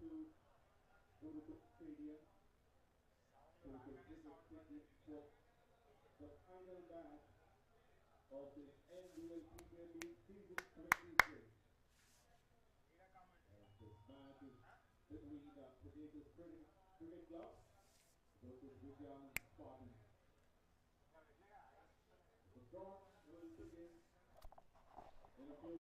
to go to the stadium to visit the final match of this MVL Premier League season 26. And this match is between Potatoes Cricket Club versus Vijayan Spartans. The draw will begin in a few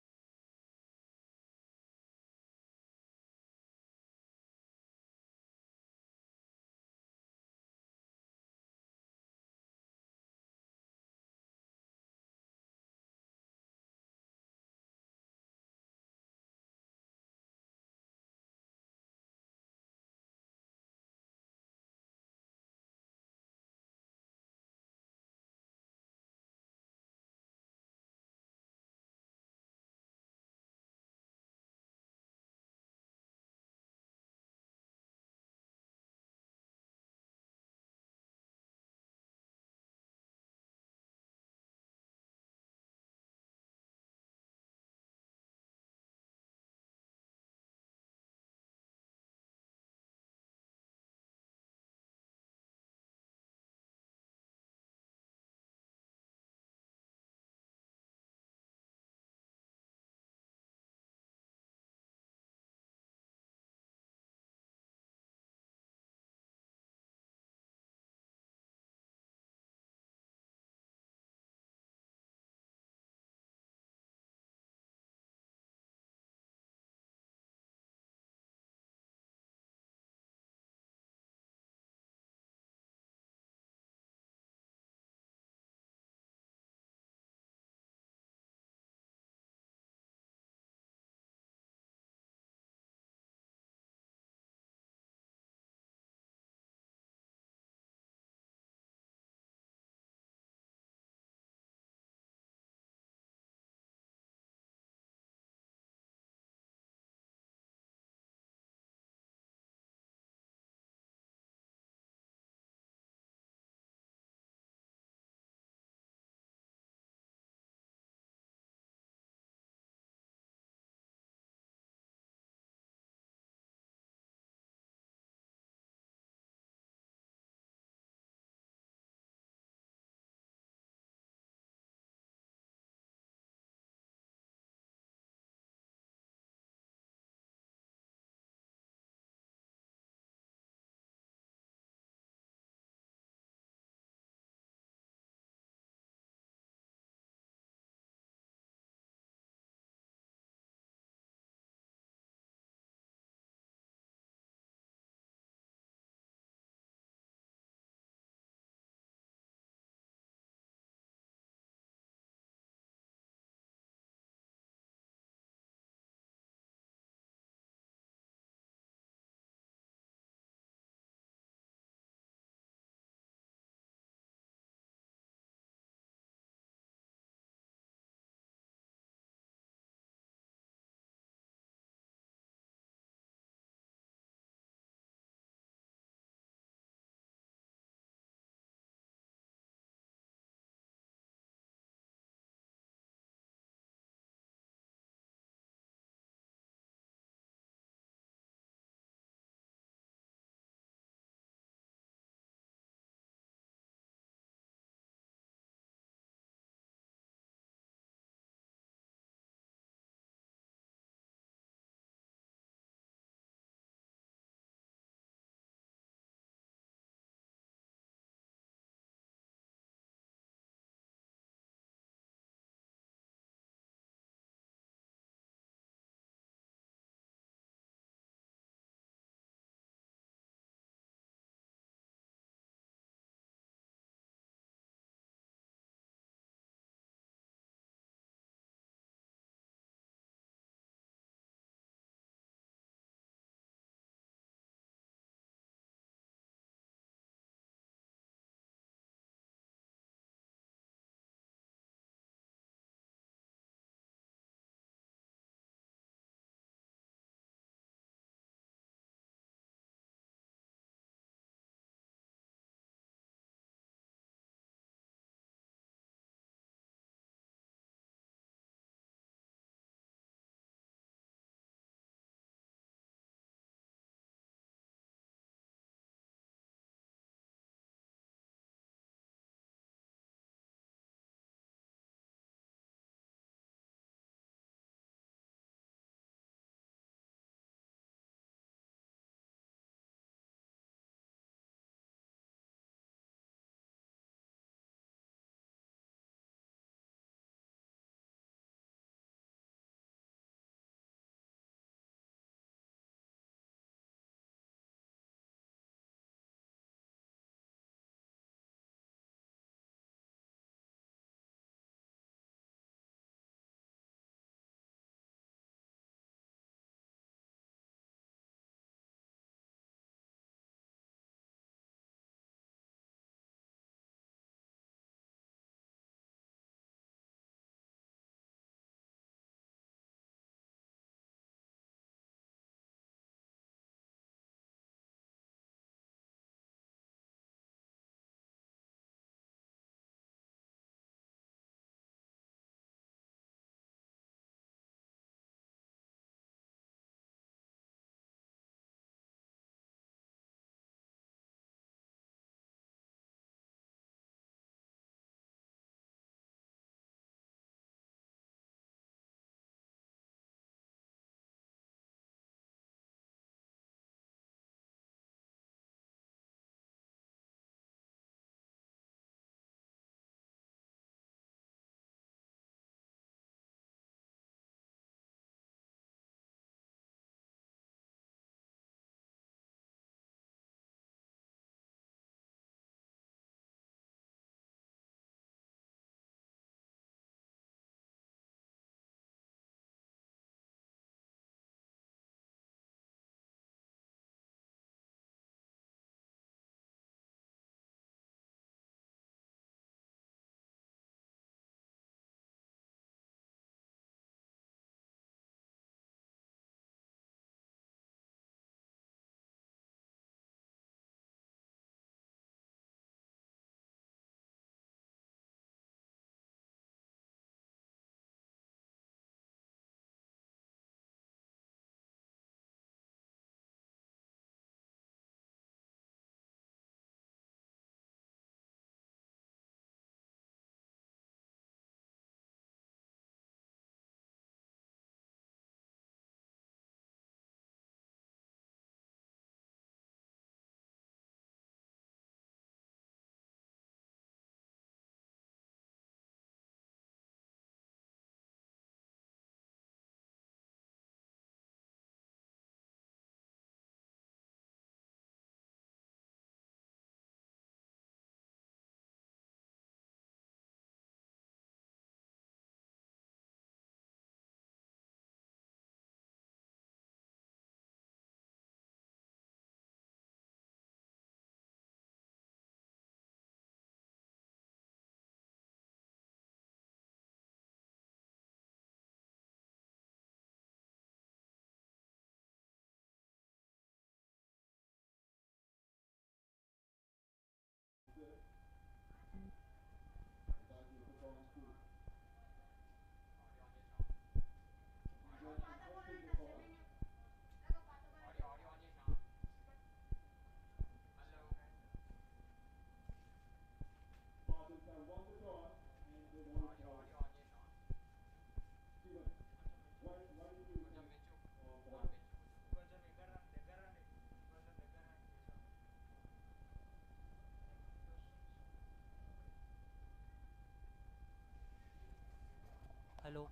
Hello.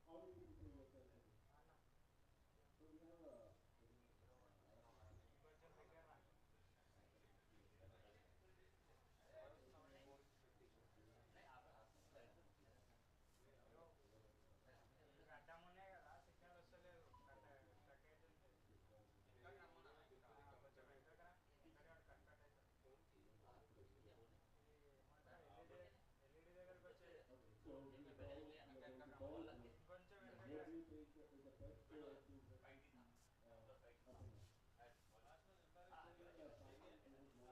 How many people were attending? So we have a okay. So 𝗬𝗃𝗲𝗃𝗃 𝗬𝗃𝗃𝗃 Is there a timer you would want for voting on? Can be given in order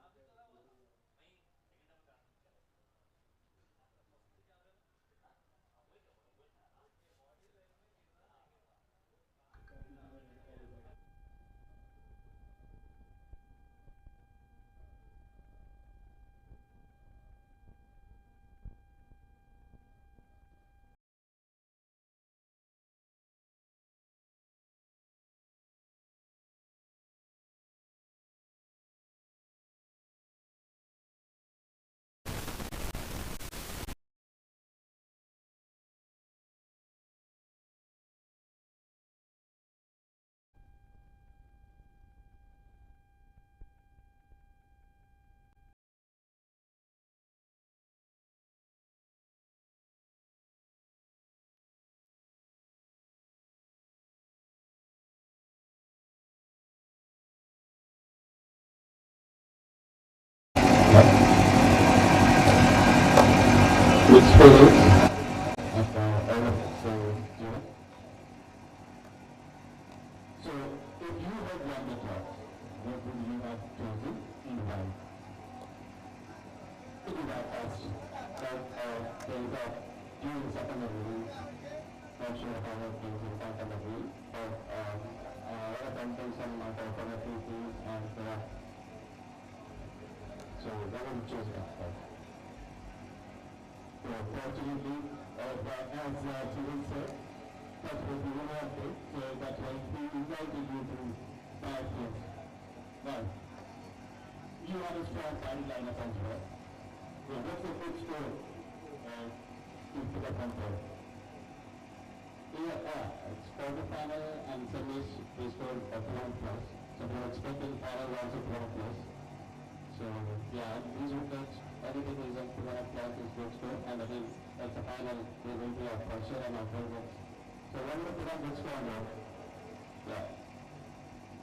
by which follows after all of it. So, so if you had won the toss, what would you have chosen and why? To do that first, like there is a during second of the rules, not sure how it is in second of the rule, but one of them takes some amount of other things and so that would choose that first. So fortunately, as Teriq said, that was the winner of it, so that's why we invited you to buy things. Now, you have a strong party lineup as well. So what's the good score to put up on board? Yeah, it's quarterfinal and semis, we scored a 1+. So we're expecting final also 1+. So yeah, these wickets, anything is up to 1+ is good score, and again, that's the final, there will be a pressure and a progress. So when we put on good score now, yeah.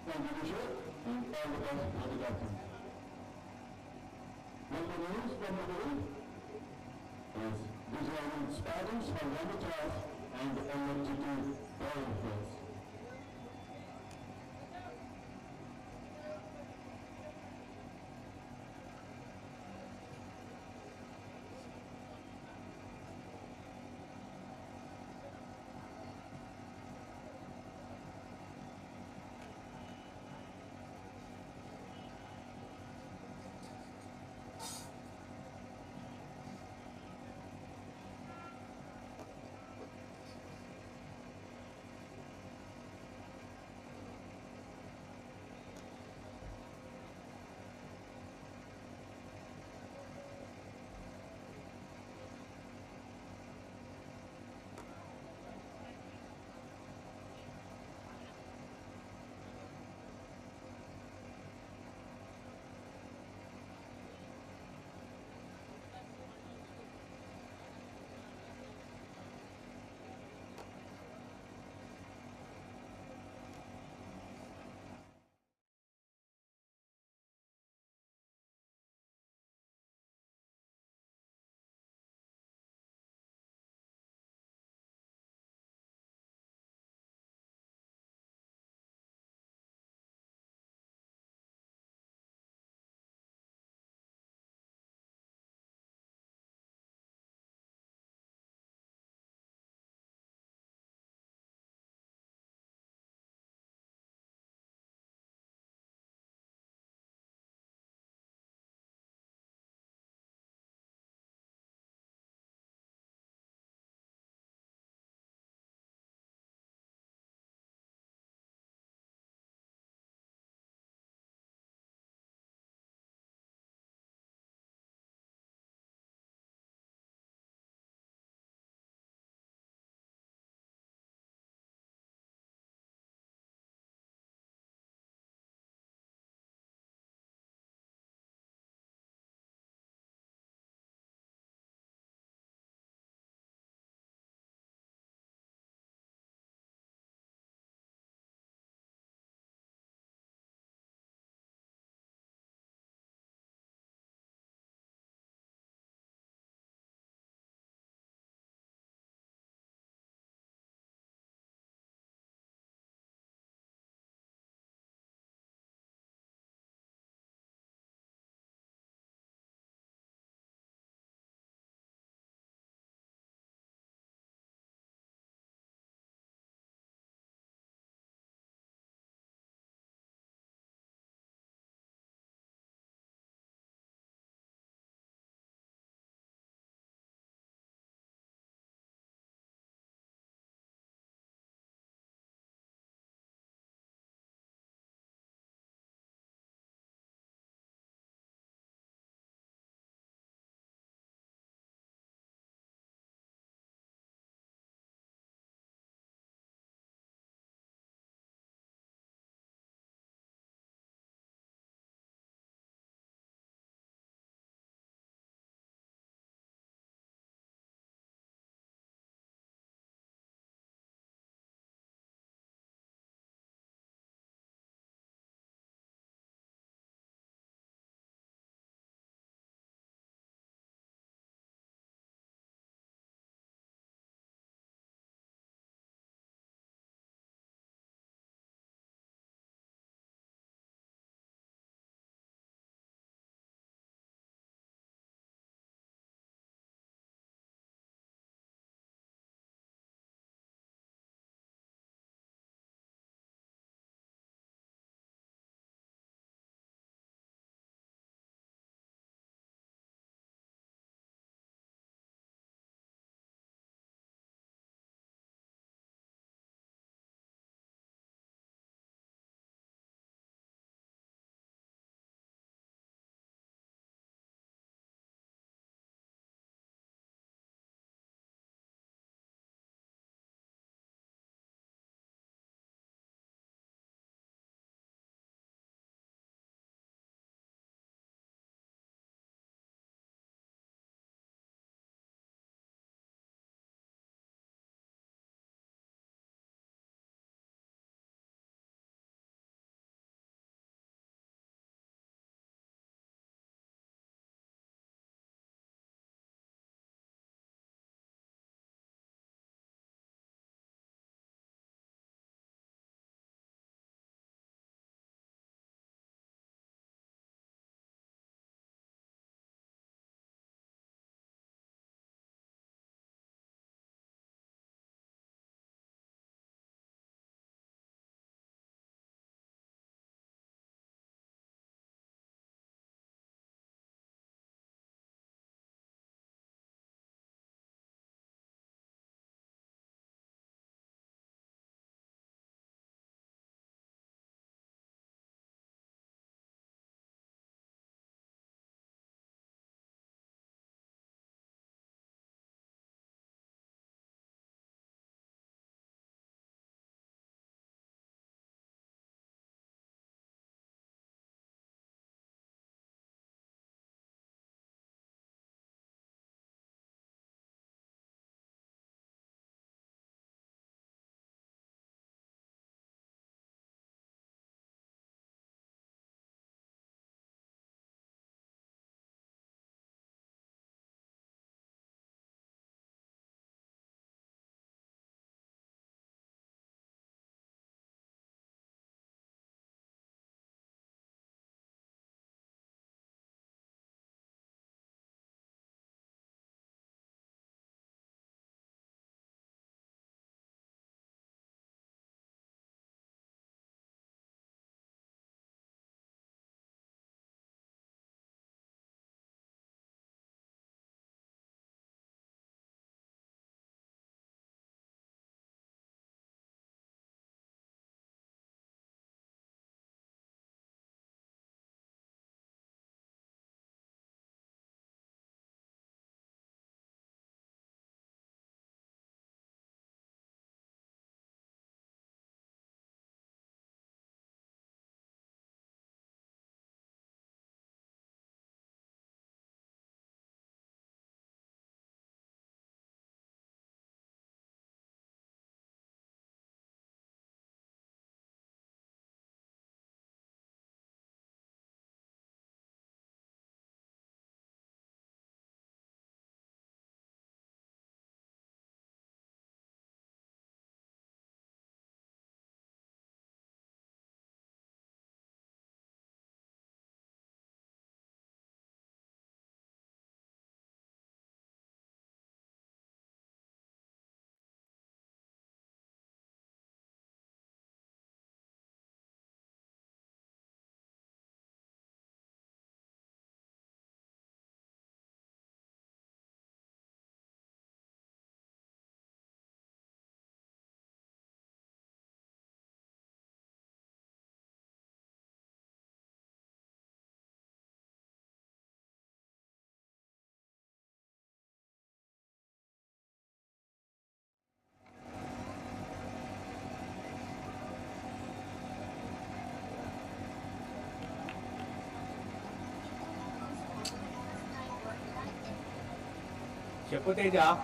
Thank you, Vishal, and all the best for the captains. Number rules is Vijayanand Spartans have won the toss and elected to bowling first. 𝗃𝗶𝗃𝗃.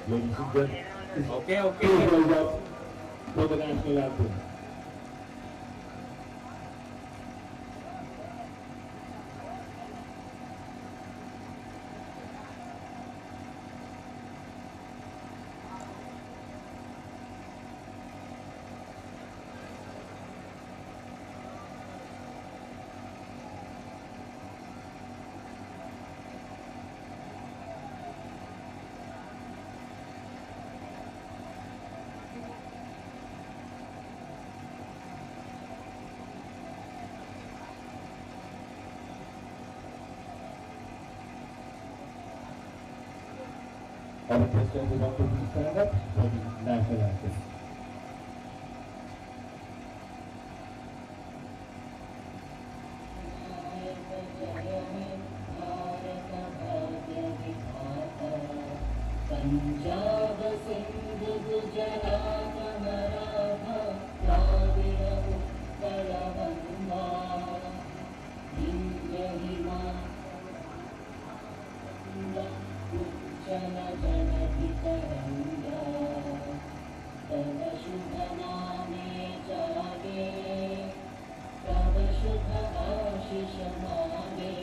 Ladies and gentlemen, Okay, please okay. rise up for the national anthem. I request everyone to please stand up for the national anthem. Punjab Sindh Gujarat Maratha Dravida Utkal बंगा विंध्य हिमालय उज्जल जलधि तरंगा तव शुभ नामे जागे तव शुभ आशीष मागे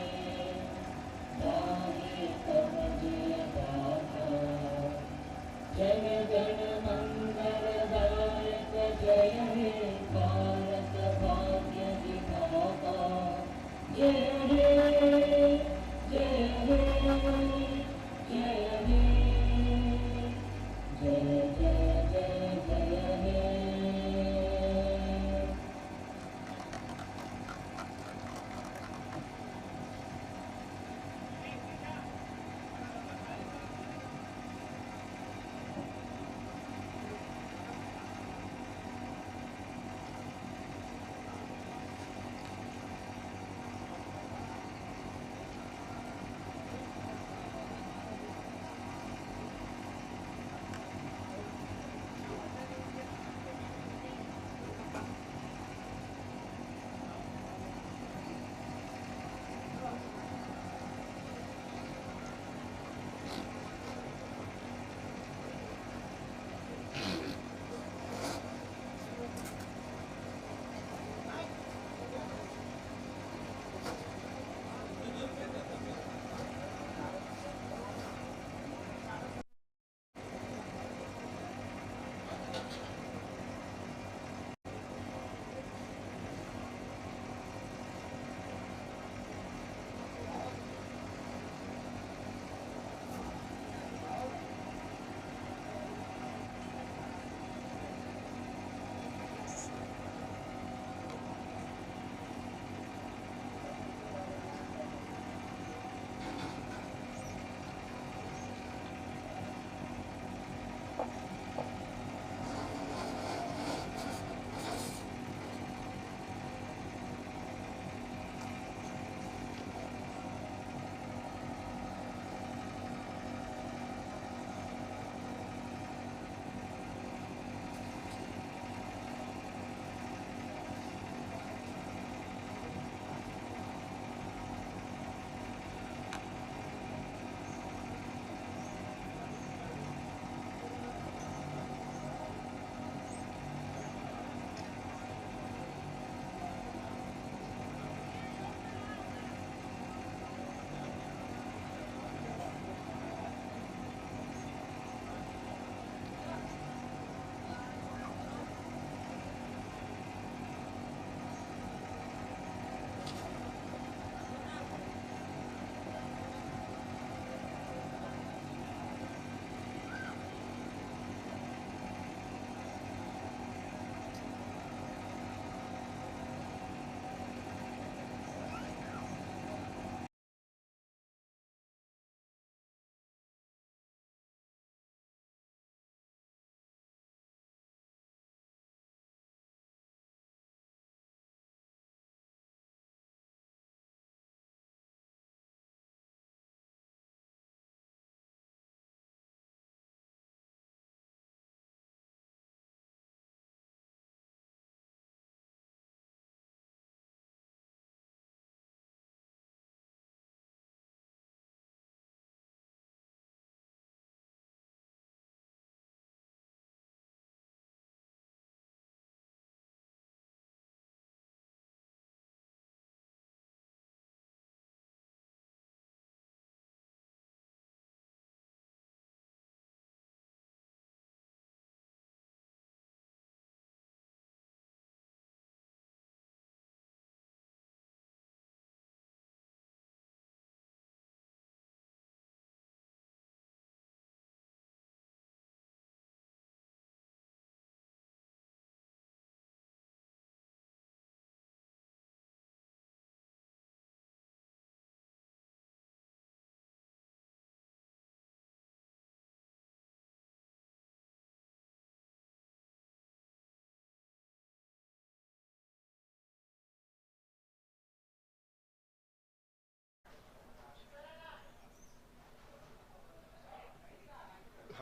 गाहे तव जय गाथा जय गण मंगलदायक जय हे भारत भाग्य विधाता जय हे जय हे जय हे जय जय जय जय हे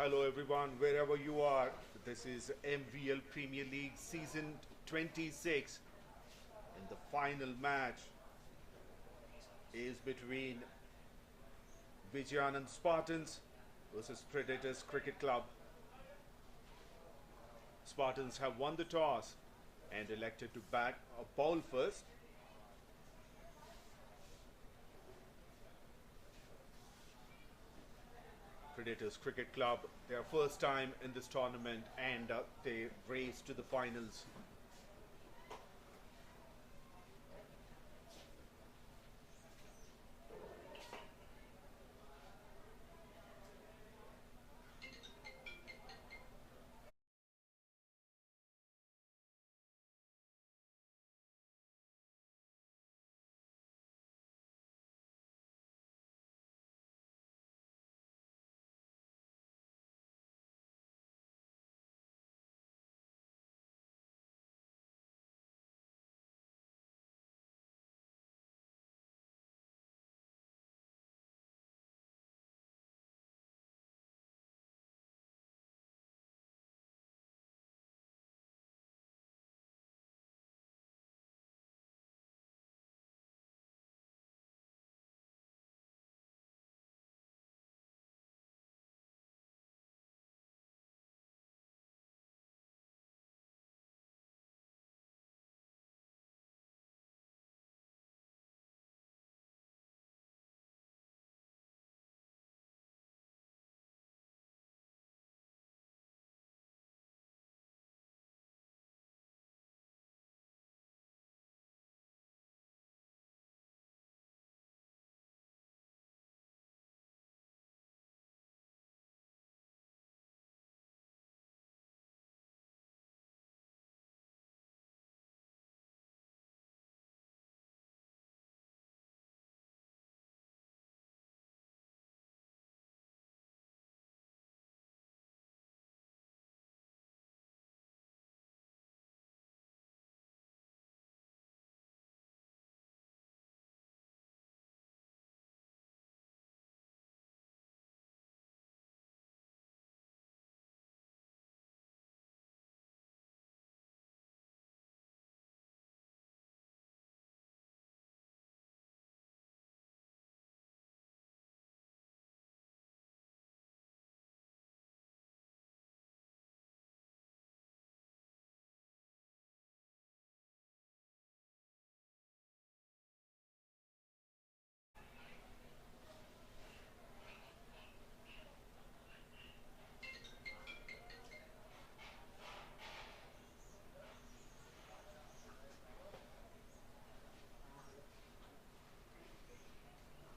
Hello everyone, wherever you are. This is MVL Premier League Season 26. And the final match is between Vijayanand Spartans versus Predators Cricket Club. Spartans have won the toss and elected to bat or bowl first. Predators Cricket Club, their first time in this tournament, and they race to the finals.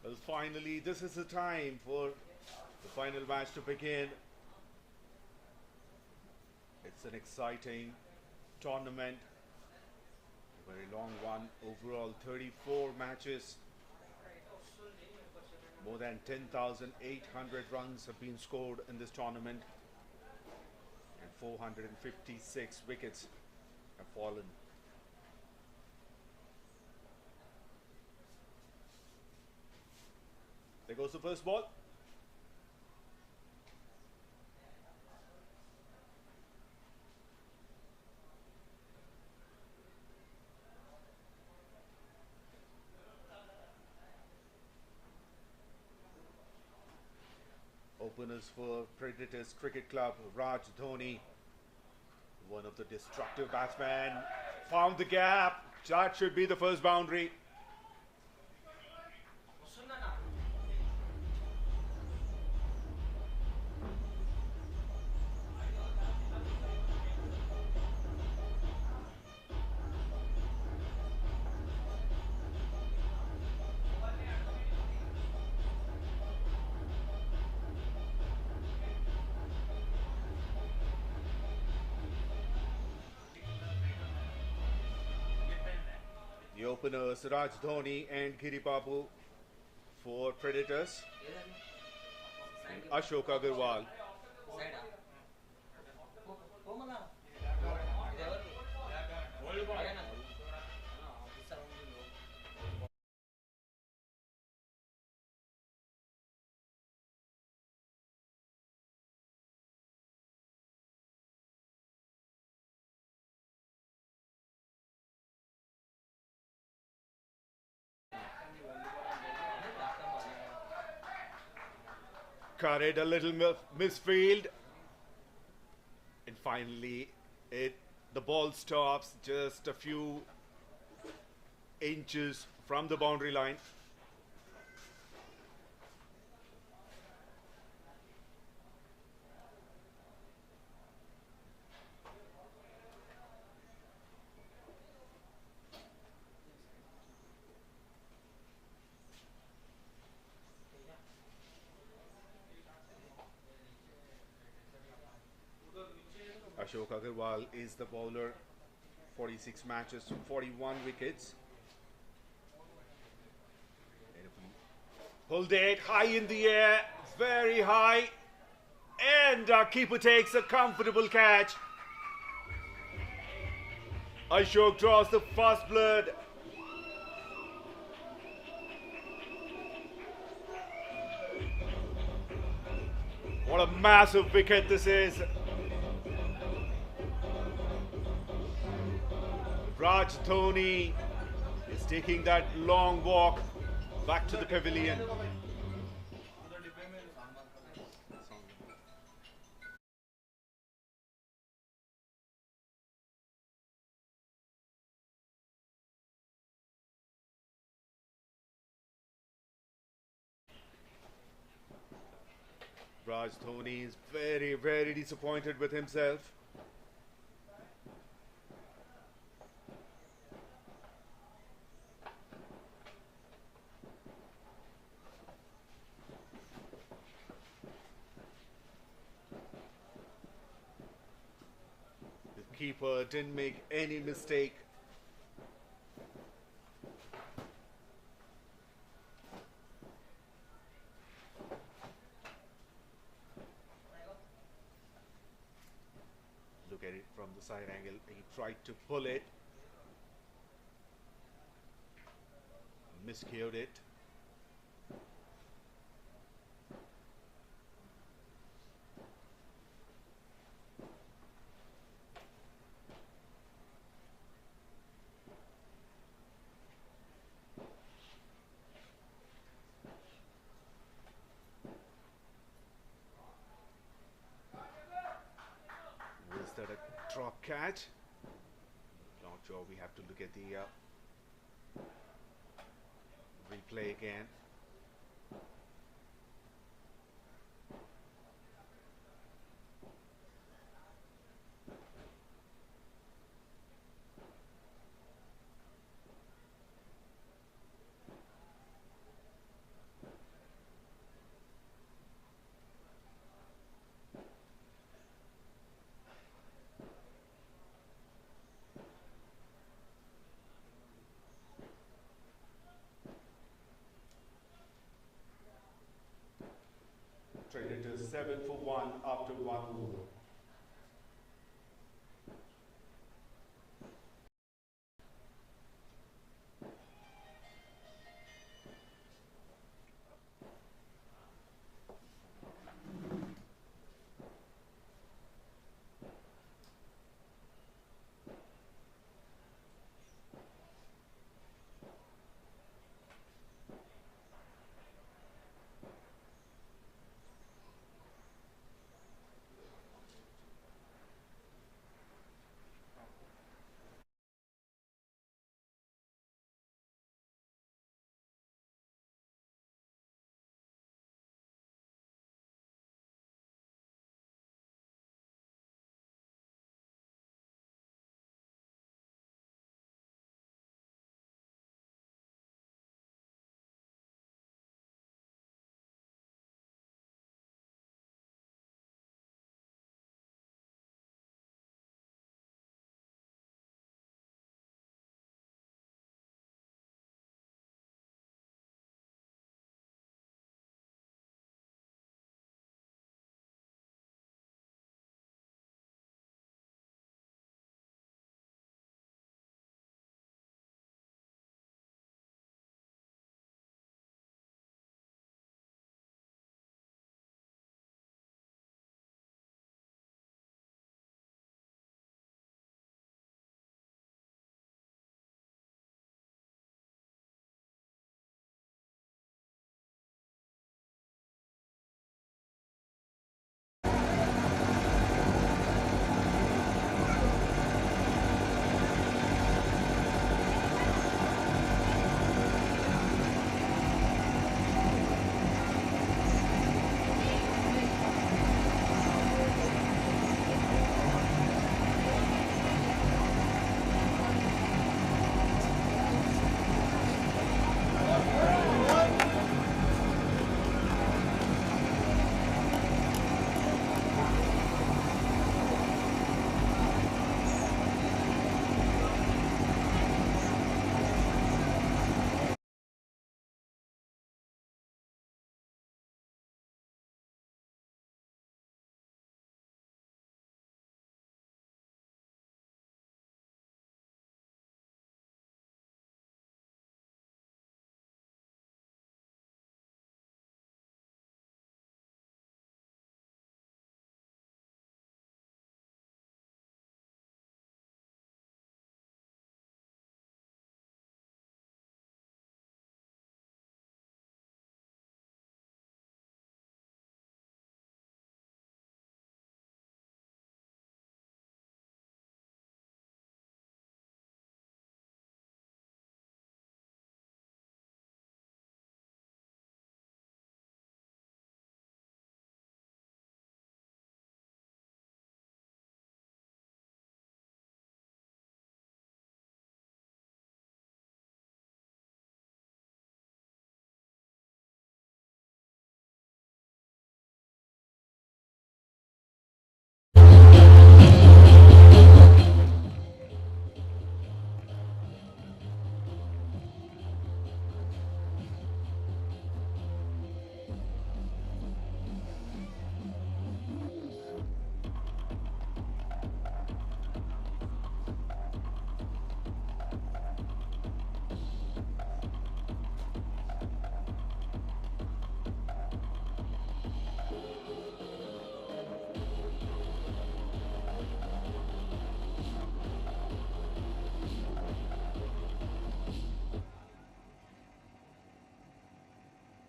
Well, finally, this is the time for the final match to begin. It's an exciting tournament, a very long one. Overall, 34 matches. More than 10,800 runs have been scored in this tournament, and 456 wickets have fallen. There goes the first ball. Openers for Predators Cricket Club, Raj Dhoni, one of the destructive batsmen, found the gap. That should be the first boundary. The openers, Raj Dhoni and 𝗃𝗃𝗃 for Predators, and 𝗃𝗃𝗃𝗃. cut it, a little misfield. And finally, the ball stops just a few inches from the boundary line. 𝗪𝗃𝗲𝗃𝗲 is the bowler. 46 matches, 41 wickets. Pulled it high in the air, very high, and our keeper takes a comfortable catch. Ashok draws the first blood. What a massive wicket this is. Raj Dhoni is taking that long walk back to the pavilion. Raj Dhoni is very, very disappointed with himself. The keeper didn't make any mistake. Look at it from the side angle. He tried to pull it. Miscued it. Was that a drop catch? Not sure. We have to look at the replay again. Traded to 7 for 1 after 1 over.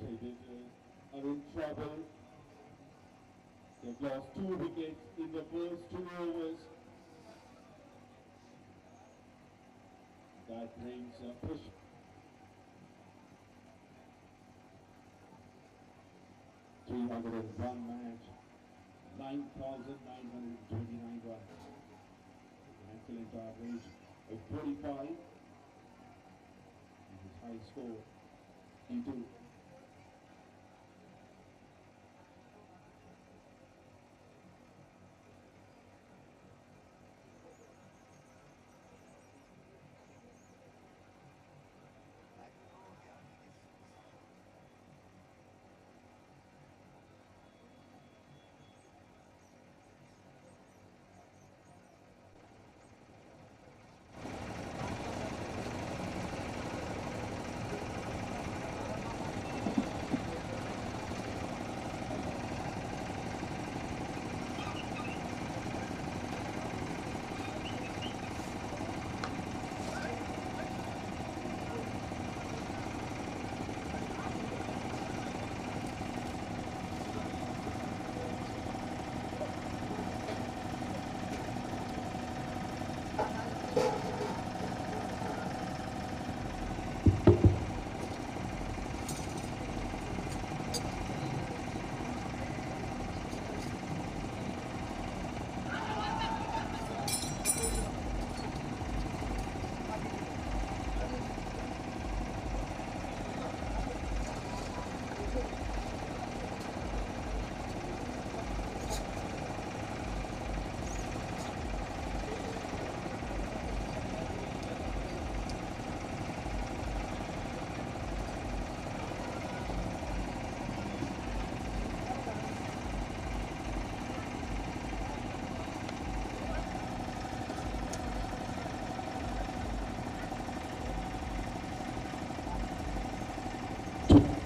Predators are in trouble. They've lost 2 wickets in the first 2 overs. That brings a push. #301 match, 9,929 runs. An excellent average of 45. And his high score, T2.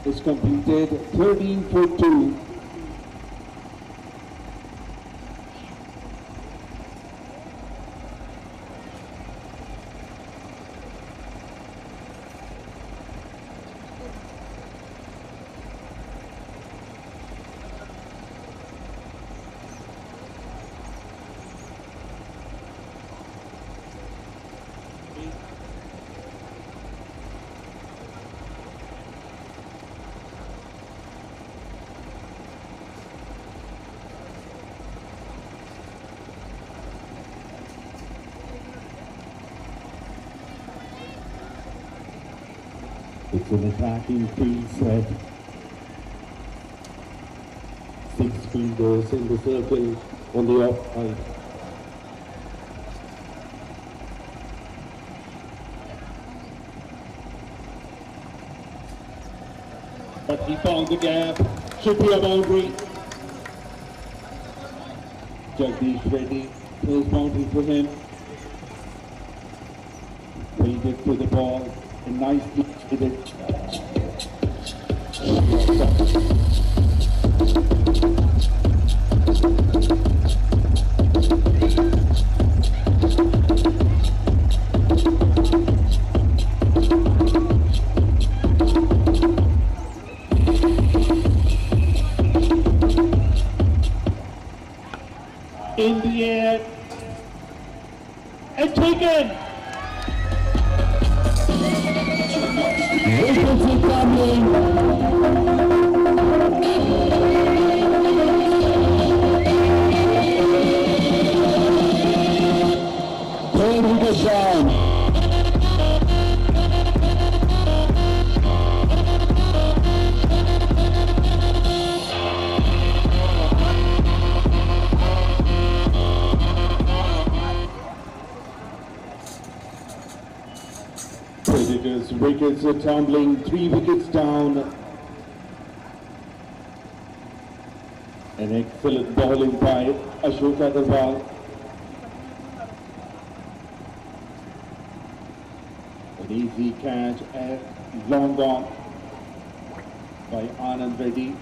Is completed 13 for 2. It's an attacking free set. 6 fielders in the circle on the off side. But he found the gap. Should be a boundary. 𝗀𝗃 ready. Close boundary for him. Waited to the ball and nicely hit it. In the air and taken. Wickets are coming. Third wicket down. Predators' wickets are tumbling, 3 wickets down. An excellent bowling by 𝗪𝗪𝗃𝗲. An easy catch and long on by Anand Reddy.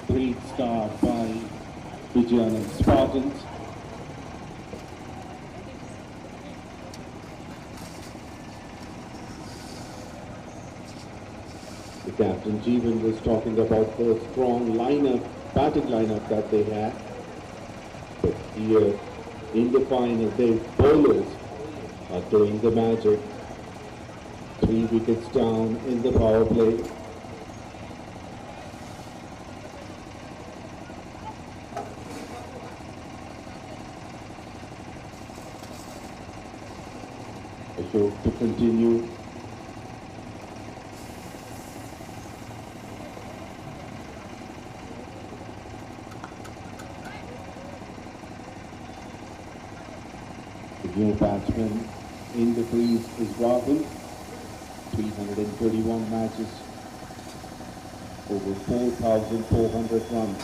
Great start by Vijayanand Spartans. The captain Jeevan was talking about the strong lineup, batting lineup that they had. But here in the final, their bowlers are doing the magic. 3 wickets down in the power play. Ashok to continue. The new batsman in the crease is Rahul. 331 matches, over 4,400 runs.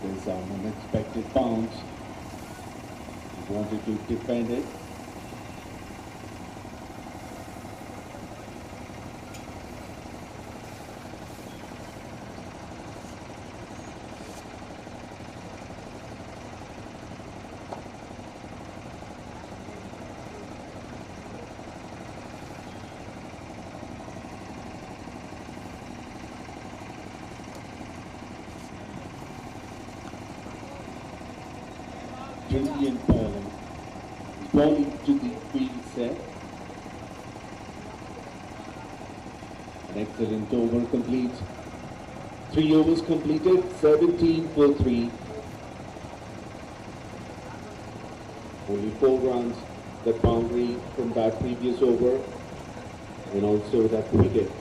There's an unexpected bounce. He wanted to defend it. Brilliant bowling. He's bowling to the field set. An excellent over complete. 3 overs completed, 17 for 3. Only 4 runs, that boundary from that previous over, and also that wicket.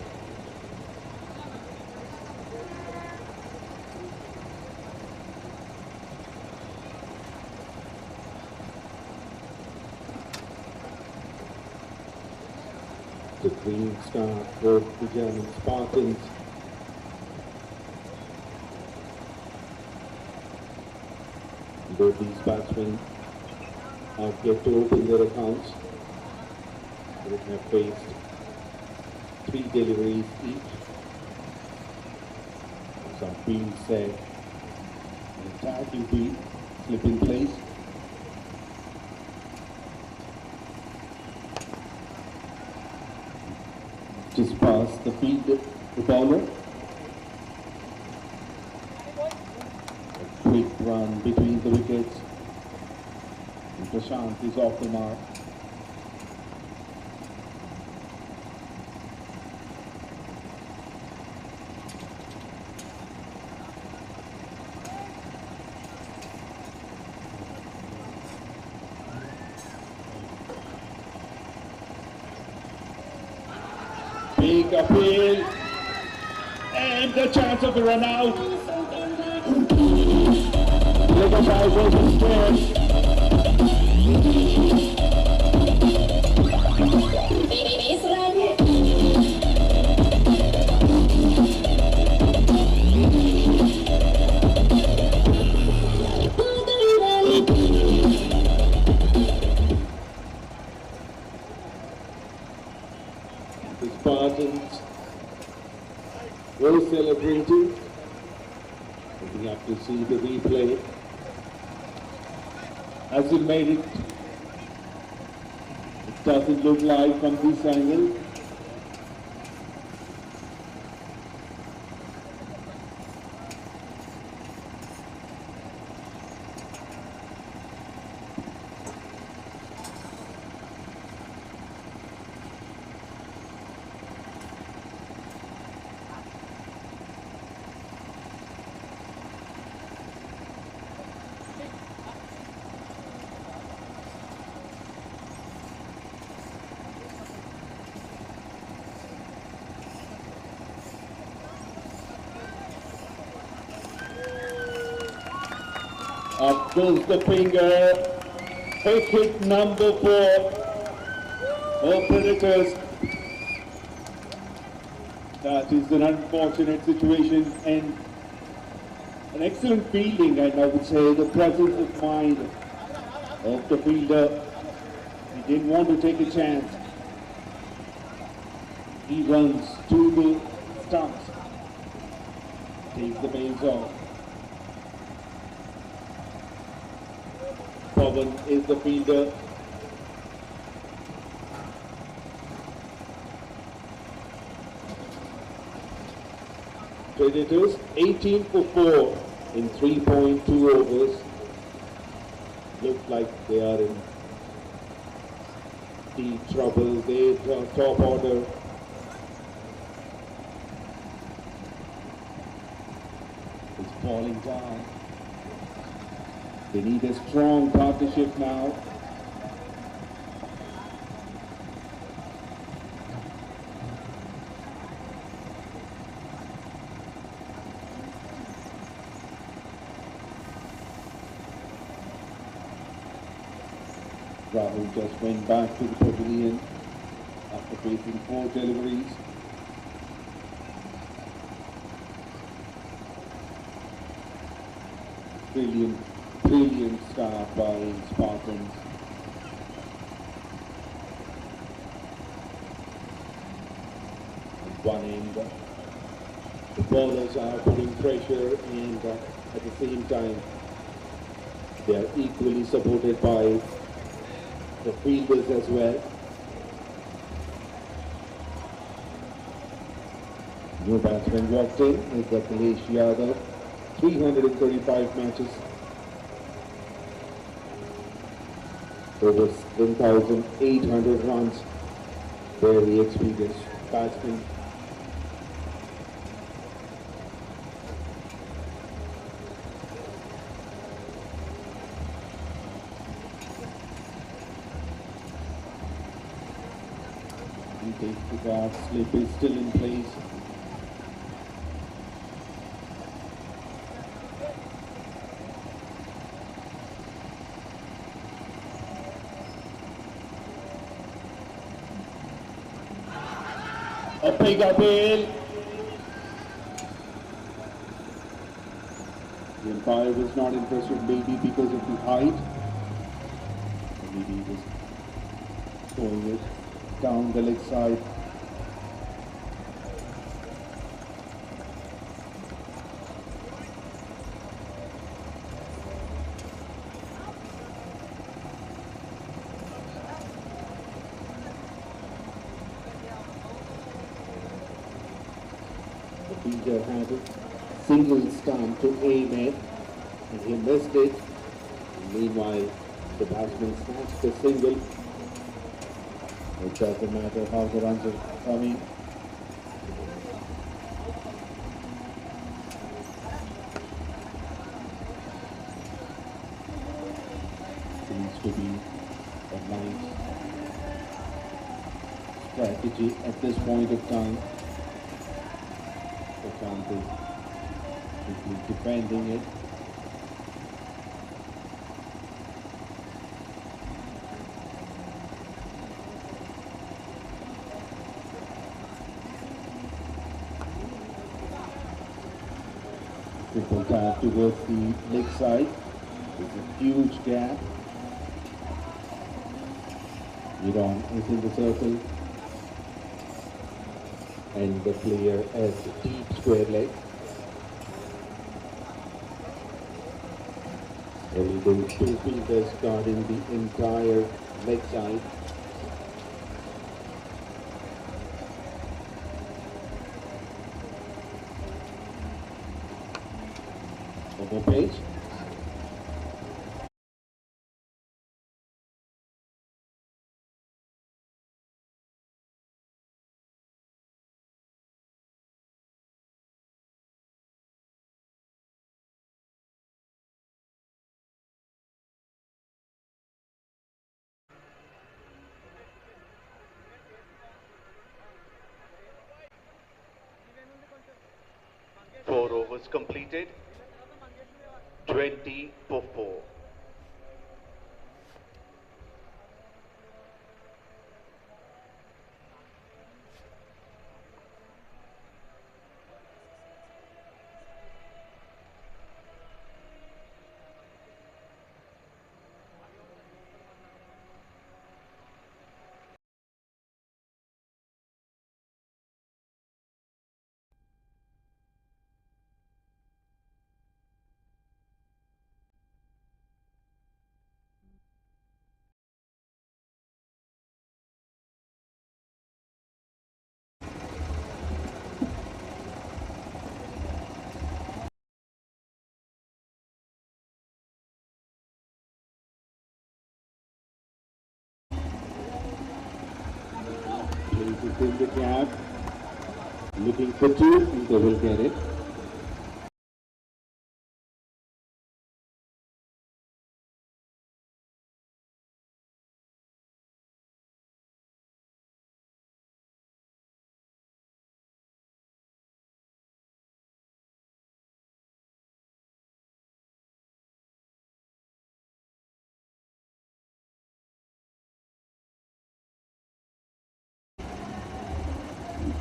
The green start for the German Spartans. Both these batsmen are yet to open their accounts. They have faced 3 deliveries each. Some 𝗶𝗃𝗃 and 𝗙𝗃𝗃 slip in place. Just past the field, the bowler. A quick run between the wickets. And Prashant is off the mark. Big appeal, and the chance of a run out. Little guy goes upstairs. The Spartans were celebrating. We have to see the replay. As he made it, it doesn't look like from this angle. Up goes the finger. Hit number 4 for Predators. That is an unfortunate situation and an excellent fielding, and I would say the presence of mind of the fielder. He didn't want to take a chance. He runs to the stumps, takes the bails off. Pawan is the fielder. Predators 18 for 4 in 3.2 overs. Look like they are in deep trouble. They top order. It's falling down. They need a strong partnership now. Rahul just went back to the pavilion after facing 4 deliveries. Brilliant start by Spartans. At one end, the bowlers are putting pressure, and at the same time, they are equally supported by the fielders as well. New batsman walked in is the 𝗃𝗶𝗃𝗲, 335 matches, over 1,800 runs, very experienced batsman. He takes the guard, slip is still in place. A big appeal. The umpire was not interested, maybe because of the height. Maybe he was throwing it down the leg side. The fielder had a single stump to aim at, and he missed it. And meanwhile, the batsman snatched the single. It doesn't matter how the runs are coming. Seems to be a nice strategy at this point of time. The is defending it. Triple tap towards the leg side. There's a huge gap. Iran is in the circle. And the player has a deep square leg. Only those 2 fielders guarding the entire leg side. Over page. Four overs completed, 20 for 4. is in the gap, looking for two, they will get it.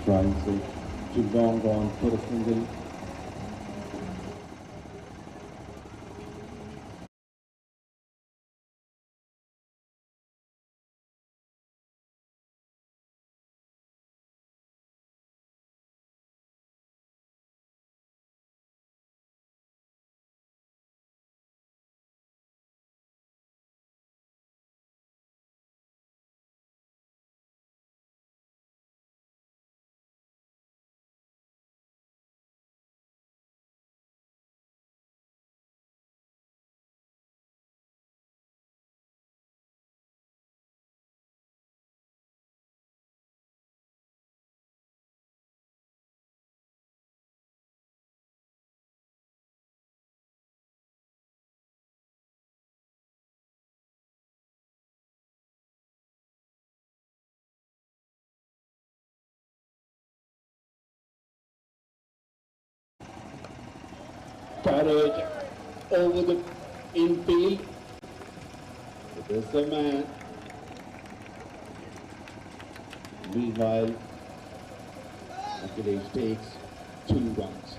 Tries it too long on for a single. Courage over the infield. There's a man. Meanwhile, Achilles takes 2 runs.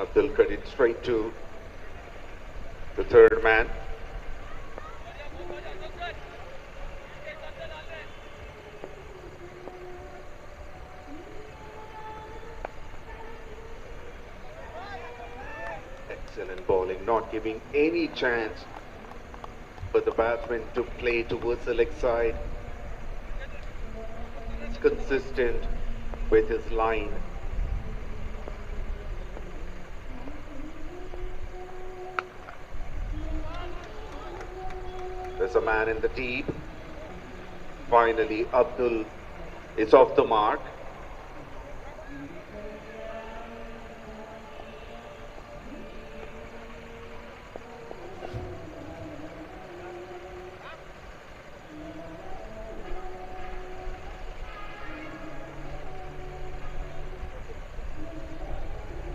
Abdul cut it straight to the third man. Excellent bowling, not giving any chance for the batsman to play towards the leg side. It's consistent with his line. There's a man in the deep. Finally, Abdul is off the mark.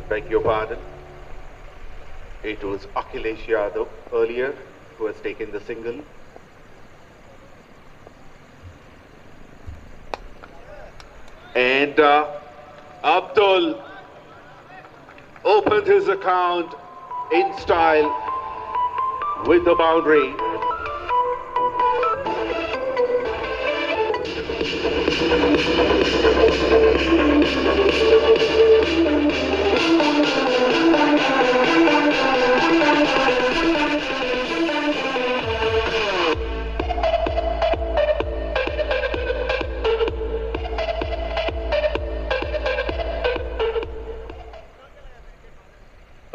Beg your pardon. It was Akhilesh Yadav earlier who has taken the single. And Abdul opened his account in style with the boundary.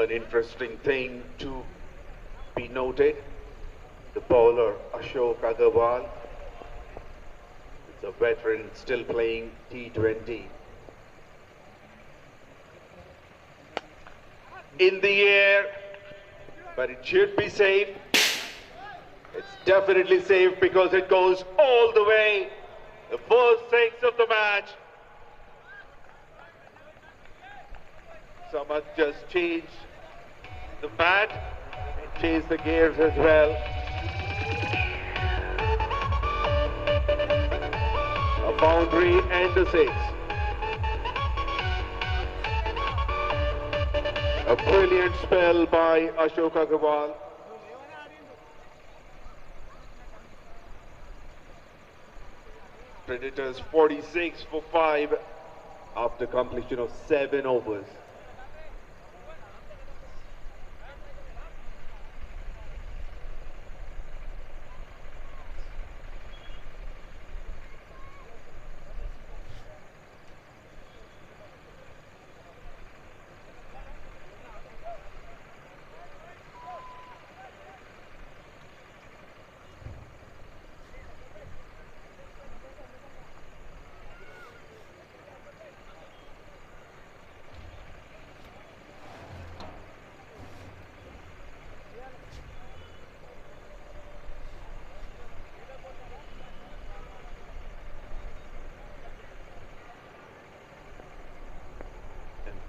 An interesting thing to be noted, the bowler 𝗪𝗃𝗃𝗏 is a veteran still playing T20. In the air, but it should be safe. It's definitely safe because it goes all the way. The first six of the match. Someone just changed the bat and changed the gears as well. A boundary and a six. A brilliant spell by 𝗪𝗃𝗃𝗏. Predators 46 for 5 after completion of 7 overs.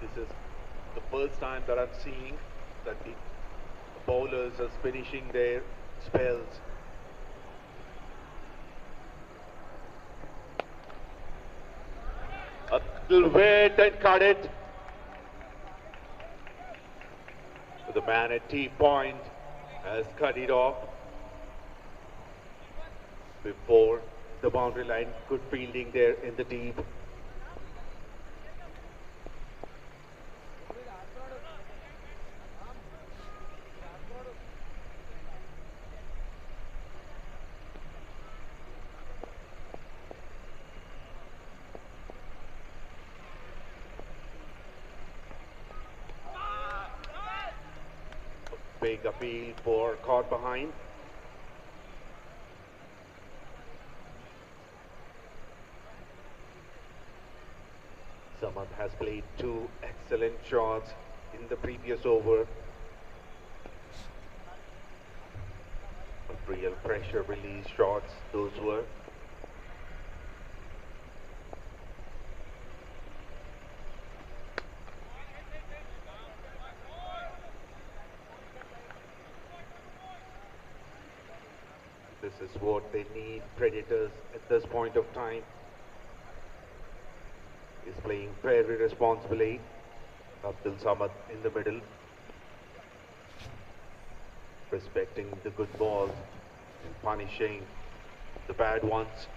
This is the first time that I'm seeing that the bowlers are finishing their spells. A little wait and cut it. The man at T point has cut it off before the boundary line. Good fielding there in the deep. Big appeal for caught behind. Samad has played 2 excellent shots in the previous over. Real pressure release shots, those were. This is what they need. Predators at this point of time is playing very responsibly. 𝗵𝗏𝗃 in the middle, respecting the good balls and punishing the bad ones.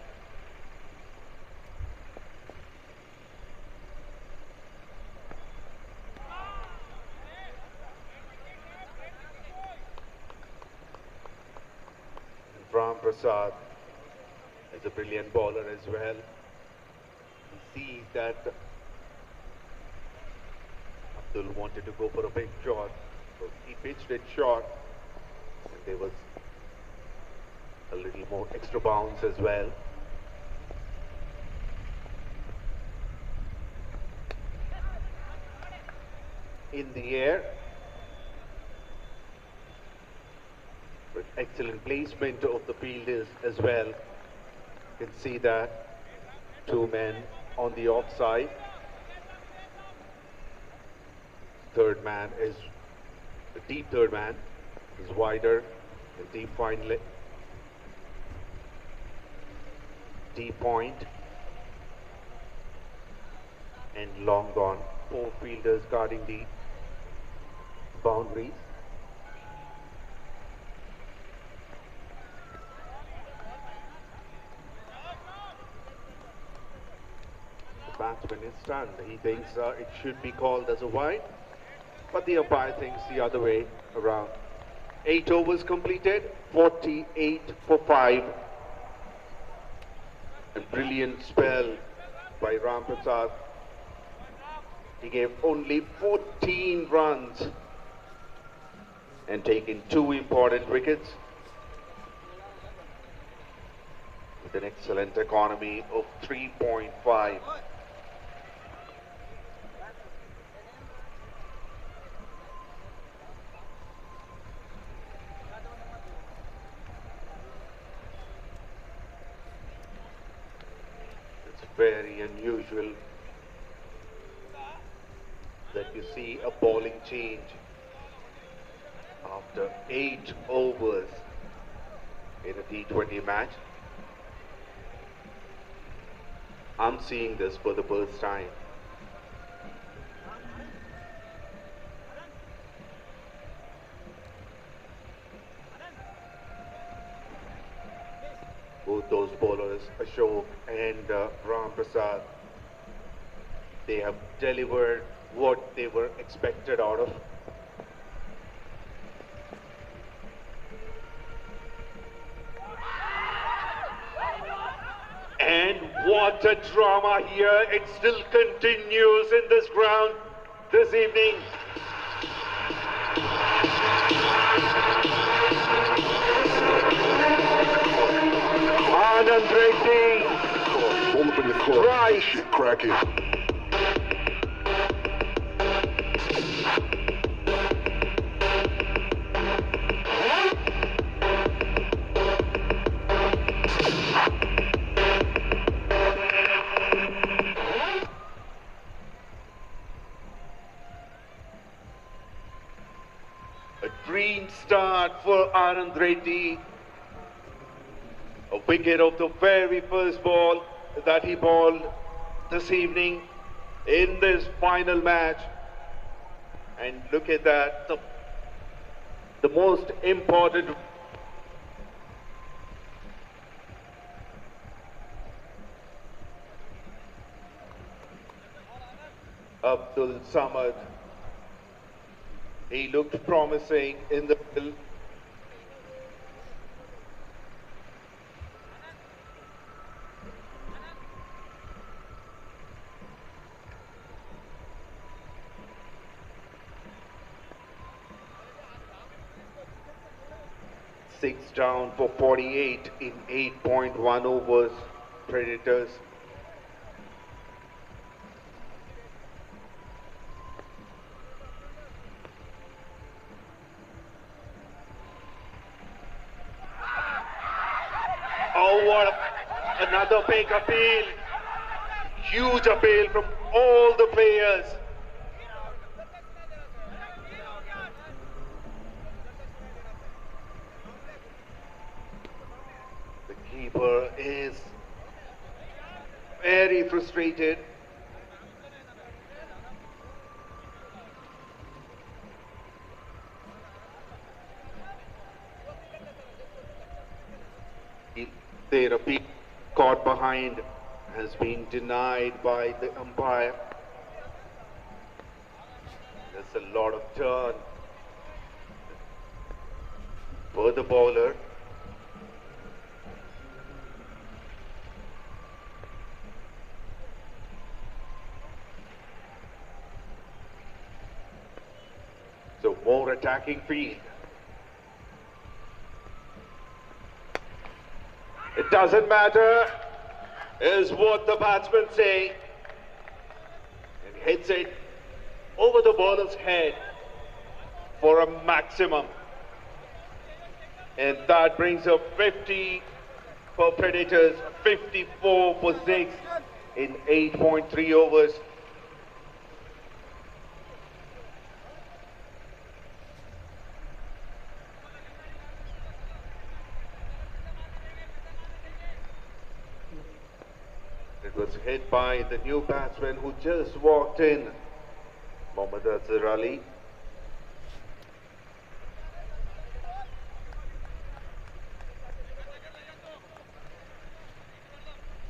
𝗵𝗏𝗃𝗲 is a brilliant bowler as well. He sees that Abdul wanted to go for a big shot, so he pitched it short, and there was a little more extra bounce as well. In the air, with excellent placement of the fielders as well. You can see that two men on the offside. Third man is, the deep third man is wider, the deep finally, deep point, and long gone. Four fielders guarding the boundaries. The batsman is stunned. He thinks it should be called as a wide, but the umpire thinks the other way around. 8 overs completed, 48 for 5. A brilliant spell by 𝗵𝗏𝗃𝗲. He gave only 14 runs and taken 2 important wickets with an excellent economy of 3.5. It's very unusual that you see a bowling change after 8 overs in a T20 match. I'm seeing this for the first time. Both those bowlers, Ashok and 𝗵𝗏𝗃𝗲, they have delivered what they were expected out of. And what a drama here. It still continues in this ground this evening. Anand Reddy. Roll up in your club. Right. Shit cracking. A dream start for Anand Reddy. A wicket of the very first ball that he bowled this evening in this final match. And look at that, the most important Abdul Samad. He looked promising in the middle. Six down for 48 in 8.1 overs. Predators. Oh, what another big appeal. Huge appeal from all the players. The keeper is very frustrated. 𝗃𝗶𝗱𝗃𝗄 caught behind has been denied by the umpire. There's a lot of turn for the bowler. So more attacking field. It doesn't matter, is what the batsmen say. And hits it over the bowler's head for a maximum. And that brings up 50 for Predators, 54 for 6 in 8.3 overs. It was hit by the new batsman who just walked in, 𝗙𝗵𝗃𝗃.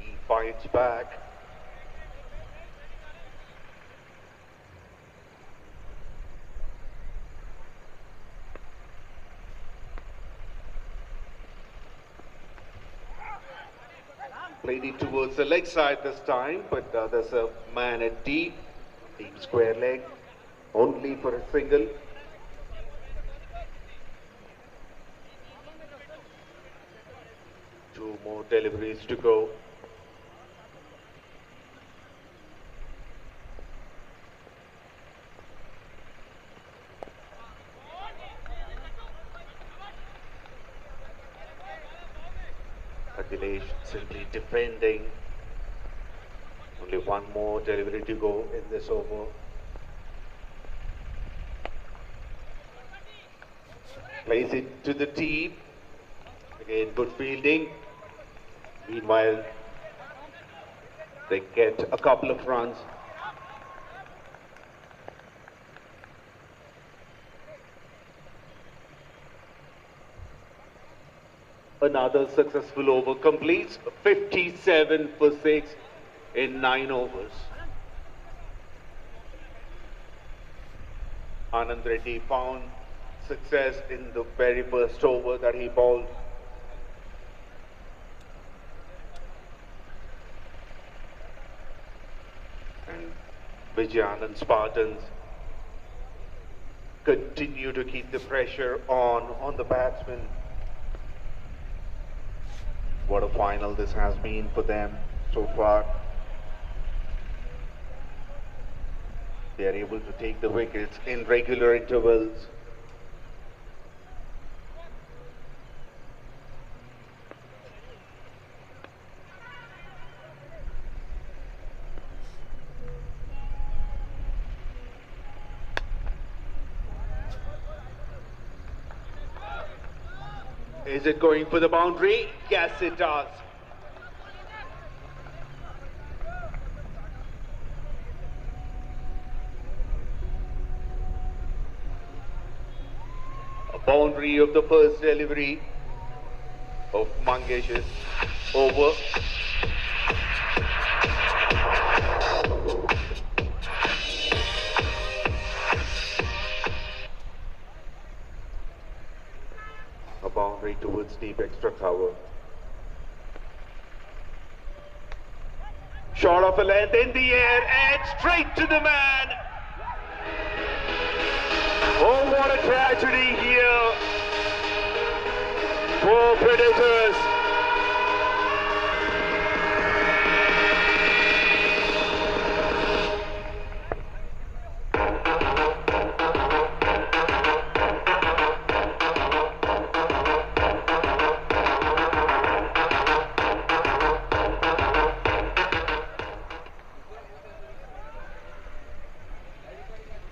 He fights back. Played it towards the leg side this time, but there's a man at deep square leg, only for a single. Two more deliveries to go. 𝗃𝗃 simply defending. Only one more delivery to go in this over. Plays it to the deep. Again, good fielding. Meanwhile, they get a couple of runs. Another successful over completes, 57 for 6 in 9 overs. Anand Reddy found success in the very first over that he bowled. And Vijayanand Spartans continue to keep the pressure on the batsmen. What a final this has been for them so far. They are able to take the wickets in regular intervals. Is it going for the boundary? Yes, it does. A boundary of the first delivery of Mangesh's over. A boundary towards deep extra cover. Short of a length in the air and straight to the man. Oh, what a tragedy here for Predators.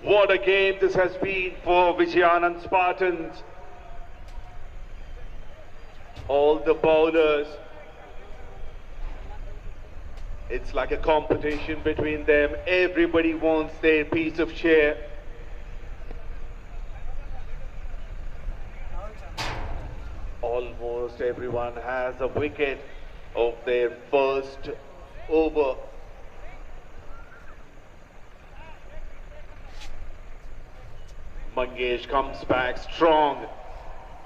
What a game this has been for Vijayanand Spartans. All the bowlers, it's like a competition between them. Everybody wants their piece of share. Almost everyone has a wicket of their first over. Mangesh comes back strong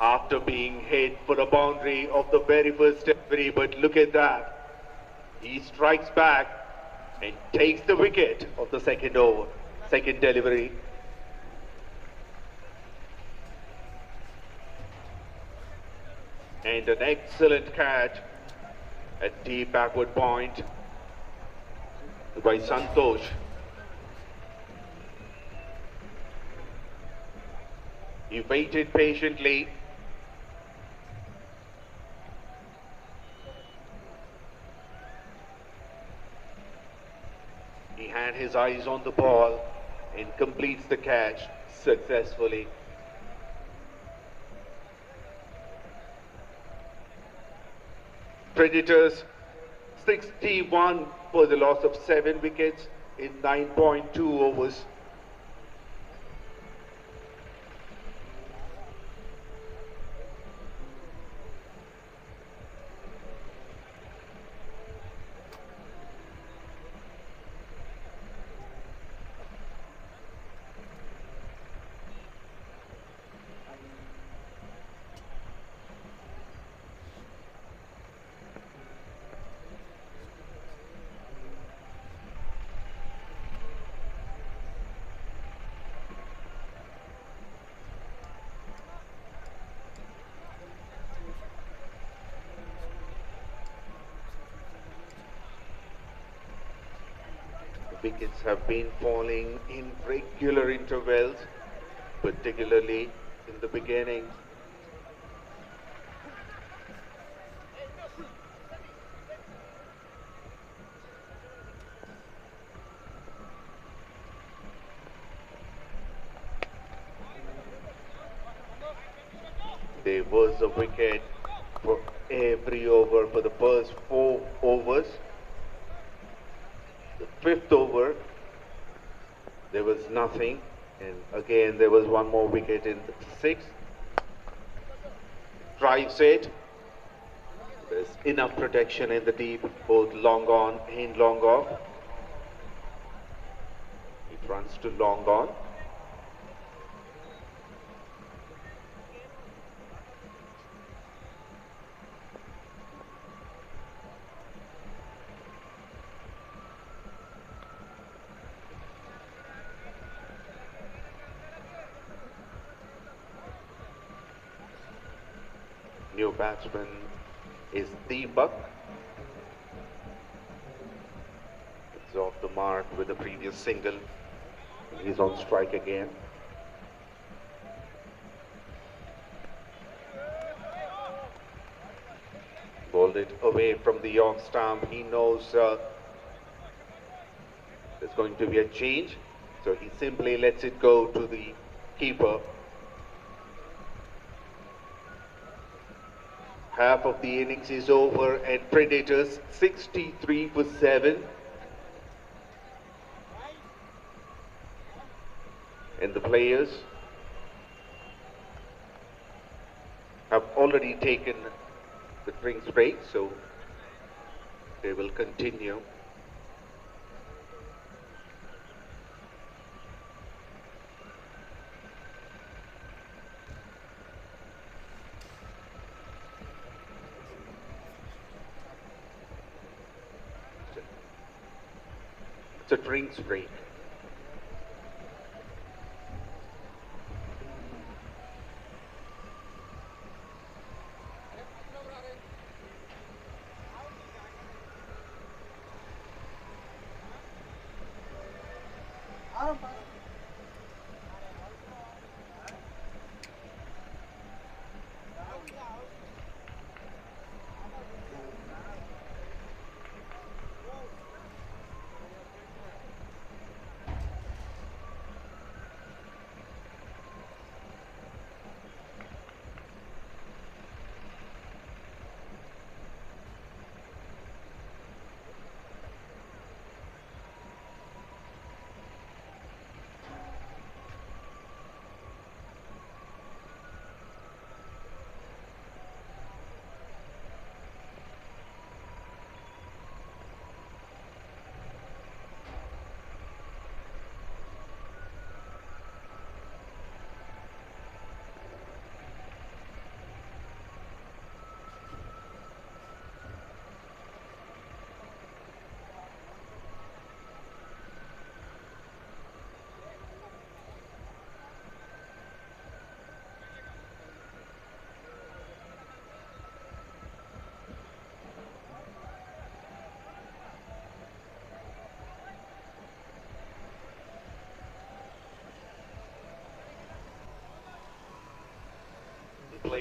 after being hit for a boundary of the very first delivery, but look at that. He strikes back and takes the wicket of the second over, second delivery. And an excellent catch at deep backward point by Santosh. He waited patiently. He had his eyes on the ball and completes the catch successfully. Predators 61 for the loss of 7 wickets in 9.2 overs. Wickets have been falling in regular intervals, particularly in the beginning. There was a wicket for every over for the first 4 overs. The 5th over, there was nothing, and again there was one more wicket in the 6th. Drives it. There's enough protection in the deep, both long on and long off. It runs to long on. New batsman is 𝗃𝗵𝗃𝗲. It's off the mark with the previous single. He's on strike again. Bowled it away from the off stump. He knows there's going to be a change, so he simply lets it go to the keeper. Half of the innings is over and Predators 63 for 7. And the players have already taken the drinks break, so they will continue. It's a drinks break.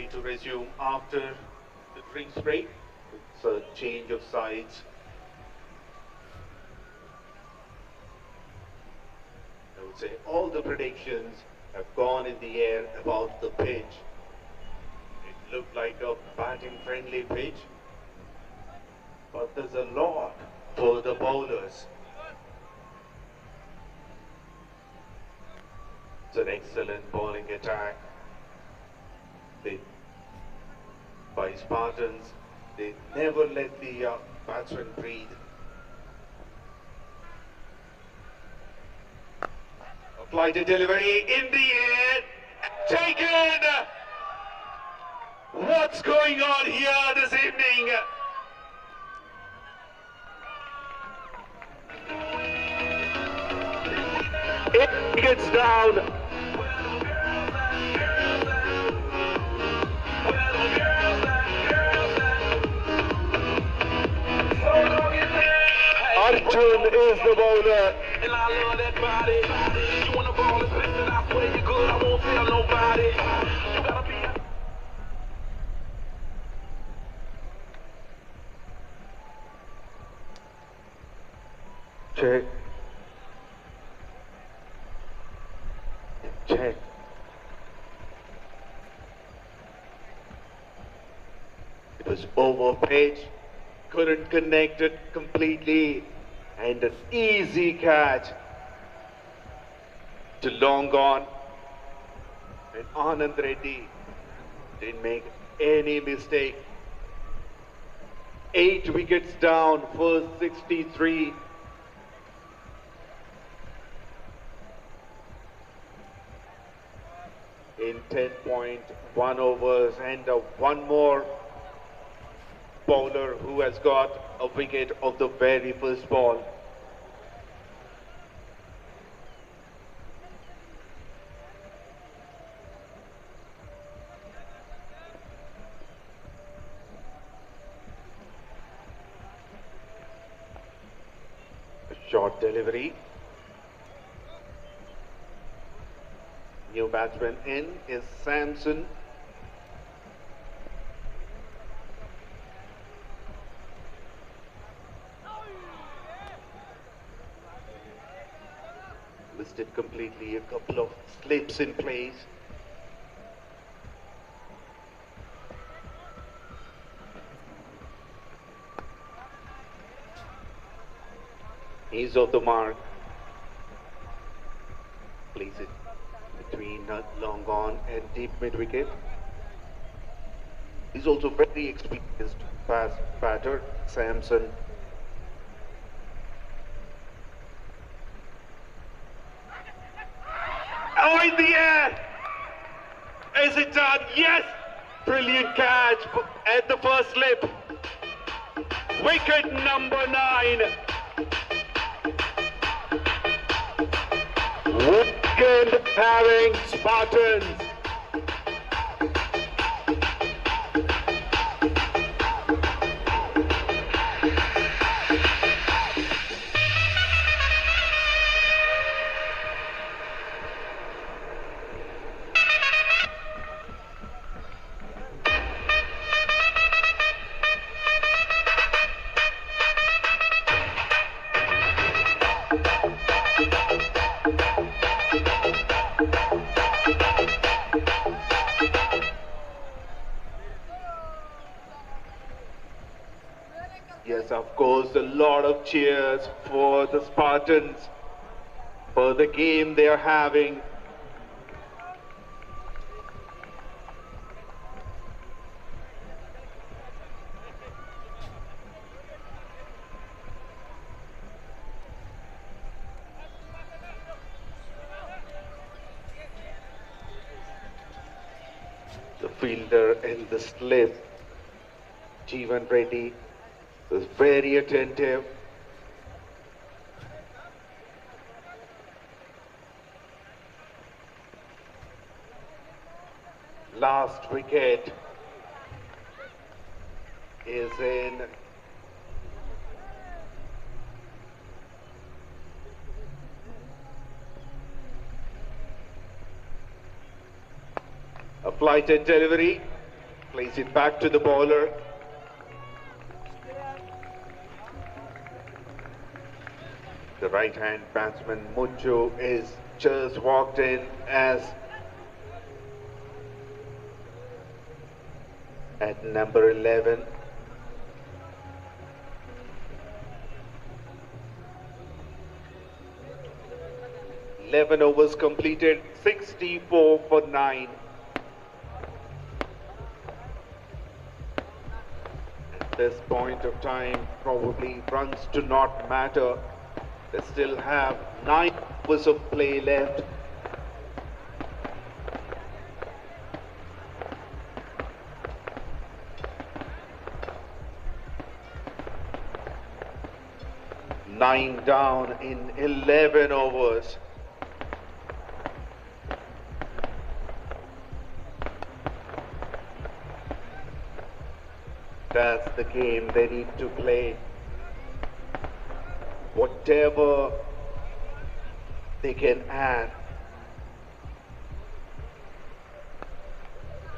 ready to resume after the drinks break. It's a change of sides. I would say all the predictions have gone in the air about the pitch. It looked like a batting-friendly pitch, but there's a lot for the bowlers. It's an excellent bowling attack by Spartans. They never let the batsman breathe. Applied a delivery in the air, taken! What's going on here this evening? It gets down. Arjun is the bowler. And I love that body. You wanna ball this bitch and I swear you're good. I won't tell nobody. You gotta be. Check. Check. It was over pitch. Couldn't connect it completely, and an easy catch to long on. And Anand Reddy didn't make any mistake. 8 wickets down for 63. In 10.1 overs, and one more bowler who has got a wicket of the very first ball. A short delivery. New batsman in is Samson. Listed completely, a couple of slips in place. He's off the mark. Place it between long on and deep mid wicket. He's also very experienced fast batter, Samson. Oh, in the air! Is it done? Yes! Brilliant catch at the first slip. Wicket number 9. Wicket having Spartans. Yes, of course, a lot of cheers for the Spartans, for the game they are having. The fielder in the slip, Jeevan Reddy, was very attentive. Last wicket is in. A flighted delivery, Plays it back to the bowler. The right-hand batsman Mucho is just walked in as at number 11. Overs completed, 64 for 9. At this point of time, probably runs do not matter. They still have 9 overs of play left. Nine down in 11 overs. That's the game they need to play. Whatever they can add,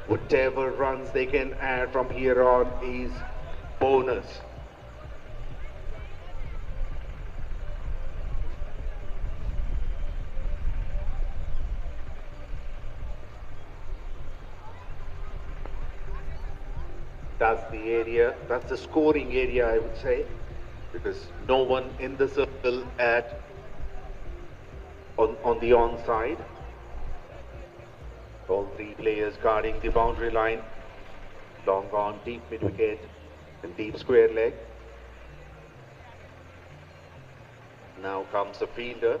whatever runs they can add from here on is bonus. That's the area, that's the scoring area, I would say, because no one in the circle on the onside. All 3 players guarding the boundary line. Long on, deep mid wicket and deep square leg. Now comes the fielder.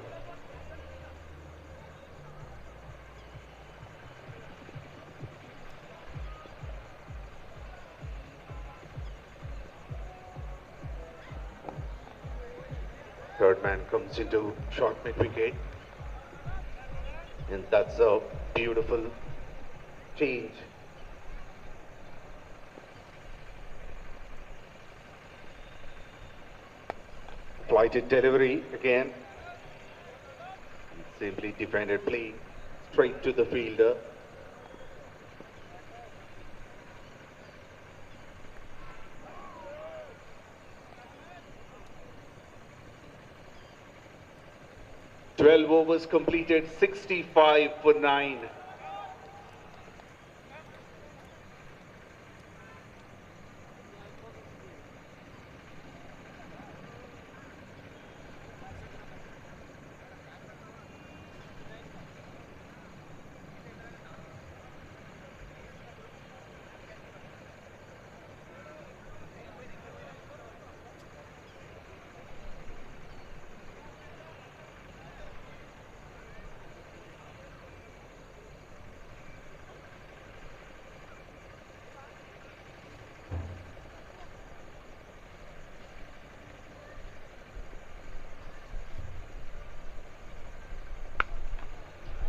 Third man comes into short mid wicket, and that's a beautiful change. Flighted delivery again, simply defended, playing straight to the fielder. Overs completed, 65 for 9.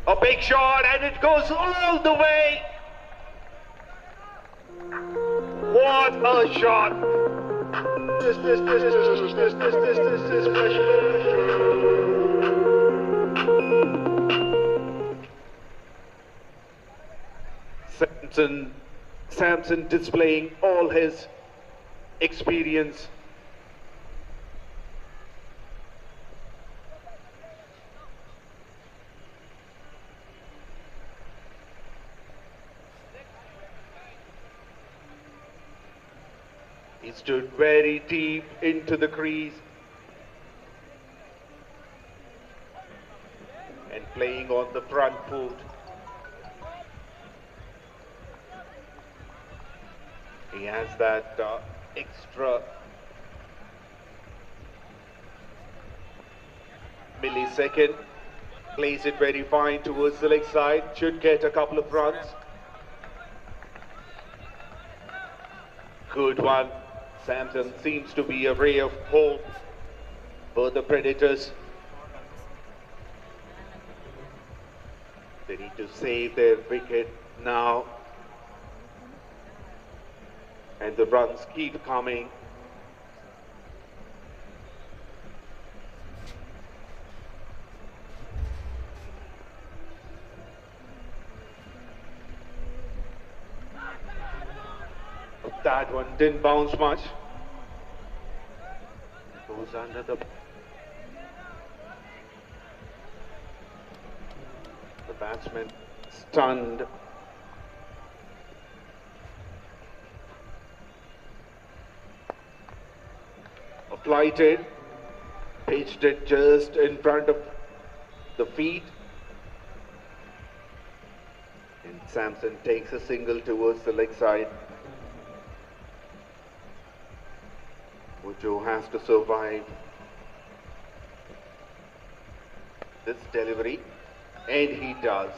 A big shot, and it goes all the way. What a shot. This is Samson displaying all his experience. He stood very deep into the crease and playing on the front foot. He has that extra millisecond, plays it very fine towards the leg side, should get a couple of runs. Good one. Samson seems to be a ray of hope for the Predators. They need to save their wicket now. And the runs keep coming. that one didn't bounce much. Goes under the batsman stunned. Flighted, pitched it just in front of the feet. And Samson takes a single towards the leg side. Mucho has to survive this delivery, and he does.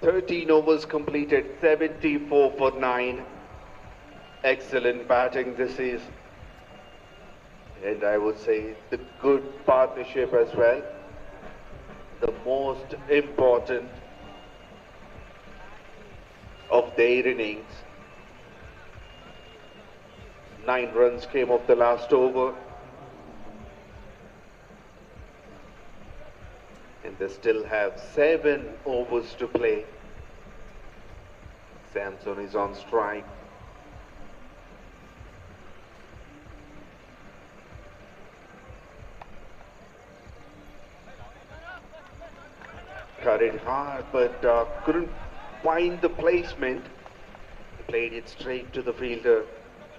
"13 overs completed, 74 for 9. Excellent batting this is. And I would say the good partnership as well. The most important of their innings. 9 runs came off the last over. And they still have 7 overs to play. Samson is on strike. Cut it hard, but couldn't find the placement. He played it straight to the fielder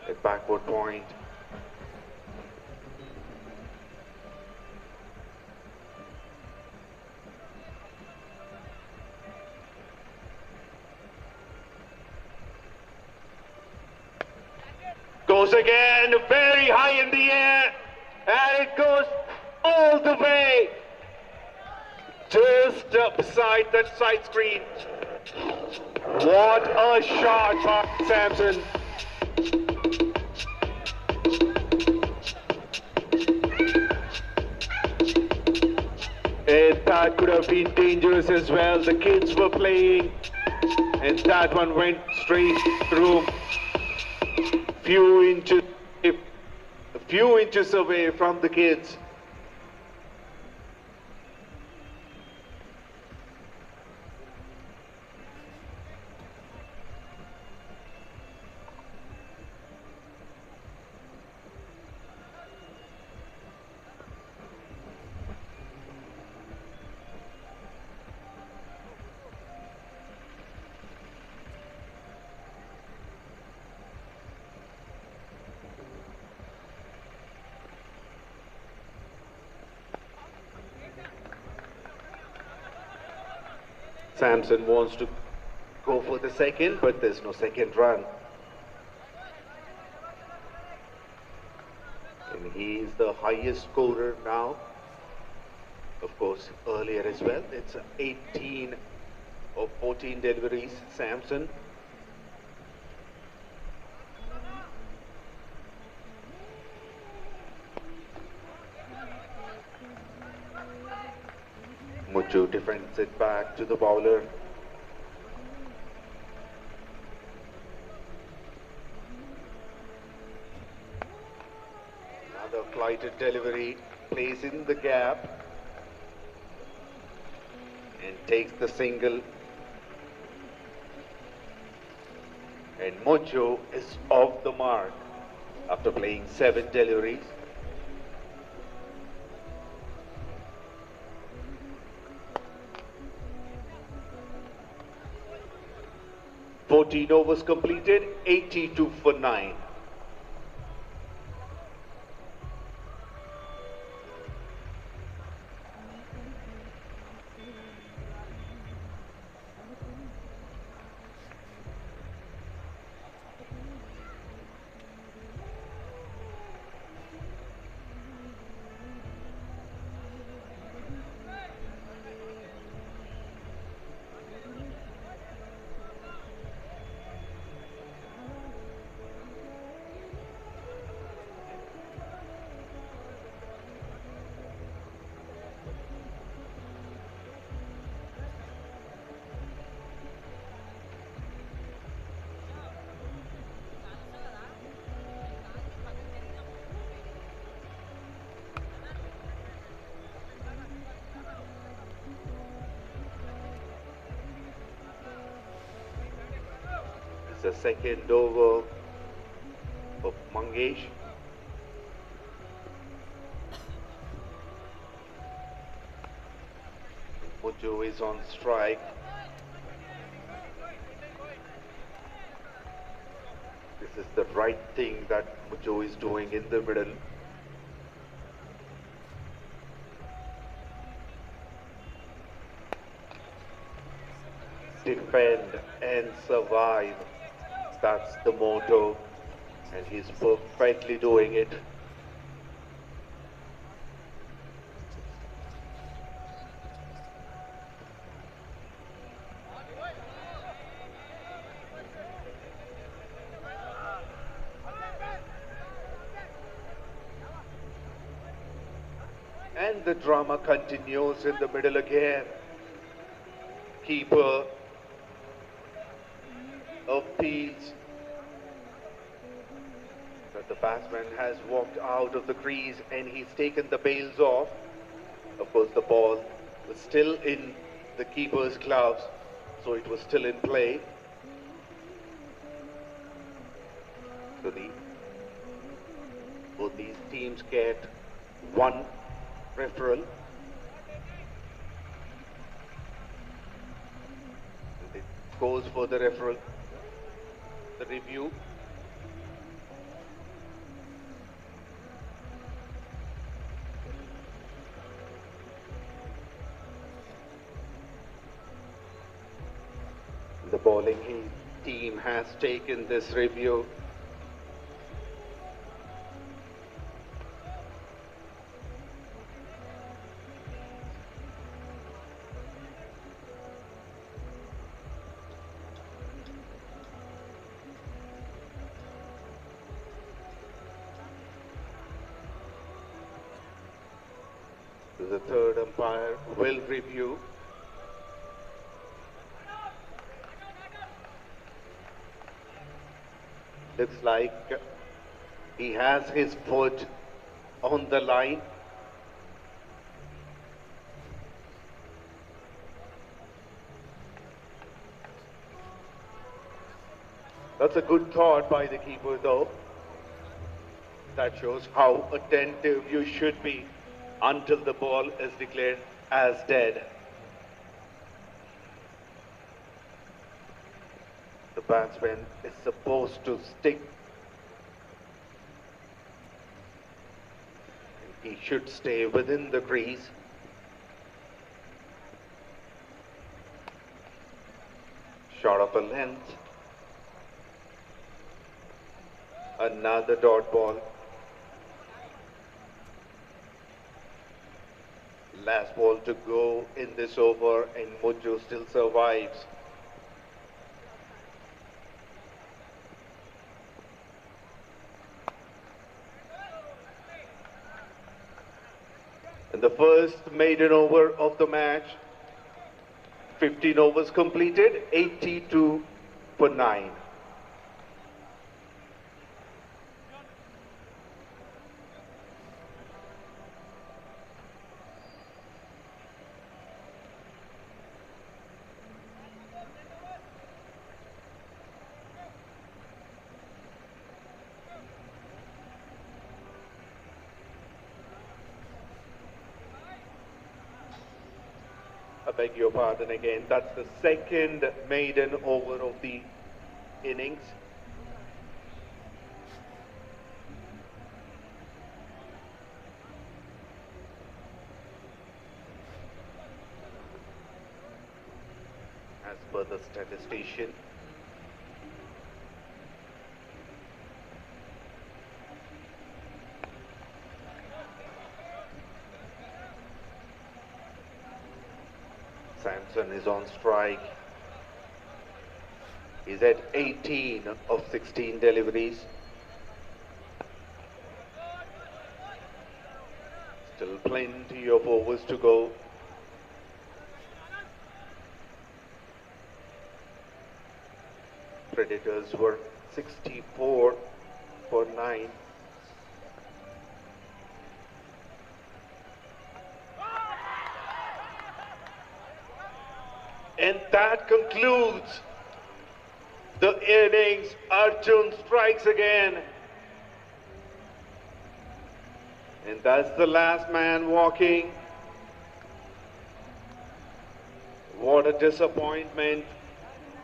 at backward point. Goes again, very high in the air, and it goes all the way, just beside that side screen. What a shot by Samson. And that could have been dangerous as well. The kids were playing, and that one went straight through. A few inches away from the kids. Samson wants to go for the second, but there's no second run. And he is the highest scorer now. Of course, earlier as well. It's 18 of 14 deliveries, Samson. Mucho defends it back to the bowler. Another flighted delivery, plays in the gap and takes the single. And Mucho is off the mark after playing 7 deliveries. "14 overs completed, 82 for 9. the second over of Mangesh. Mujo is on strike. This is the right thing that Mujo is doing in the middle. Defend and survive. That's the motto, and he's perfectly doing it. And the drama continues in the middle again. Keeper appeals that the batsman has walked out of the crease and he's taken the bails off. Of course, the ball was still in the keeper's gloves, so it was still in play. So both these teams get one referral. And it goes for the referral. The review. The bowling team has taken this review. The third umpire will review. Looks like he has his foot on the line. That's a good thought by the keeper though. That shows how attentive you should be until the ball is declared as dead. The batsman is supposed to stick. He should stay within the crease. Short of a length. Another dot ball. Last ball to go in this over and Mujo still survives. And the first maiden over of the match, 15 overs completed, 82 for 9. I beg your pardon again, that's the second maiden over of the innings. As per the statistician. Samson is on strike. He's at 18 of 16 deliveries. Still plenty of overs to go. Predators were 64 for 9. And that concludes the innings. Arjun strikes again. And that's the last man walking. What a disappointment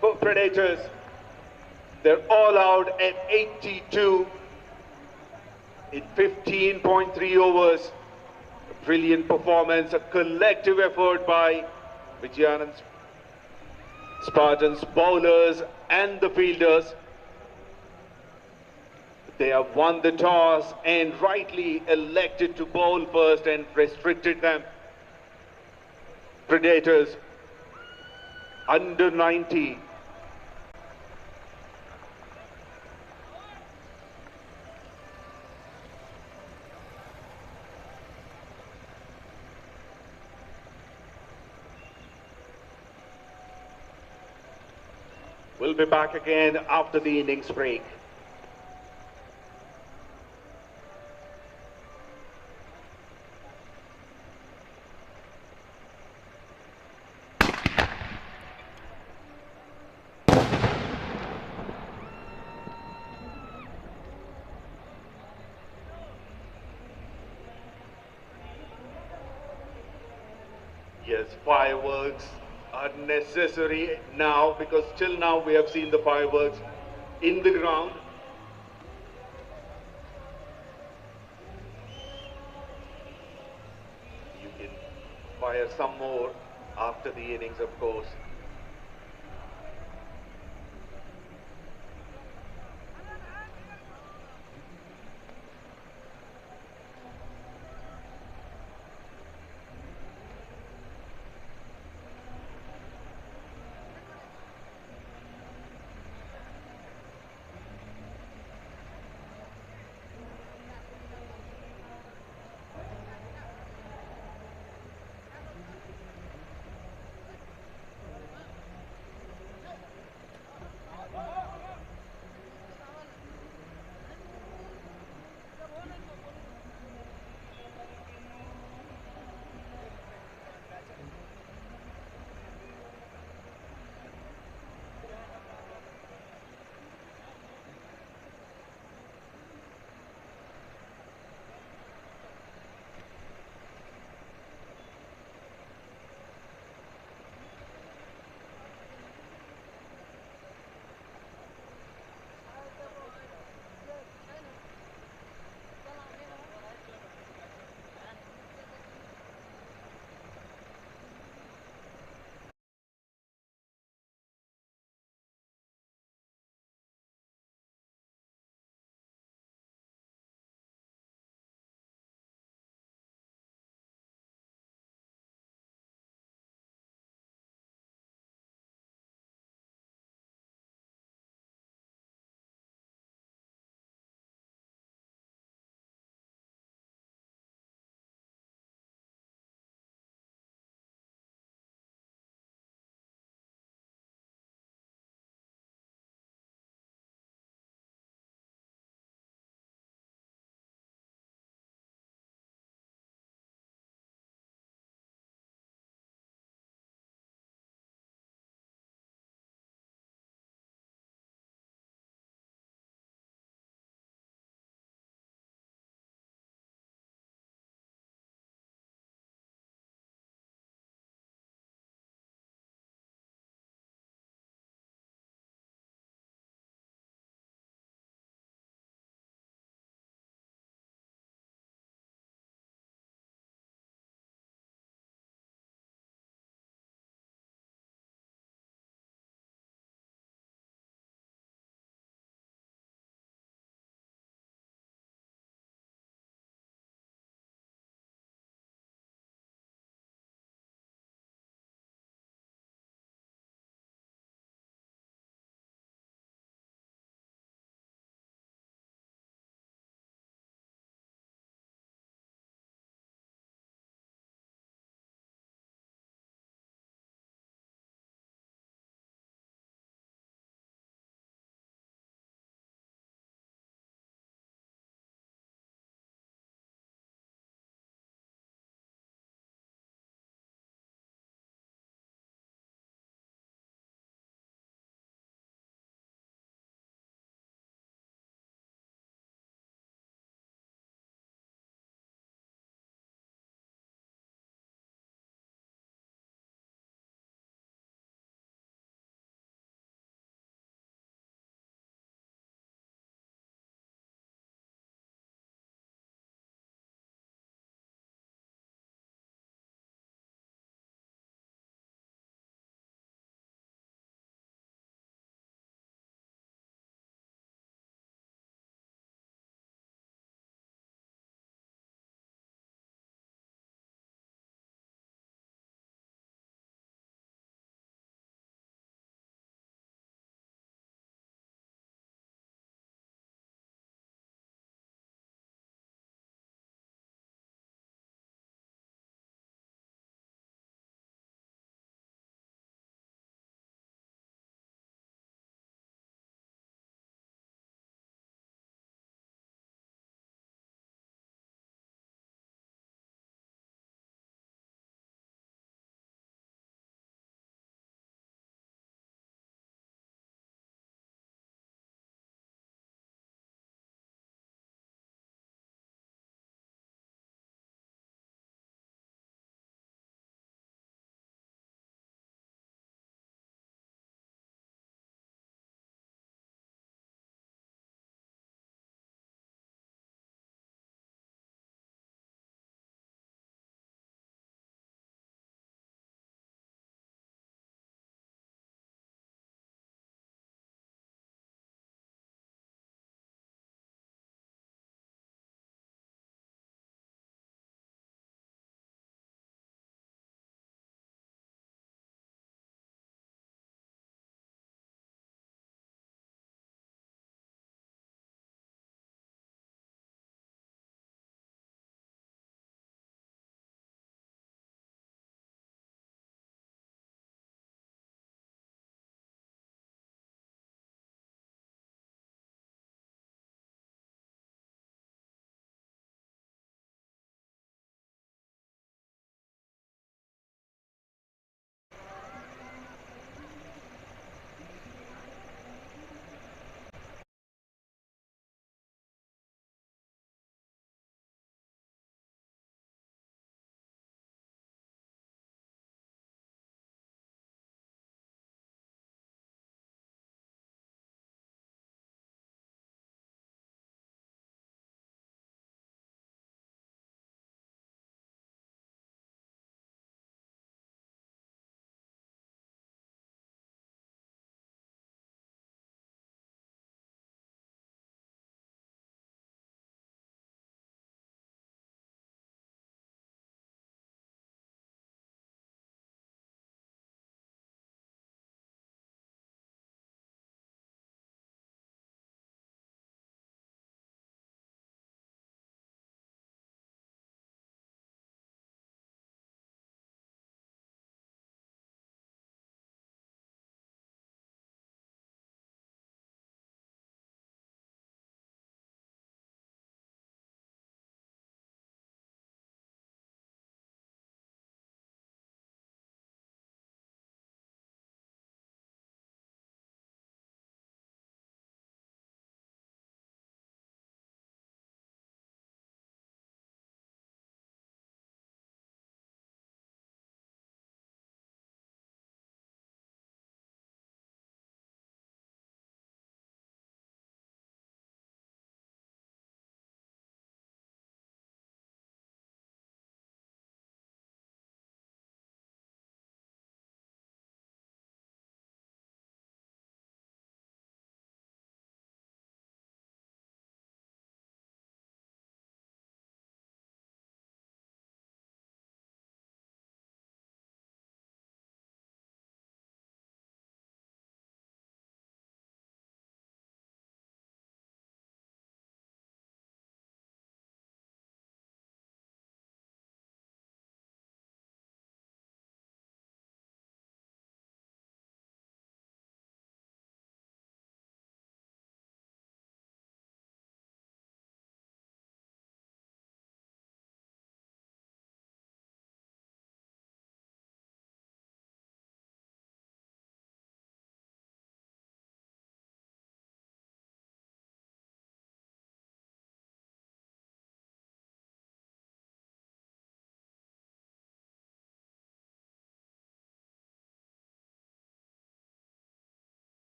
for Predators. They're all out at 82 in 15.3 overs. A brilliant performance, a collective effort by Vijayanand Spartans bowlers and the fielders. They have won the toss and rightly elected to bowl first and restricted them. Predators under 90. We'll be back again after the innings break. Yes, fireworks are necessary now because till now we have seen the fireworks in the ground. You can fire some more after the innings, of course.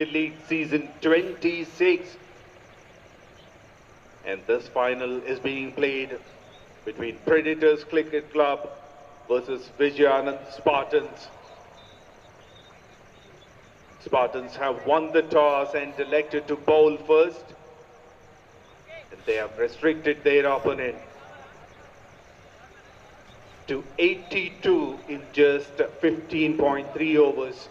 League Season 26, and this final is being played between Predators Cricket Club versus Vijayanand Spartans. Spartans have won the toss and elected to bowl first, and they have restricted their opponent to 82 in just 15.3 overs.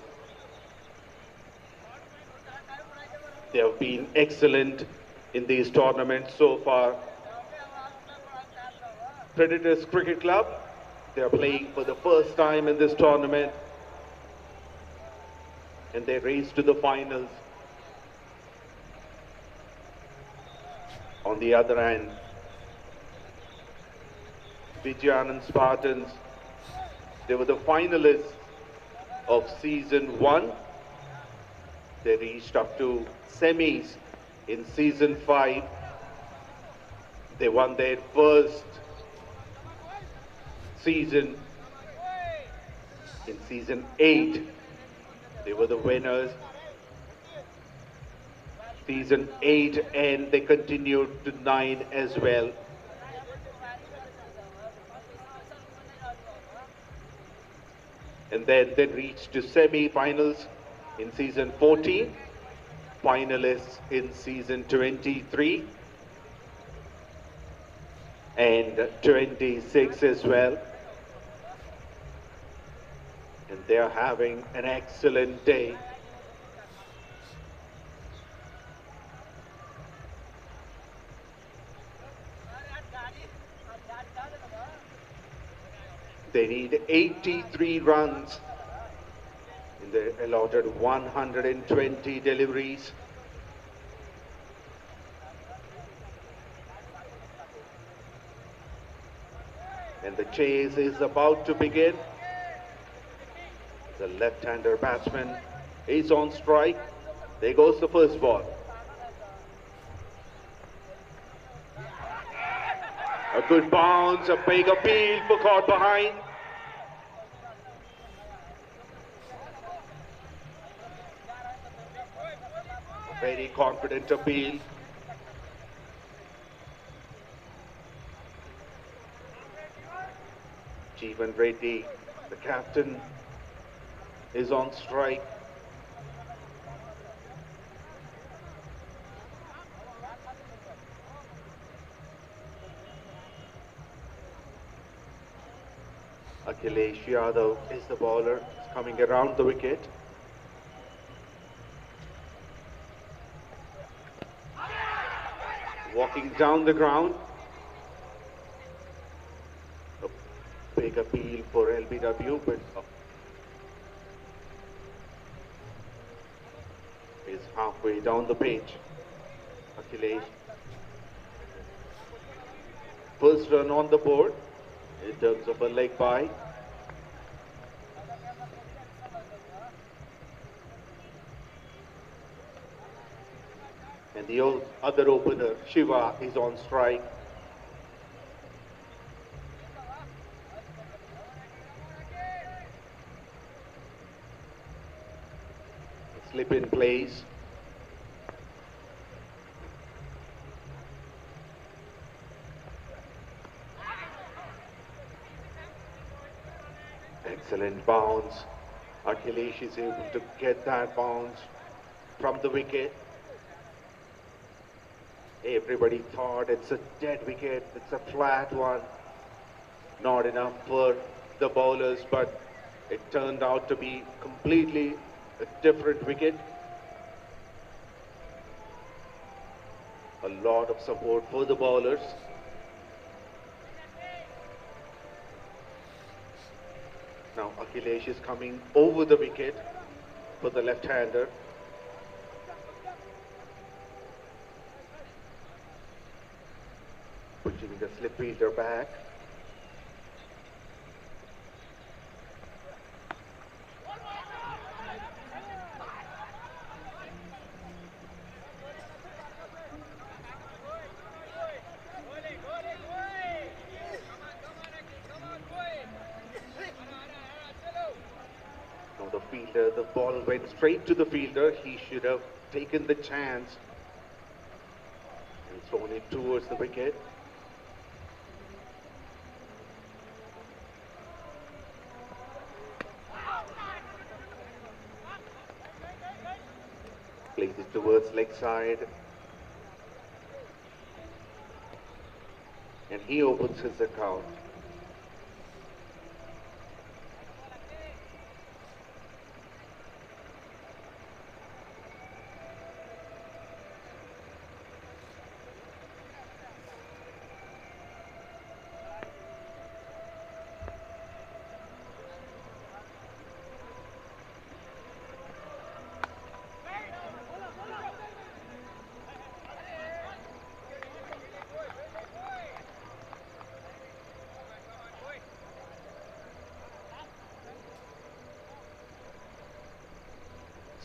They have been excellent in these tournaments so far. Predators Cricket Club, they are playing for the first time in this tournament, and they race to the finals. On the other hand, Vijayanand Spartans, they were the finalists of Season 1. They reached up to semis in Season 5. They won their first season in Season 8. They were the winners. Season 8, and they continued to 9 as well. And then they reached to semi-finals in Season 14, finalists in Season 23 and 26 as well. And they are having an excellent day. They need 83 runs in the allotted 120 deliveries. And the chase is about to begin. The left-hander batsman is on strike. There goes the first ball. A good bounce, a big appeal for caught behind. A very confident appeal. Jeevan Reddy, the captain, is on strike. 𝗃𝗍𝗃𝗲 is the bowler, is coming around the wicket. Walking down the ground. A big appeal for 𝗬𝗏𝗏, but is halfway down the pitch. 𝗃𝗍𝗃𝗲. First run on the board in terms of a leg bye. And the other opener, Shiva, is on strike. Slip in place. Excellent bounce. 𝗃𝗍𝗃𝗲 is able to get that bounce from the wicket. Everybody thought it's a dead wicket, it's a flat one. Not enough for the bowlers, but it turned out to be completely a different wicket. A lot of support for the bowlers. Now 𝗃𝗍𝗃𝗲 is coming over the wicket for the left-hander. Pushing the slip fielder back. fielder. The ball went straight to the fielder. He should have taken the chance and thrown it towards the wicket. Plays it towards leg side. And he opens his account.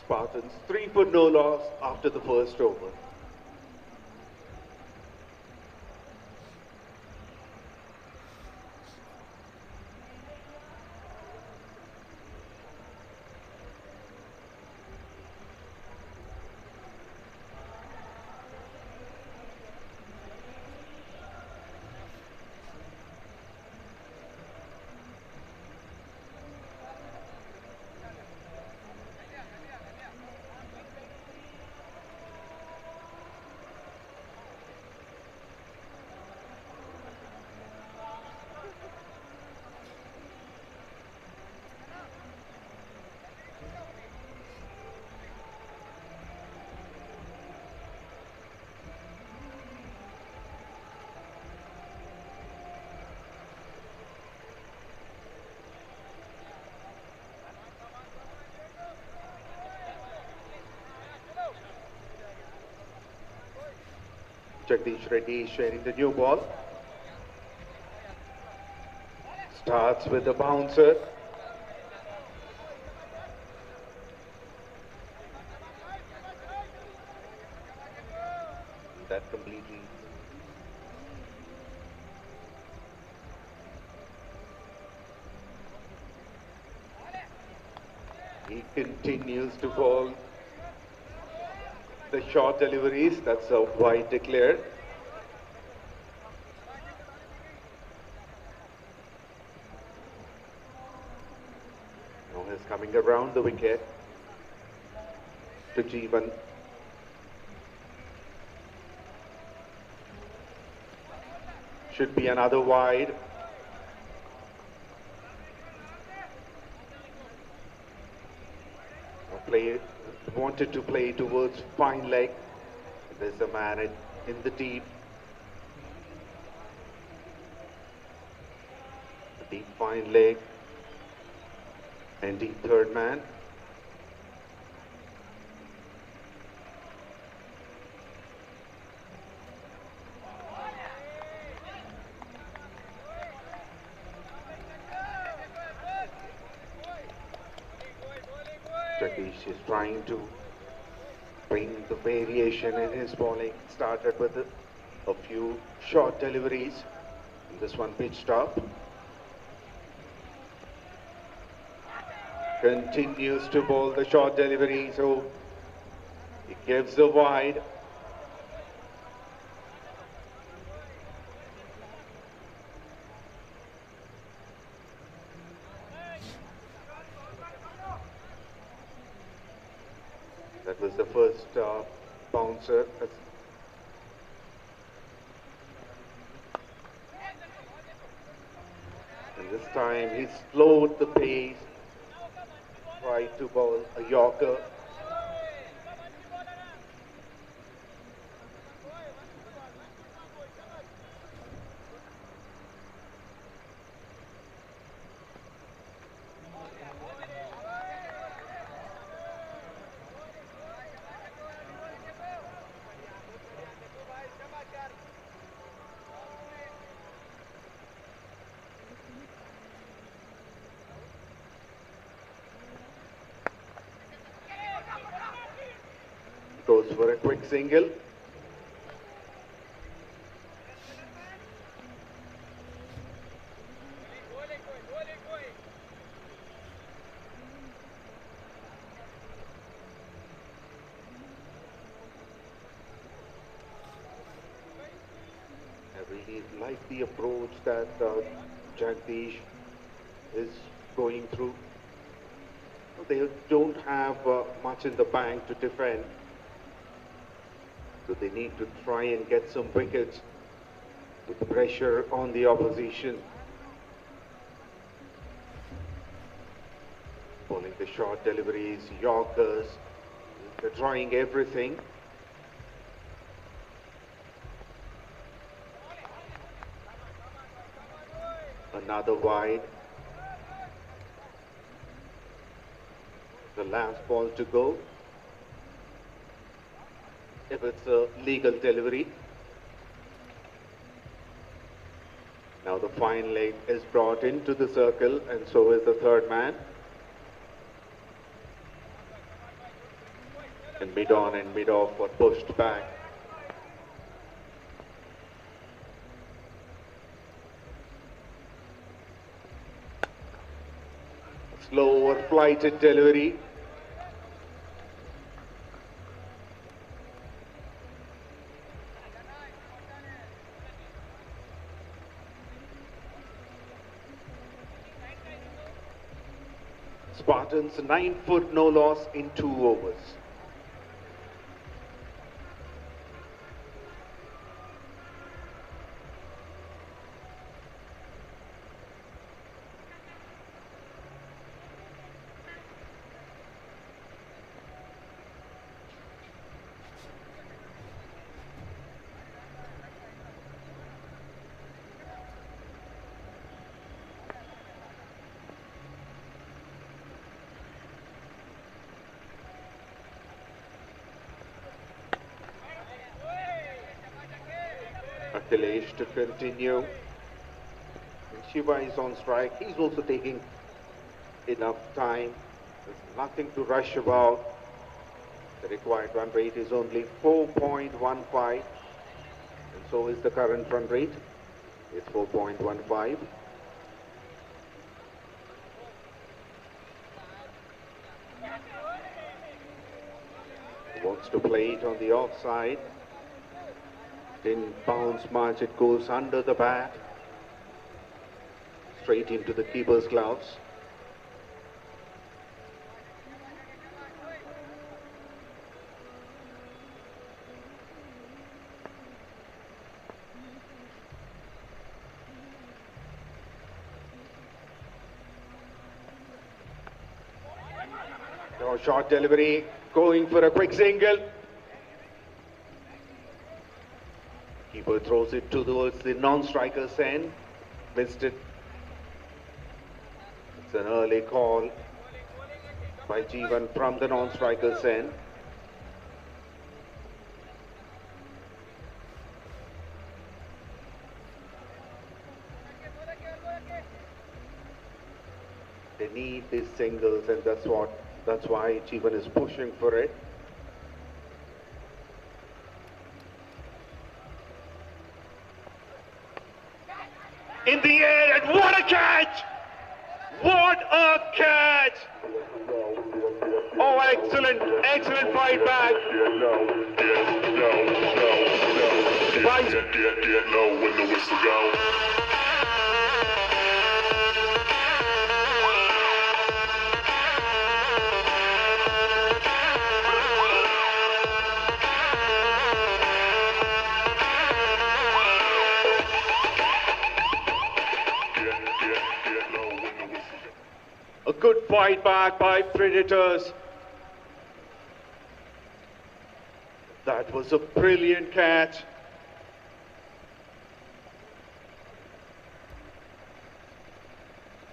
Spartans 3 for no loss after the first over. Jagdish Reddy sharing the new ball. Starts with a bouncer. That completely. He continues to bowl the short deliveries. That's a wide declared. Now he's coming around the wicket to Jeevan. Should be another wide. Wanted to play towards fine leg. There's a man in the deep. Deep fine leg. And deep third man. Jagdish is trying to bring the variation in his bowling. Started with a few short deliveries. This one pitched up. Continues to bowl the short delivery, so he gives the wide. That was the first bouncer. And this time he slowed the pace, tried to bowl a Yorker. Goes for a quick single. Really like the approach that Jagdish is going through. They don't have much in the bank to defend, so they need to try and get some wickets with the pressure on the opposition. Bowling the short deliveries, Yorkers, they're trying everything. Another wide. The last ball to go. If it's a legal delivery. Now the fine leg is brought into the circle, and so is the third man. And mid-on and mid-off were pushed back. Slower flighted delivery. Spartans 9 foot no loss in 2 overs. To continue. Shiva is on strike. He's also taking enough time. There's nothing to rush about. The required run rate is only 4.15, and so is the current run rate. It's 4.15. He wants to play it on the offside. Didn't bounce much, it goes under the bat, straight into the keeper's gloves. No short delivery, going for a quick single. Keeper throws it towards the non-striker's end. Missed it. It's an early call by Jeevan from the non-striker's end. They need these singles, and that's why Jeevan is pushing for it. In the air, and what a catch! What a catch! Oh, excellent fight back. When the whistle go. A good fight back by Predators. That was a brilliant catch.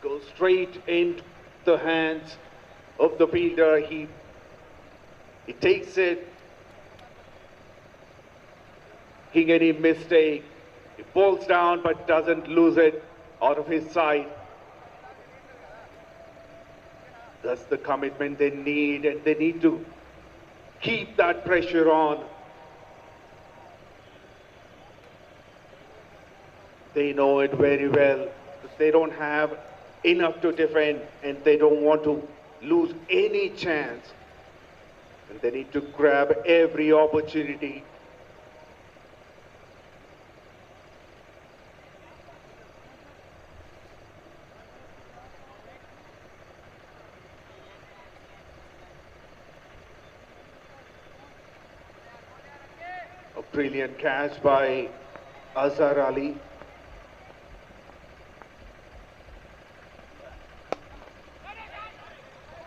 Goes straight into the hands of the fielder. He takes it. Making any mistake. He falls down but doesn't lose it out of his sight. That's the commitment they need, and they need to keep that pressure on. They know it very well. They don't have enough to defend, and they don't want to lose any chance. And they need to grab every opportunity. Brilliant catch by Azhar Ali.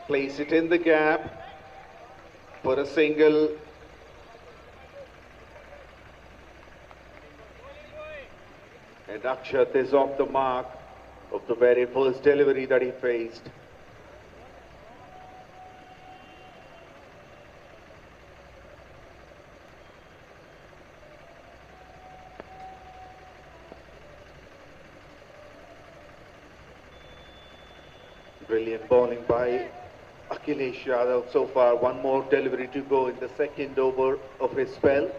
Place it in the gap for a single. And Akshat is off the mark of the very first delivery that he faced. Brilliant bowling by Akhilesh Yadav. So far, one more delivery to go in the second over of his spell.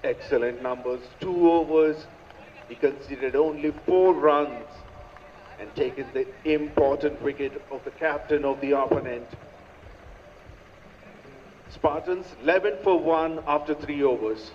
Excellent numbers, 2 overs. He conceded only 4 runs and taken the important wicket of the captain of the opponent. Spartans 11 for 1 after 3 overs.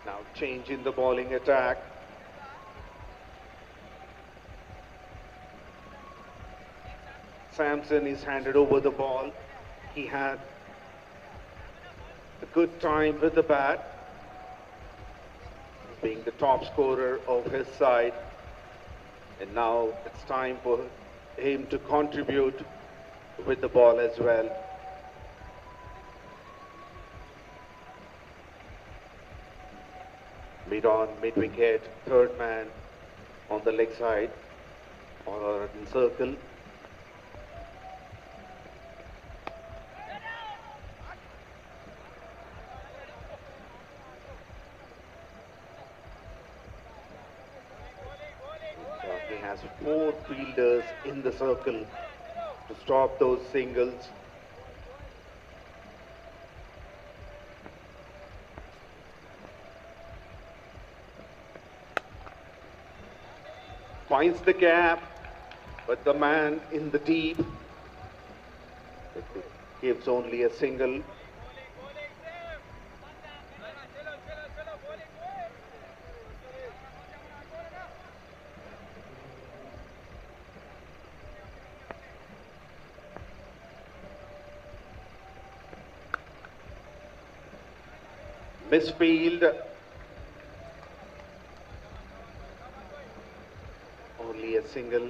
Now change in the bowling attack. Samson is handed over the ball. He had a good time with the bat, being the top scorer of his side. And now it's time for him to contribute with the ball as well. Mid-on, mid-wicket, third man on the leg side or in circle. He has 4 fielders in the circle to stop those singles. Finds the gap, but the man in the deep gives only a single. Misfield. Only a single.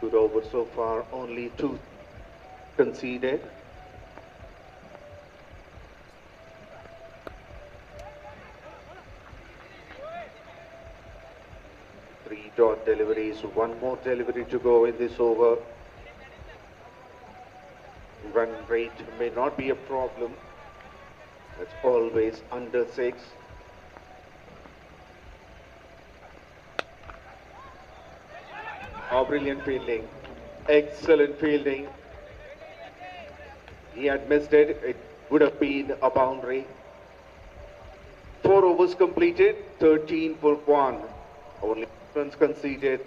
Good over so far, only 2 conceded. Dot deliveries, 1 more delivery to go in this over. Run rate may not be a problem. It's always under 6. Oh, brilliant fielding. Excellent fielding. He had missed it. It would have been a boundary. 4 overs completed, 13 for 1. Only runs conceded.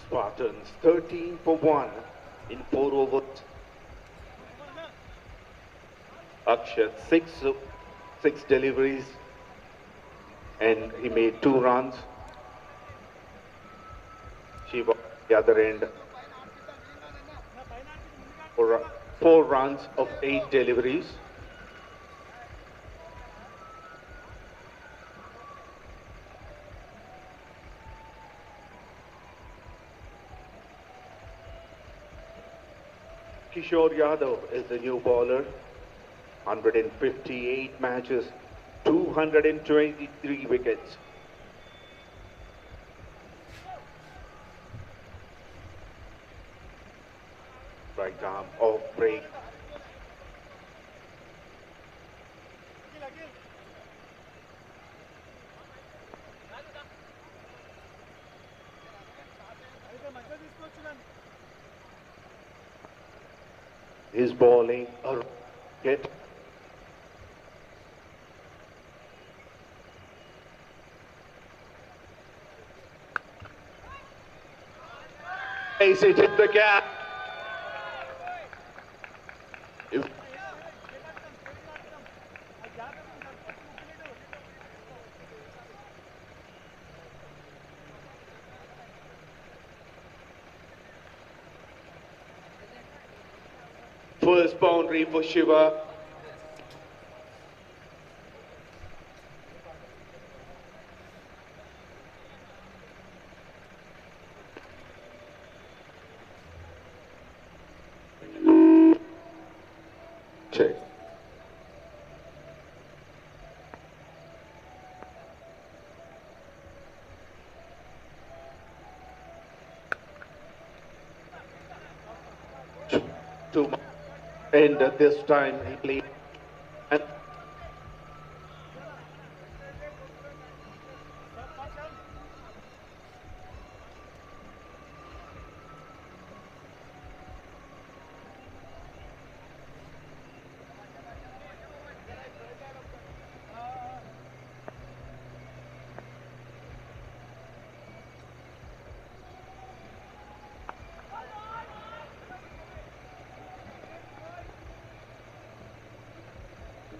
Spartans 13 for 1 in 4 overs. Akshat six deliveries and he made 2 runs. Shiva on the other end, 4 runs of 8 deliveries. 𝗃𝗄𝗏 is the new bowler. 158 matches, 223 wickets. Right arm off break. He's bowling a wicket. 𝗬𝗁𝗟𝗃 hit the gap. First boundary for Shiva. Check. And this time he played. And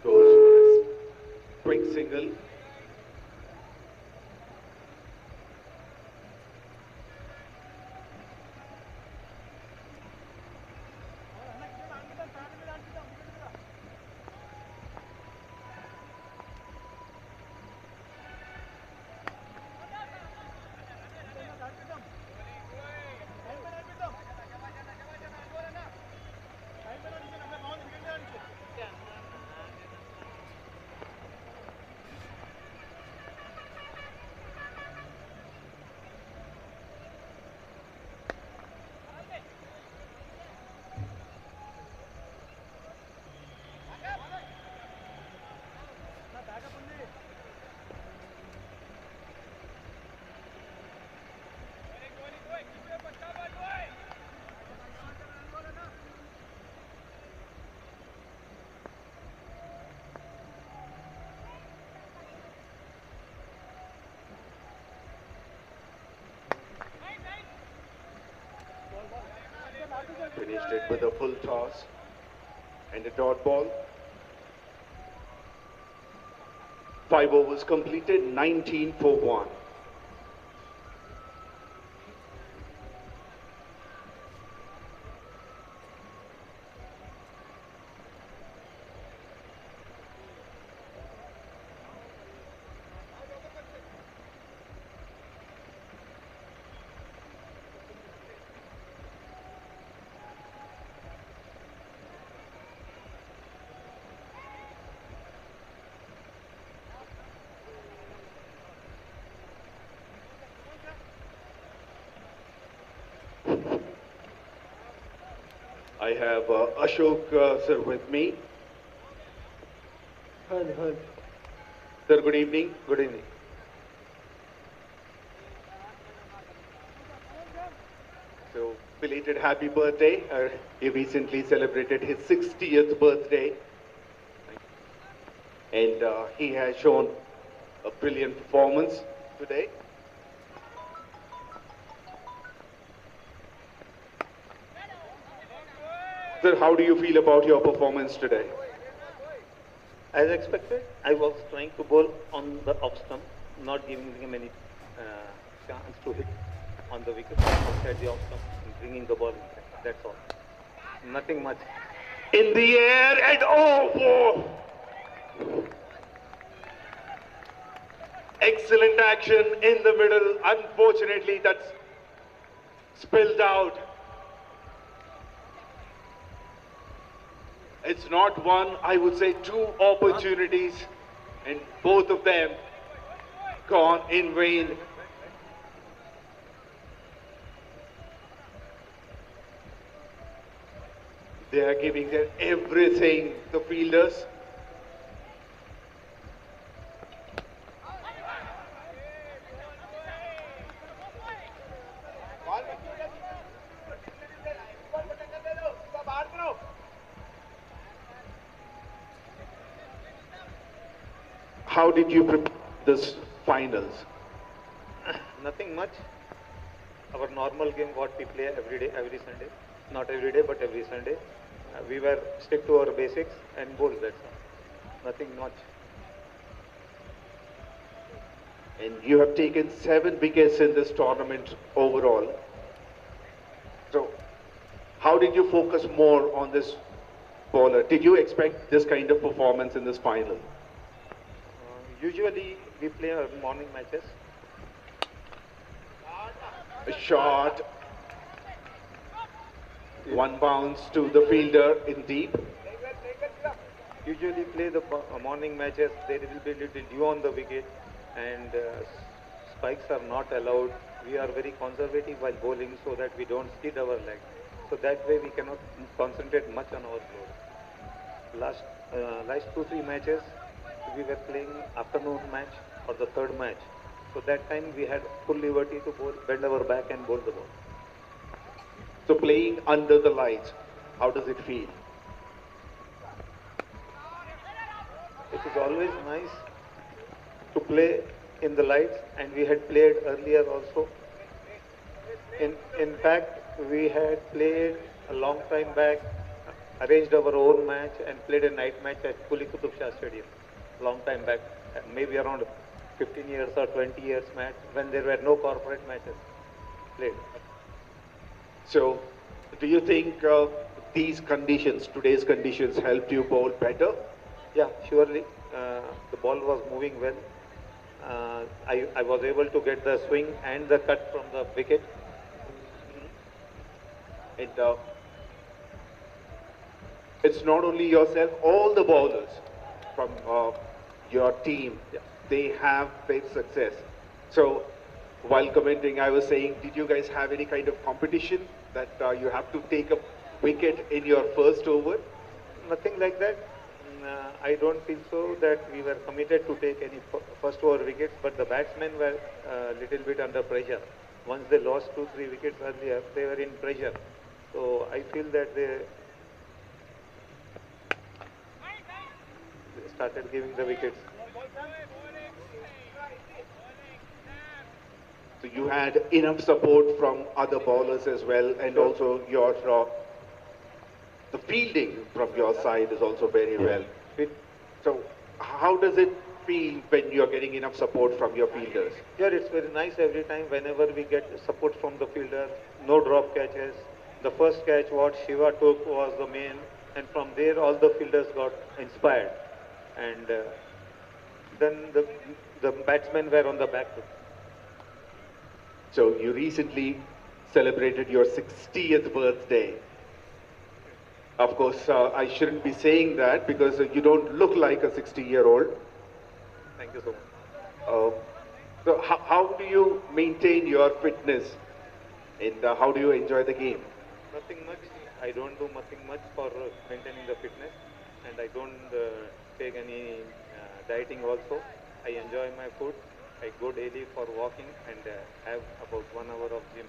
goes for his quick single. Finished it with a full toss and a dot ball. 5 overs completed, 19 for 1. I have Ashok sir with me. Sir, good evening. Good evening. So, belated happy birthday. He recently celebrated his 60th birthday. And he has shown a brilliant performance today. Sir, how do you feel about your performance today? As expected, I was trying to bowl on the off stump, not giving him any chance to hit on the wicket outside the off stump, and bringing the ball inside. That's all. Nothing much. In the air and oh! Excellent action in the middle. Unfortunately, that's spilled out. It's not one, I would say two opportunities, and both of them gone in vain. They are giving their everything, the fielders. How did you prepare this finals? Nothing much. Our normal game, what we play every day, every Sunday. Not every day, but every Sunday. We were stick to our basics and bowls, that's all. Nothing much. And you have taken 7 wickets in this tournament overall. So, how did you focus more on this bowler? Did you expect this kind of performance in this final? Usually, we play our morning matches. A shot. One bounce to the fielder in deep. Usually play the morning matches. There will be little dew on the wicket, and spikes are not allowed. We are very conservative while bowling so that we don't skid our leg. So that way we cannot concentrate much on our ball. Last 2-3 matches, we were playing afternoon match or the third match. So that time we had full liberty to bowl, bend our back and bowl the ball. So playing under the lights, how does it feel? It is always nice to play in the lights, and we had played earlier also. In fact, we had played a long time back, arranged our own match and played a night match at 𝗃𝗃𝗃𝗃 Stadium. Long time back, maybe around 15 years or 20 years match, when there were no corporate matches played. So, do you think these conditions, today's conditions, helped you bowl better? Yeah, surely. The ball was moving well. I was able to get the swing and the cut from the wicket. And it's not only yourself, all the bowlers from your team, they have great success. So, while commenting, I was saying, did you guys have any kind of competition that you have to take a wicket in your first over? Nothing like that. I don't feel so that we were committed to take any first over wickets, but the batsmen were a little bit under pressure. Once they lost 2-3 wickets earlier, they were in pressure. So I feel that they started giving the wickets. So you had enough support from other bowlers as well, and also your the fielding from your side is also very well. So how does it feel when you're getting enough support from your fielders? Yeah, it's very nice every time whenever we get support from the fielder. No drop catches. The first catch what Shiva took was the main, and from there all the fielders got inspired. And then the batsmen were on the back foot. So you recently celebrated your 60th birthday. Of course, I shouldn't be saying that because you don't look like a 60-year-old. Thank you so much. So how do you maintain your fitness, and how do you enjoy the game? Nothing much. I don't do nothing much for maintaining the fitness, and I don't take any dieting also. I enjoy my food. I go daily for walking and have about 1 hour of gym.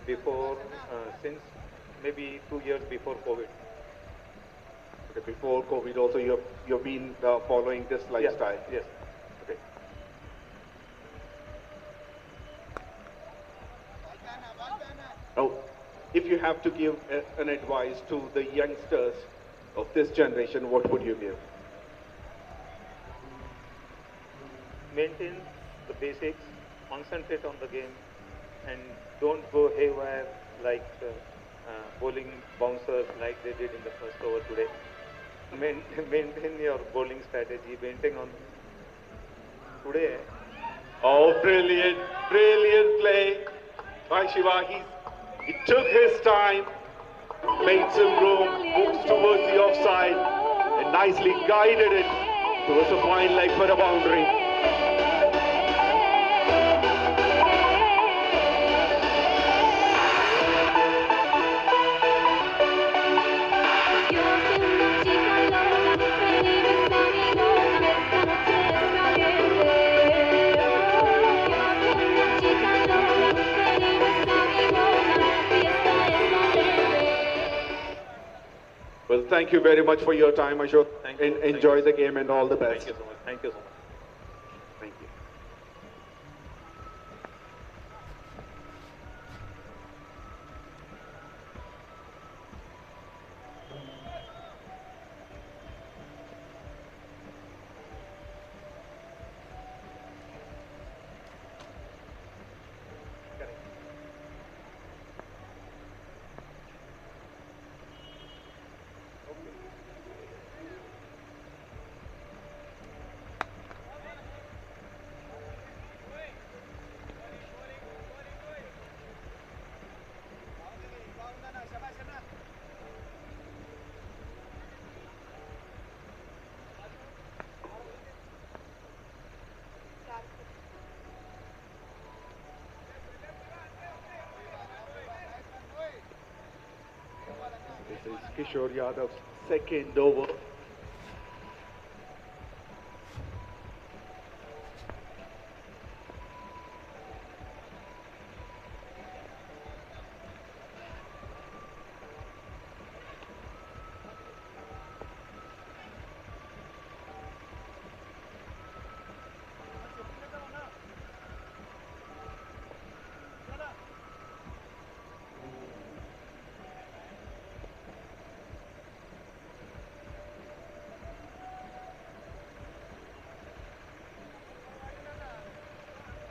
Before, since maybe 2 years before COVID. Okay, before COVID also you've been following this lifestyle? Yes. Okay. Oh, if you have to give an advice to the youngsters of this generation, what would you give? Maintain the basics, concentrate on the game, and don't go haywire like bowling bouncers like they did in the first over today. Maintain your bowling strategy, maintain on today. Oh, brilliant, brilliant play by Shiva. He took his time, made some room, moves towards the offside, and nicely guided it towards a fine leg for a boundary. Well, thank you very much for your time, Ashok. Thank you. Enjoy the game and all the best. Thank you so much. Thank you so much. Thank you. This is 𝘃𝗫𝗄𝗃𝗏's second over.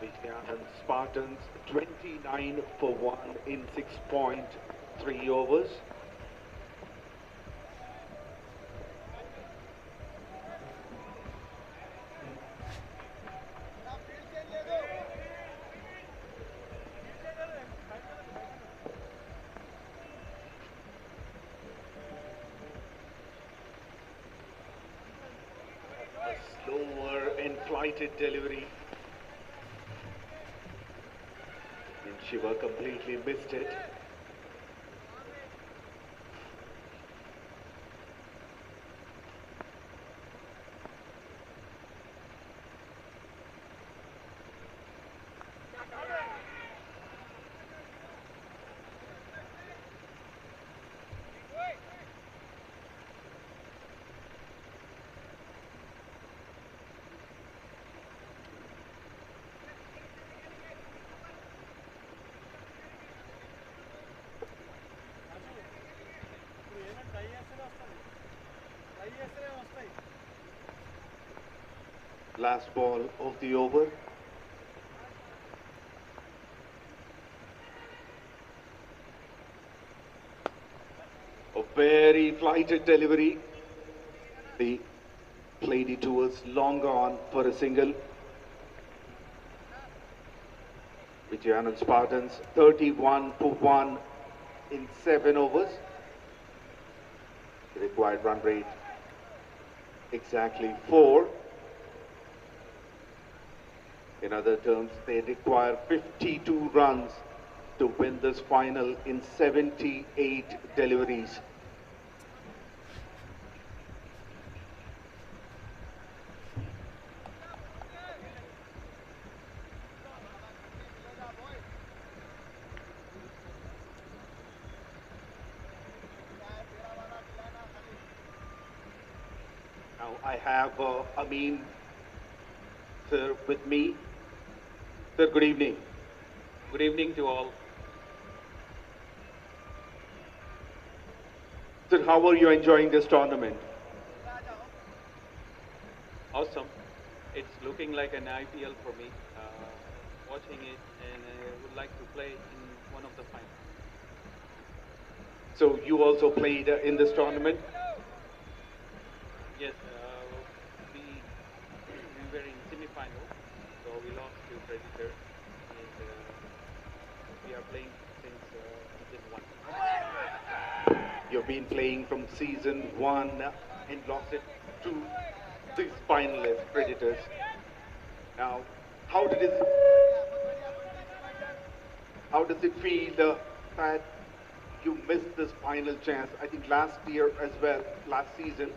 Vijayanand Spartans 29 for 1 in 6.3 overs. A slower and flighted delivery. And Shiva completely missed it. Last ball of the over. A very flighted delivery. They played it towards long on for a single. Vijayanand Spartans 31 for 1 in 7 overs. The required run rate exactly 4. In other terms, they require 52 runs to win this final in 78 deliveries. Now I have Amin sir with me. Sir, good evening. Good evening to all. So how are you enjoying this tournament? Awesome. It's looking like an IPL for me, watching it, and I would like to play in one of the finals. So you also played in this tournament? Yes, we were in semi-final, so we lost to Predator, and we are playing since season 1. You've been playing from season 1 and lost it to these finalist Predators. Now, how does it feel that you missed this final chance? I think last year as well, last season.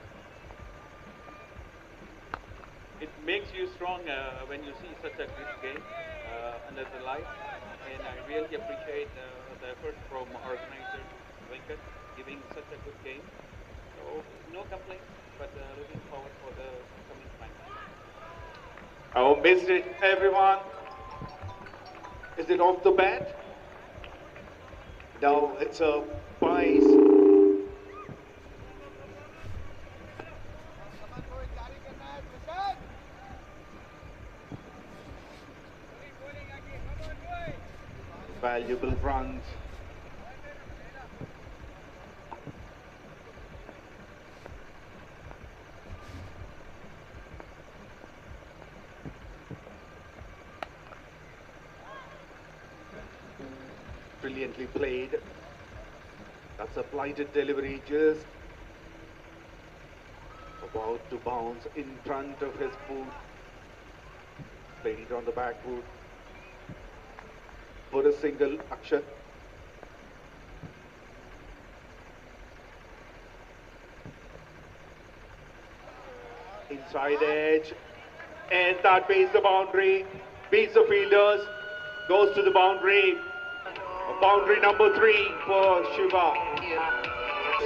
It makes you strong when you see such a good game under the light, and I really appreciate the effort from organizer 𝗃𝗃 giving such a good game. So no complaints, but looking forward for the coming final. Oh, missed it, everyone. Is it off the bat? Now it's a 𝗃𝗁𝗄𝗃. Valuable runs. Brilliantly played. That's a blighted delivery, just about to bounce in front of his foot. Played it on the back foot for a single. Akshat. Inside edge, and that beats the boundary, beats the fielders, goes to the boundary. Boundary number 3 for Shiva.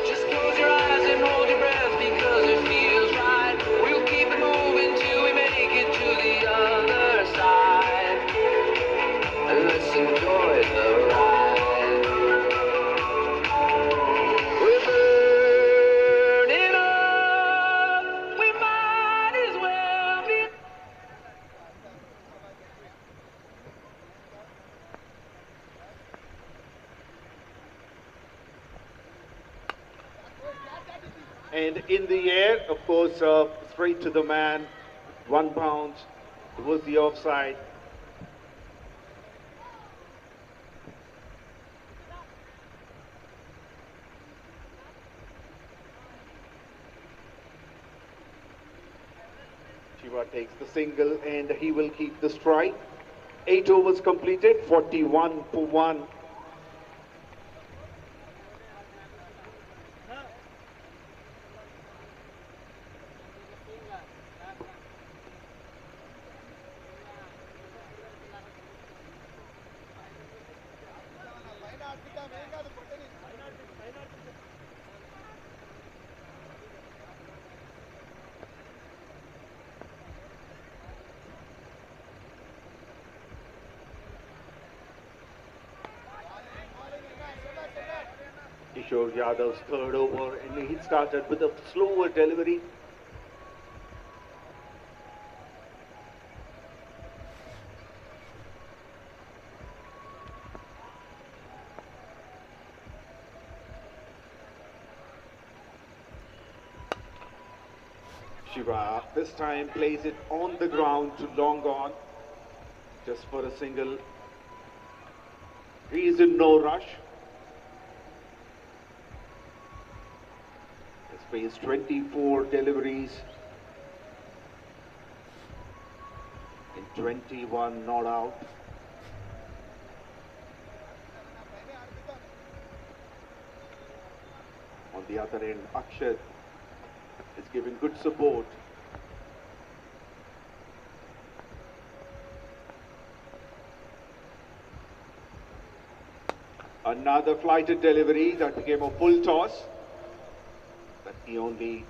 Just close your eyes and hold your breath because it feels right. We'll keep it moving till we make it to the other side. And let's enjoy the ride. We're burning up. We might as well be. And in the air, of course, straight to the man, 1 bounce. It was the offside. Shiva takes the single and he will keep the strike. 8 overs completed, 41 for 1. 𝗃𝗏𝗃𝗃's third over, and he started with a slower delivery. Shiva this time plays it on the ground to long on, just for a single. He is in no rush. He's faced 24 deliveries and 21 not out. On the other end, Akshat is giving good support. Another flighted delivery that became a full toss, but he only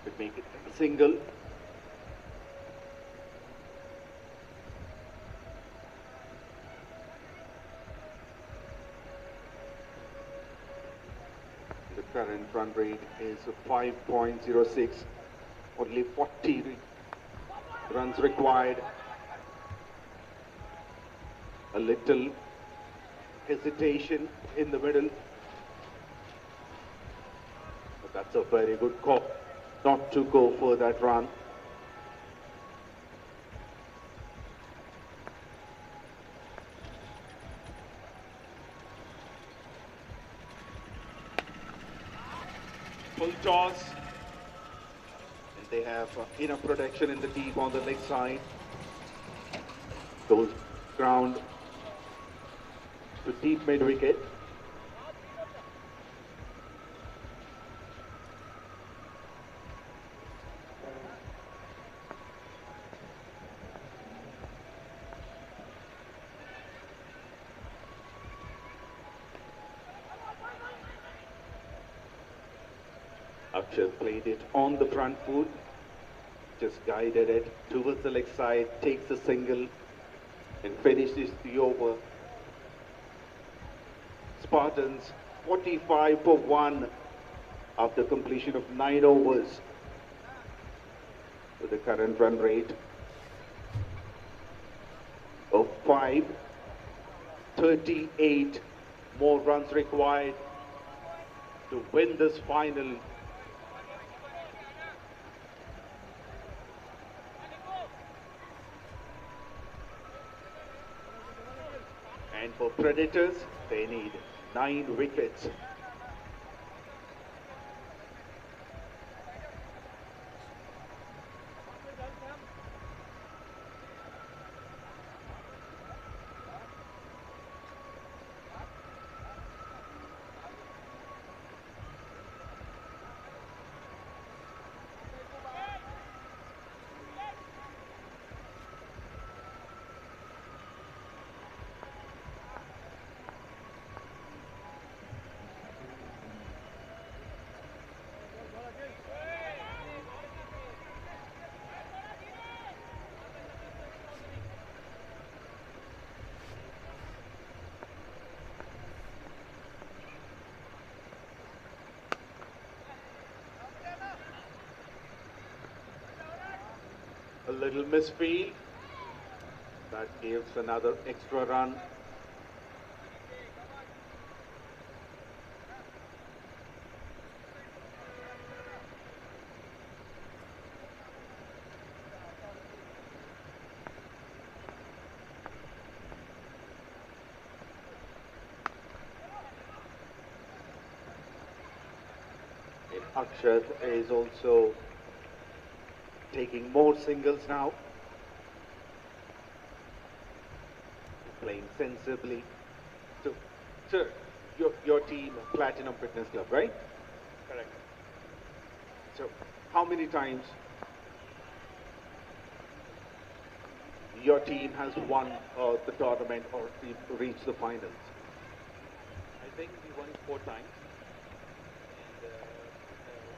could make it a single. The Current run rate is 5.06. Only 40 runs required. A little hesitation in the middle. But that's a very good call not to go for that run. Full toss. And they have enough protection in the deep on the leg side. Goes ground to deep mid wicket. Akshat played it on the front foot, just guided it towards the leg side, takes a single and finishes the over. Spartans 45 for 1 after completion of 9 overs with the current run rate of 5. 38 more runs required to win this final. And for Predators, they need 9 wickets. A little misfield. That gives another extra run. And Akshat is also taking more singles now, playing sensibly. So, sir, your team, Platinum Fitness Club, right? Correct. So, how many times your team has won the tournament or reached the finals? I think we won 4 times. And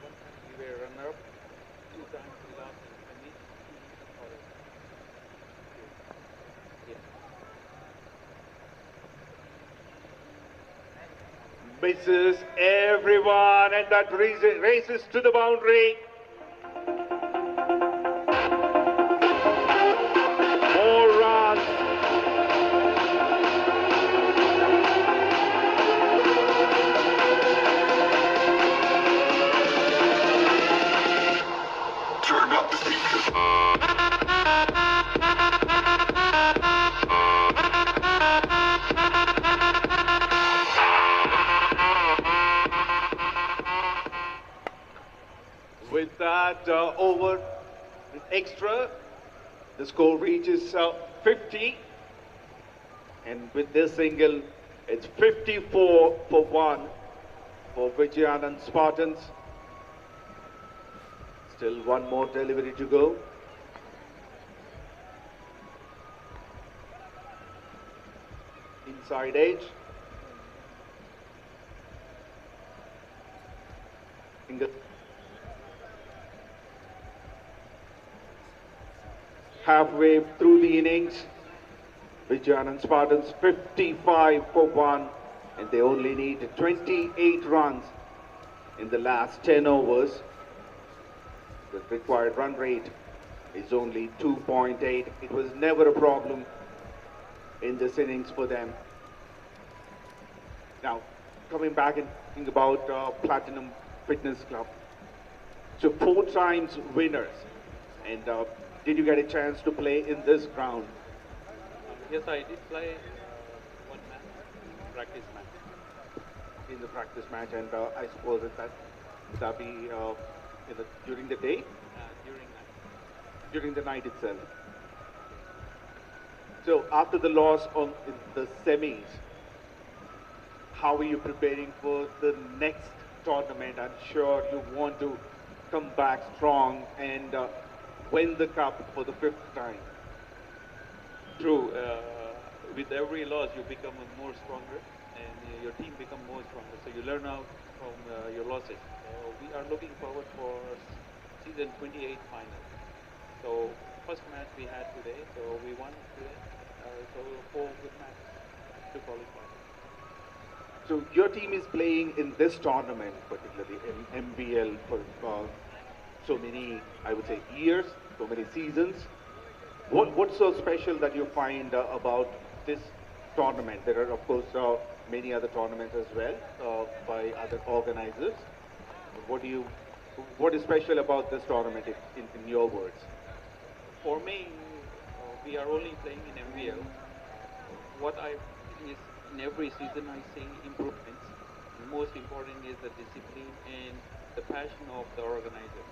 one time we were runner-up. 2 times we lost in semi. Misses everyone, and that races to the boundary. More runs. Turn up the speakers. With that over extra, the score reaches 50. And with this single, it's 54 for 1 for Vijayanand Spartans. Still one more delivery to go. Inside edge. Single. Halfway through the innings, Vijayanand Spartans 55 for 1, and they only need 28 runs in the last 10 overs. The required run rate is only 2.8. It was never a problem in this innings for them. Now, coming back and thinking about Platinum Fitness Club. So 4 times winners. And did you get a chance to play in this ground? Yes, I did play one match, practice match. In the practice match, and I suppose would that be during the day? During night. During the night itself. So after the loss in the semis, how are you preparing for the next tournament? I'm sure you want to come back strong and win the cup for the 5th time. True. With every loss, you become more stronger, and your team become more stronger. So you learn out from your losses. We are looking forward for season 28 final. So first match we had today, so we won today. So 4 good matches to qualify. So your team is playing in this tournament, particularly in MVL, for so many, I would say, years, so many seasons. What's so special that you find about this tournament? There are, of course, many other tournaments as well by other organizers. What is special about this tournament, in your words? For me, we are only playing in MVL. What I think is, in every season I see improvements. The most important is the discipline and the passion of the organizer.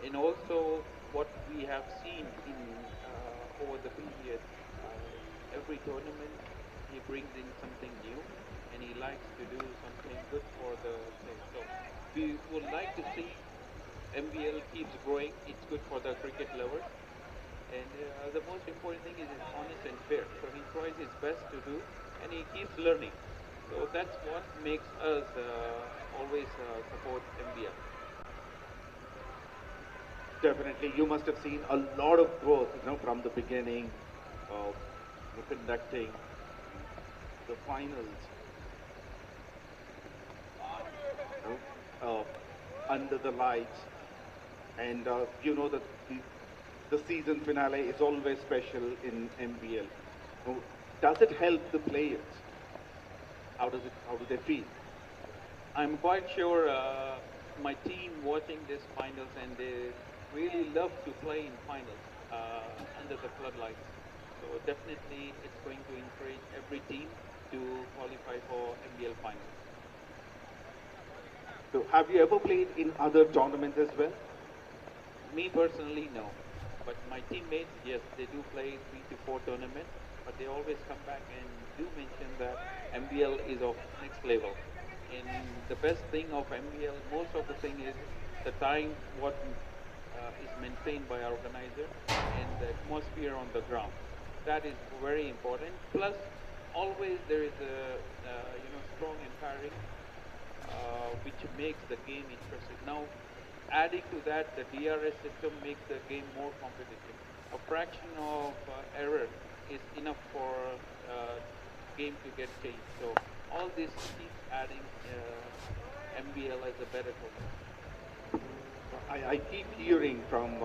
And also what we have seen in over the period, every tournament he brings in something new and he likes to do something good for the state. So we would like to see MVL keeps growing. It's good for the cricket lovers. And the most important thing is it's honest and fair. So he tries his best to do and he keeps learning. So that's what makes us always support MVL. Definitely, you must have seen a lot of growth, from the beginning of conducting the finals, under the lights, and you know that the season finale is always special in MVL. Does it help the players? How do they feel? I'm quite sure my team watching this finals, and they really love to play in finals under the floodlights. So definitely it's going to encourage every team to qualify for MVL finals. So have you ever played in other tournaments as well? Me personally, no. But my teammates, yes, they do play 3 to 4 tournaments, but they always come back and do mention that MVL is of next level. And the best thing of MVL, most of the thing is the time what is maintained by our organizer and the atmosphere on the ground. That is very important. Plus, always there is a strong empowering, which makes the game interesting. Now, adding to that, the DRS system makes the game more competitive. A fraction of error is enough for game to get changed. So all this keeps adding MVL as a better tournament. I keep hearing from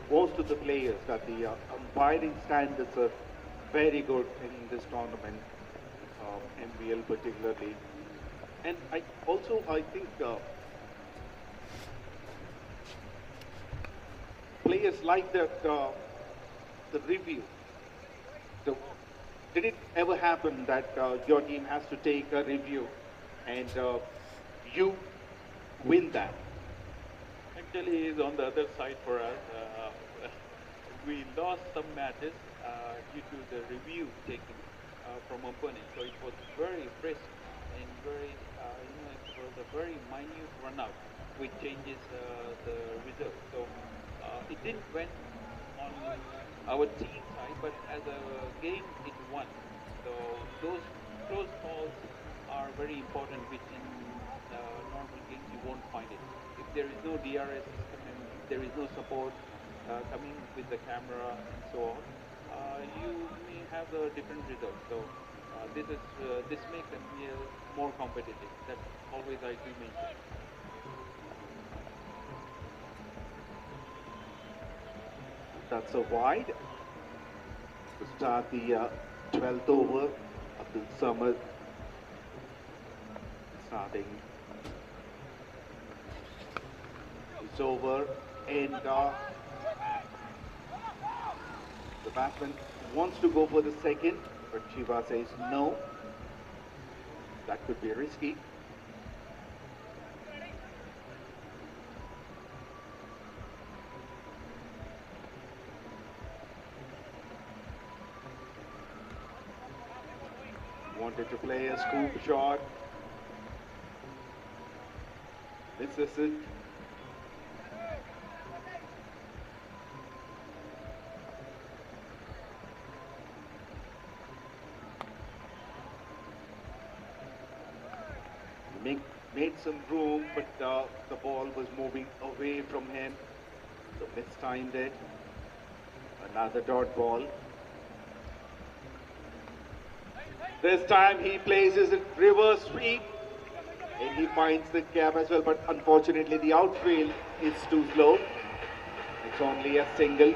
most of the players that the umpiring standards are very good in this tournament, MVL particularly. And I think players like that, the review. So, did it ever happen that your team has to take a review and you win that? Actually, it's on the other side for us. We lost some matches due to the review taken from opponents. So it was very crisp and very, it was a very minute run out, which changes the result. So it didn't went on our team side, but as a game, it won. So those close calls are very important, which in normal games you won't find it. If there is no DRS system and there is no support coming with the camera and so on, you may have a different result. So This makes MVL more competitive. That's always I do maintain. That's a wide to start the 12th over of the summer. Starting. It's over, and the batsman wants to go for the second, but Shiva says no. That could be risky. Wanted to play a scoop shot. Misses it. Made some room, but the ball was moving away from him, so mistimed it. Another dot ball. This time he places a reverse sweep, and he finds the gap as well, but unfortunately the outfield is too slow. It's only a single.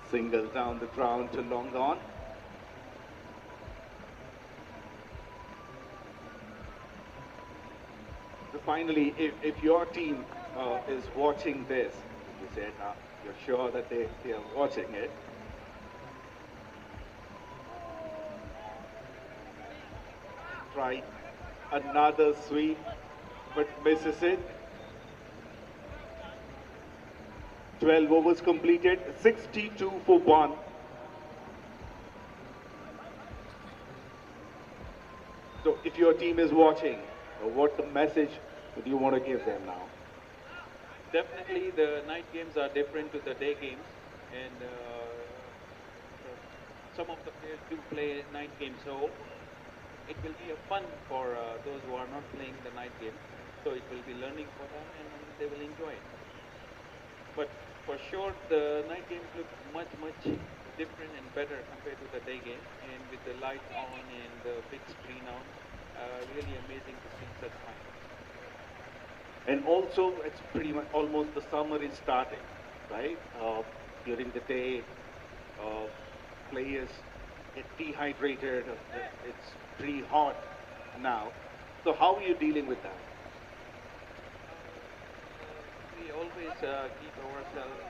Single down the ground to long on. So finally, if your team is watching this, you said you're sure that they are watching it. Try another sweep, but misses it. 12 overs completed, 62 for 1. So if your team is watching, what the message would you want to give them now? Definitely the night games are different to the day games, and some of the players do play night games, so it will be a fun for those who are not playing the night game. So it will be learning for them, and they will enjoy it. But for sure, the night games look much different and better compared to the day game, and with the lights on and the big screen on, really amazing to see such fun. And also, it's pretty much almost the summer is starting, right? During the day, players get dehydrated. It's pretty hot now. So how are you dealing with that? We always keep ourselves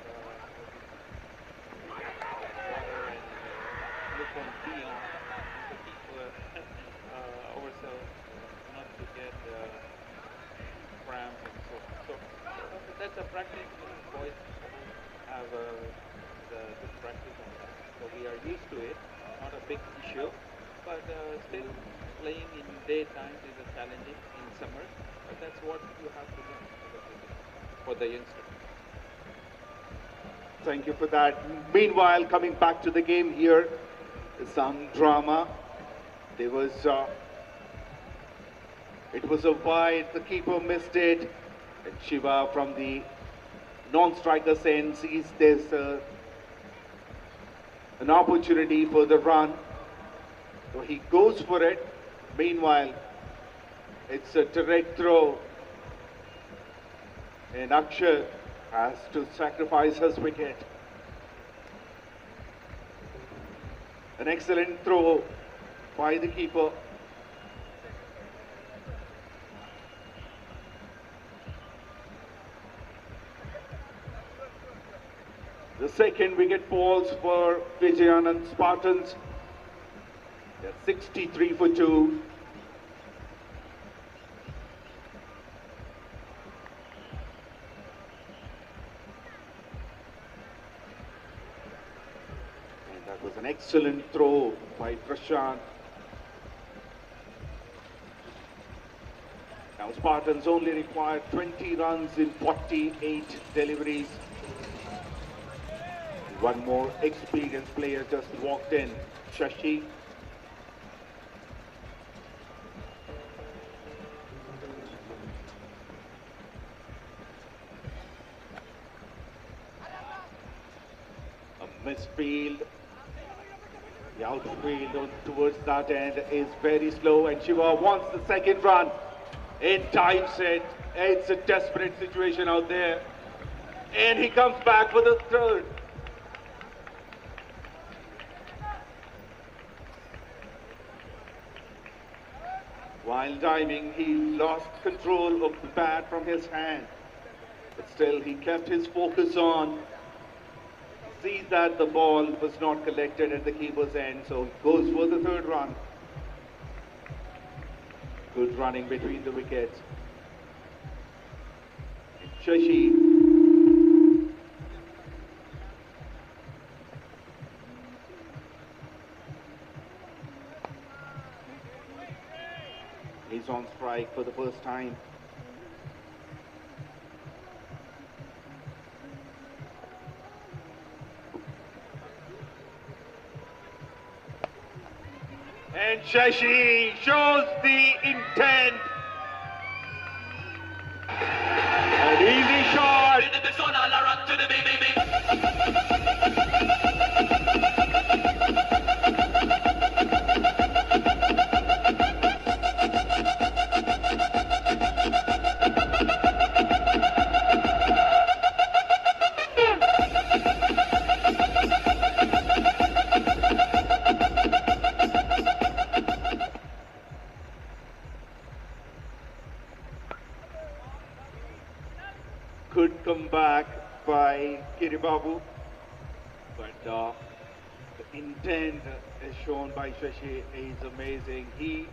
water and look on beyond to keep ourselves not to get cramps and so on. So that's a practice. Boys have the practice on that. So we are used to it. Not a big issue, but still playing in daytime is a challenging in summer. But that's what you have to learn for the youngsters. Thank you for that. Meanwhile, coming back to the game here, some drama. There was, it was a wide, the keeper missed it, and Shiva from the non-striker sense sees there's an opportunity for the run. So he goes for it. Meanwhile, it's a direct throw, and Akshay has to sacrifice his wicket. An excellent throw by the keeper. The second wicket falls for Vijayanand Spartans. They're 63 for 2. That was an excellent throw by Prashant. Now Spartans only required 20 runs in 48 deliveries. One more experienced player just walked in, 𝗀𝗃. A misfield. The outfield towards that end is very slow, and 𝗃𝗏 wants the second run. In time set, it's a desperate situation out there. And he comes back for the third. While diving, he lost control of the bat from his hand. But still, he kept his focus on. Sees that the ball was not collected at the keeper's end, so goes for the third run. Good running between the wickets. 𝗀𝗃. He's on strike for the first time. And 𝗀𝗃 shows the intent. An easy shot. Could come back by 𝗃𝗏𝗏, but the intent as shown by 𝗀𝗃 is amazing. He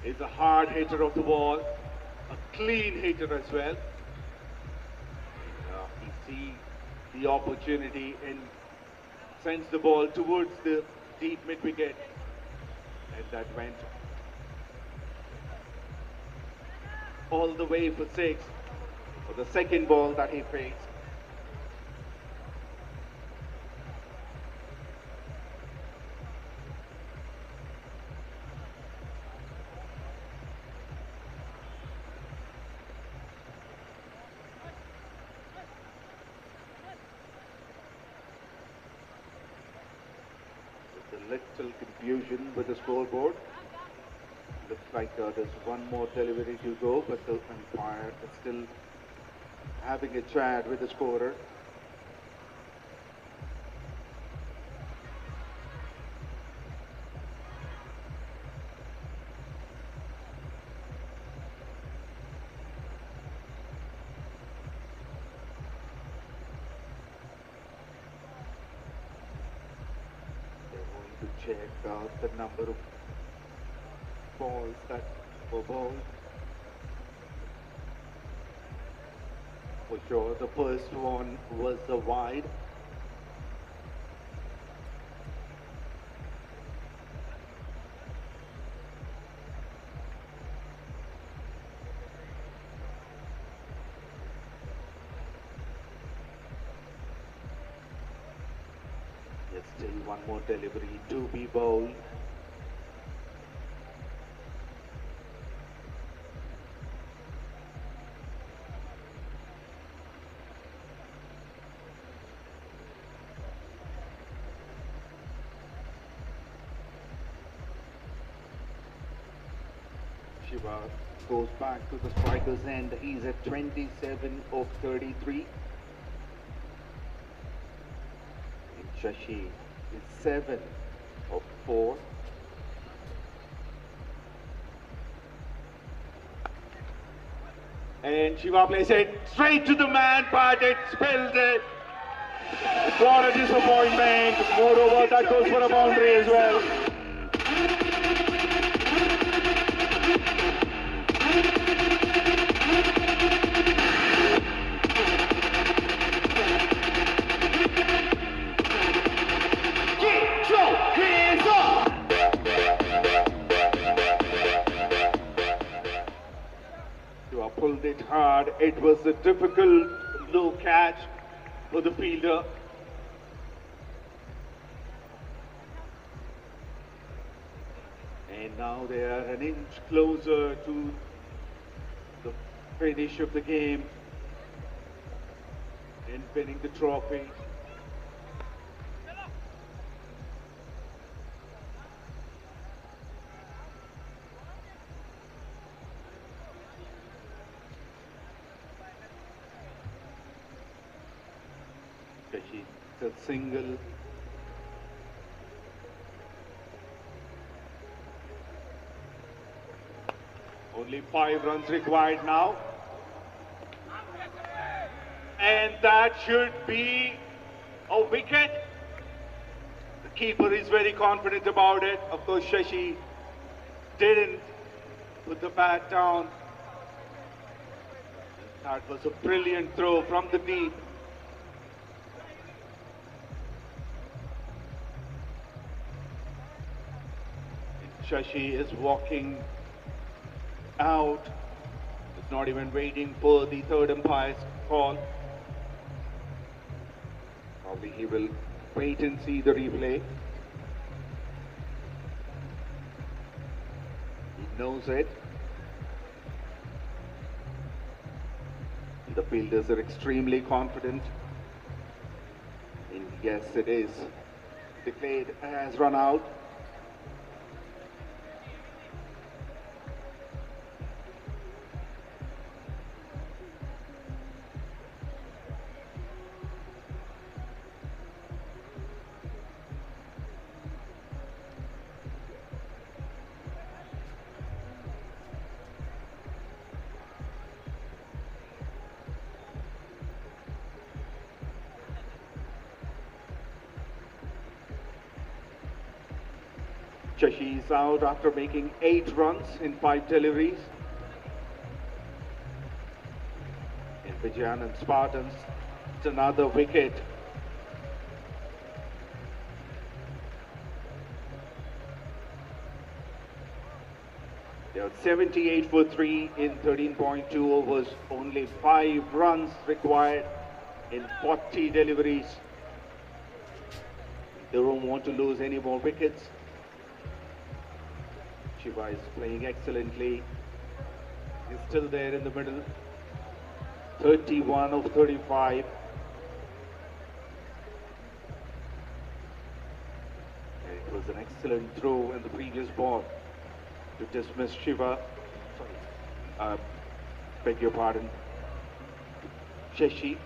is a hard hitter of the ball, a clean hitter as well. He sees the opportunity and sends the ball towards the deep mid-wicket, and that went all the way for 6 for the second ball that he faced. There's a little confusion with the scoreboard. Looks like there's one more delivery to go, but the umpire is still having a chat with the scorer. They're going to check out the number of balls that were bowled. For sure, the first one was a wide. There's still one more delivery to be bowled. 𝗃𝗏 goes back to the striker's end. He's at 27 of 33. And 𝗀𝗃 is 7 of 4. And 𝗃𝗏 plays it straight to the man, but it spilled it. What a disappointment. Moreover, that goes for a boundary as well. Pulled it hard. It was a difficult low catch, for the fielder. And now they are an inch closer to the finish of the game and winning the trophy. It's a single. Only 5 runs required now. And that should be a wicket. The keeper is very confident about it. Of course, 𝗙𝗂𝗃𝗲 didn't put the bat down. That was a brilliant throw from the deep. 𝗙𝗂𝗃𝗲 is walking out. It's not even waiting for the third umpire's call. Probably he will wait and see the replay. He knows it. The fielders are extremely confident. And yes, it is declared as run out. 𝗙𝗂𝗃𝗲 is out after making 8 runs in 5 deliveries. In Vijayanand Spartans, it's another wicket. They are 78 for 3 in 13.2 overs. Only 5 runs required in 40 deliveries. They don't want to lose any more wickets. 𝗀𝗧 is playing excellently. He's still there in the middle. 31 of 35. And it was an excellent throw in the previous ball to dismiss 𝗀𝗧. Beg your pardon. 𝗙𝗂𝗃𝗲.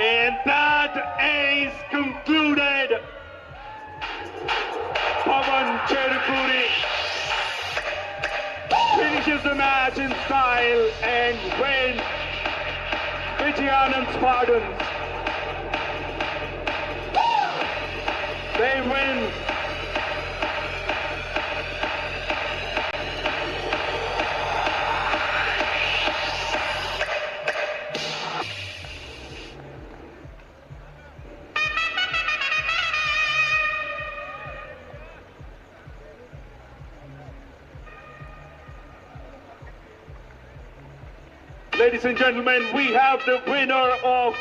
And that is concluded. 𝗵𝗺 finishes the match in style and wins Vijayanand Spartans. They win Ladies and gentlemen, we have the winner of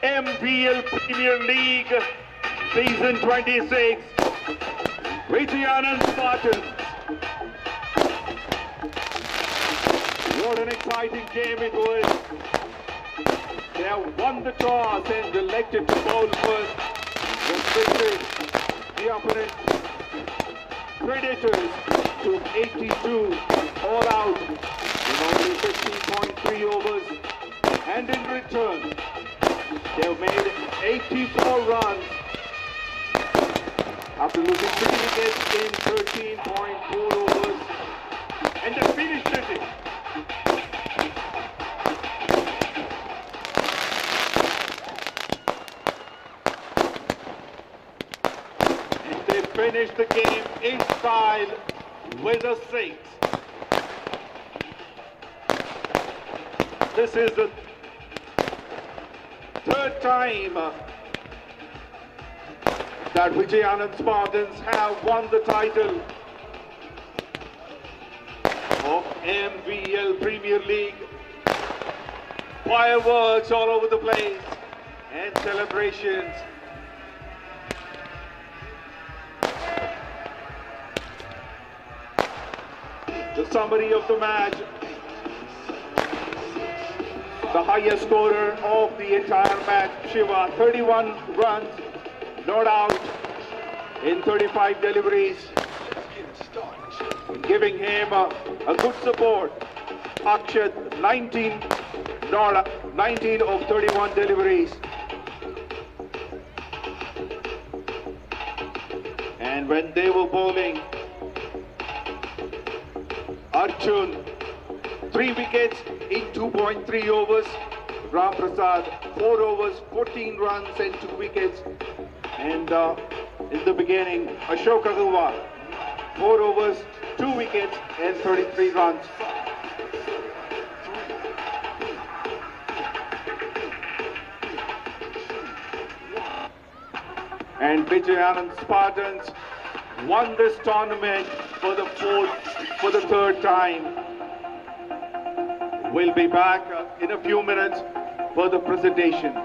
MVL Premier League Season 26, Vijayanand Spartans. What an exciting game it was. They have won the toss and elected to bowl first. Restricted the opponent Predators to 82 all out in only 15.3 overs, and in return they have made 84 runs after losing 3 wickets in 13.4 overs, and they finished it. And they finished the game in style with a 6. This is the third time that Vijayanand Spartans have won the title of MVL Premier League. Fireworks all over the place and celebrations. The summary of the match. The highest scorer of the entire match, Shiva, 31 runs, not out in 35 deliveries, giving him a good support. Akshat, 19 of 31 deliveries. And when they were bowling, Arjun, 3 wickets in 2.3 overs. Ram Prasad, 4 overs, 14 runs and 2 wickets. And in the beginning, 𝗪𝗪𝗃𝗲, 4 overs, 2 wickets and 33 runs. And Vijayanand Spartans won this tournament for the third time. We'll be back in a few minutes for the presentation.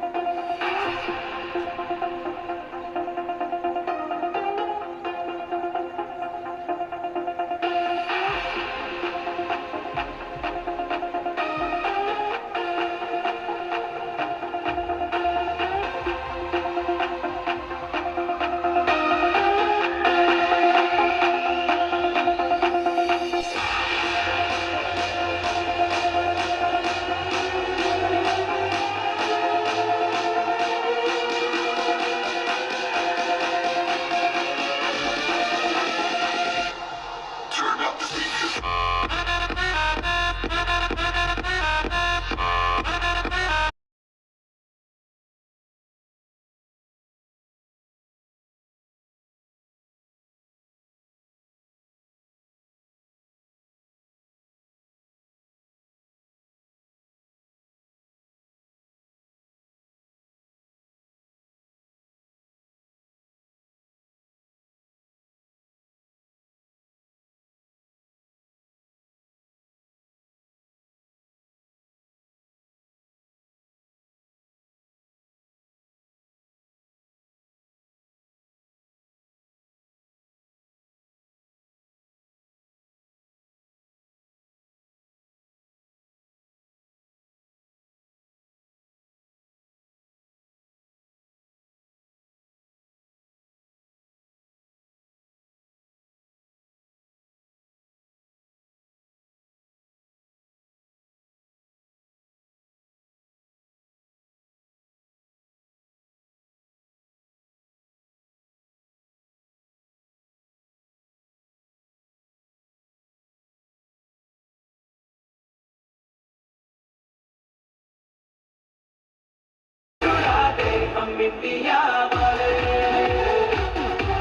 हम India वाले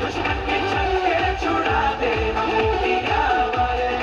दुश्मन के छक्के छुड़ा दे हम India वाले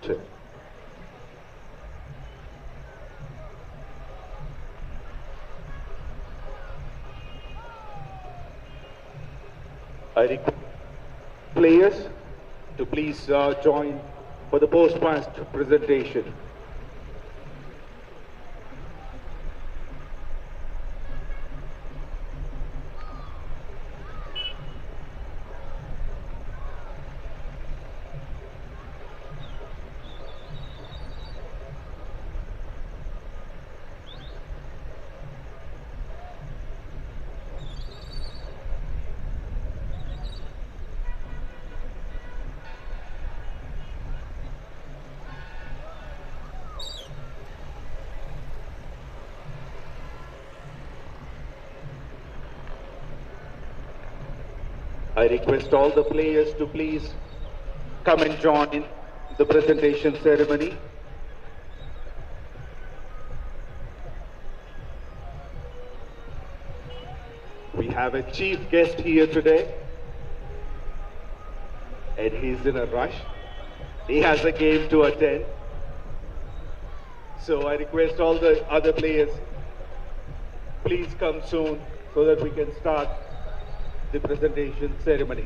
I request players to please join for the post-match presentation. I request all the players to please come and join the presentation ceremony. We have a chief guest here today, and he's in a rush. He has a game to attend. So I request all the other players, please come soon so that we can start the presentation ceremony.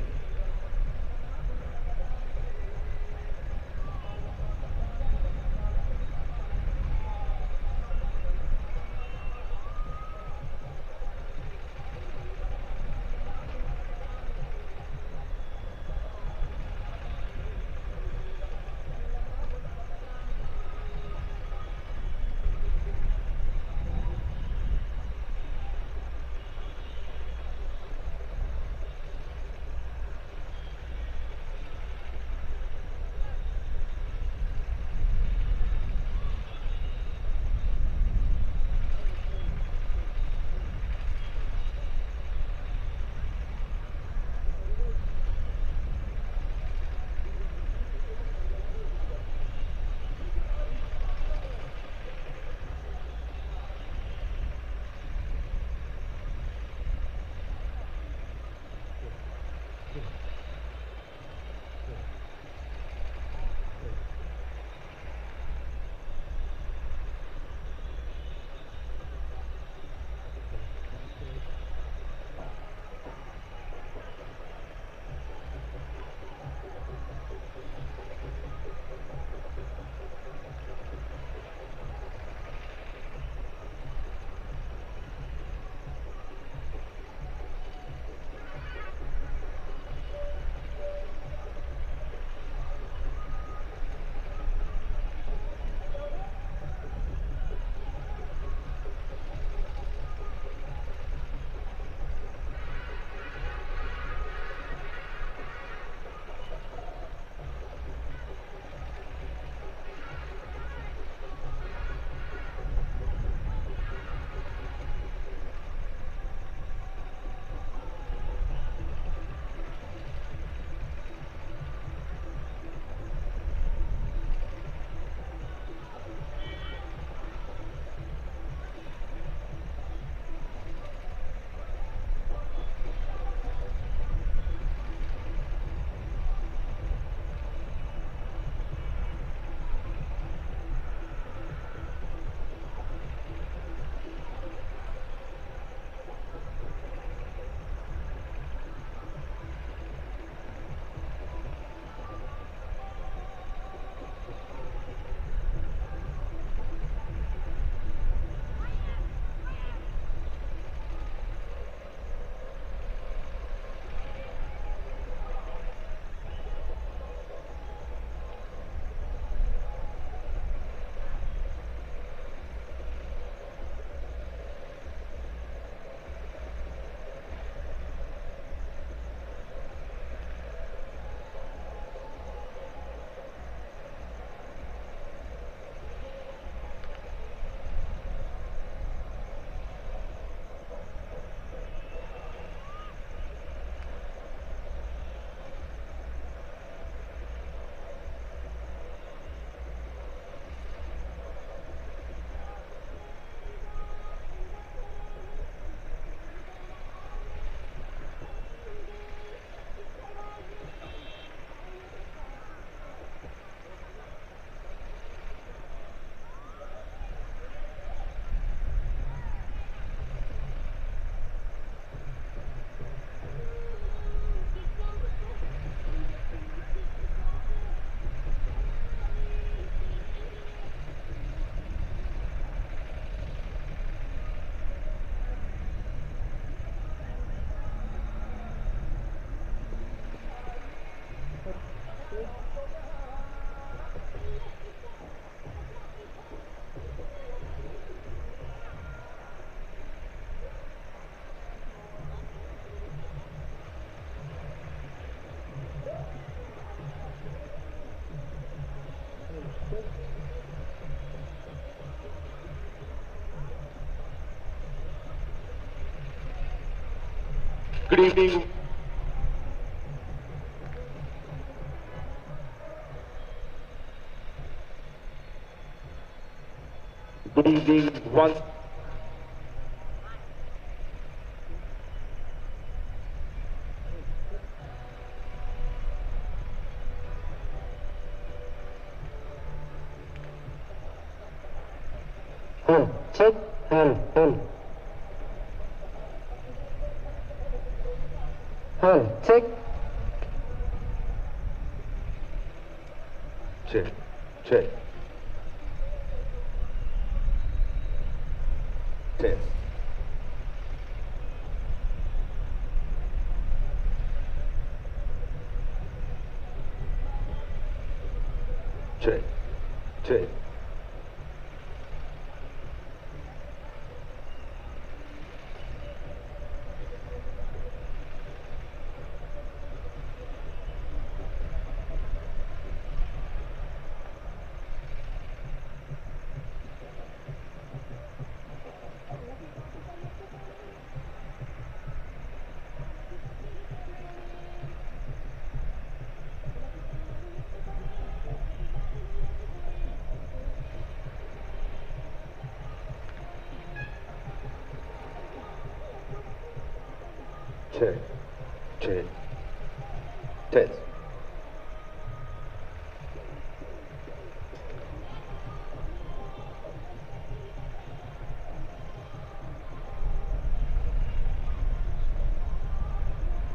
Good evening. Good evening once. Check. Check. Check. Check. Test. Check. Check. Check. Check. Test.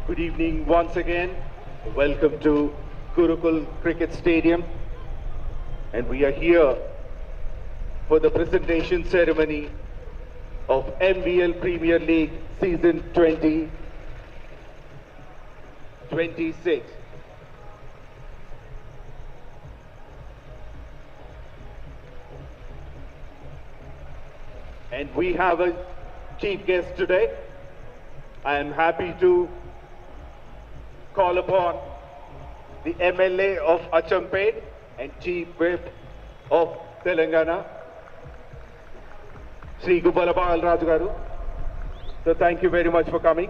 Good evening once again. Welcome to Gurukul Cricket Stadium. And we are here for the presentation ceremony of MVL Premier League Season 2026. And we have a chief guest today. I am happy to call upon the MLA of Achampet and Chief Whip of Telangana, 𝗃𝗂𝗹𝗆. So thank you very much for coming.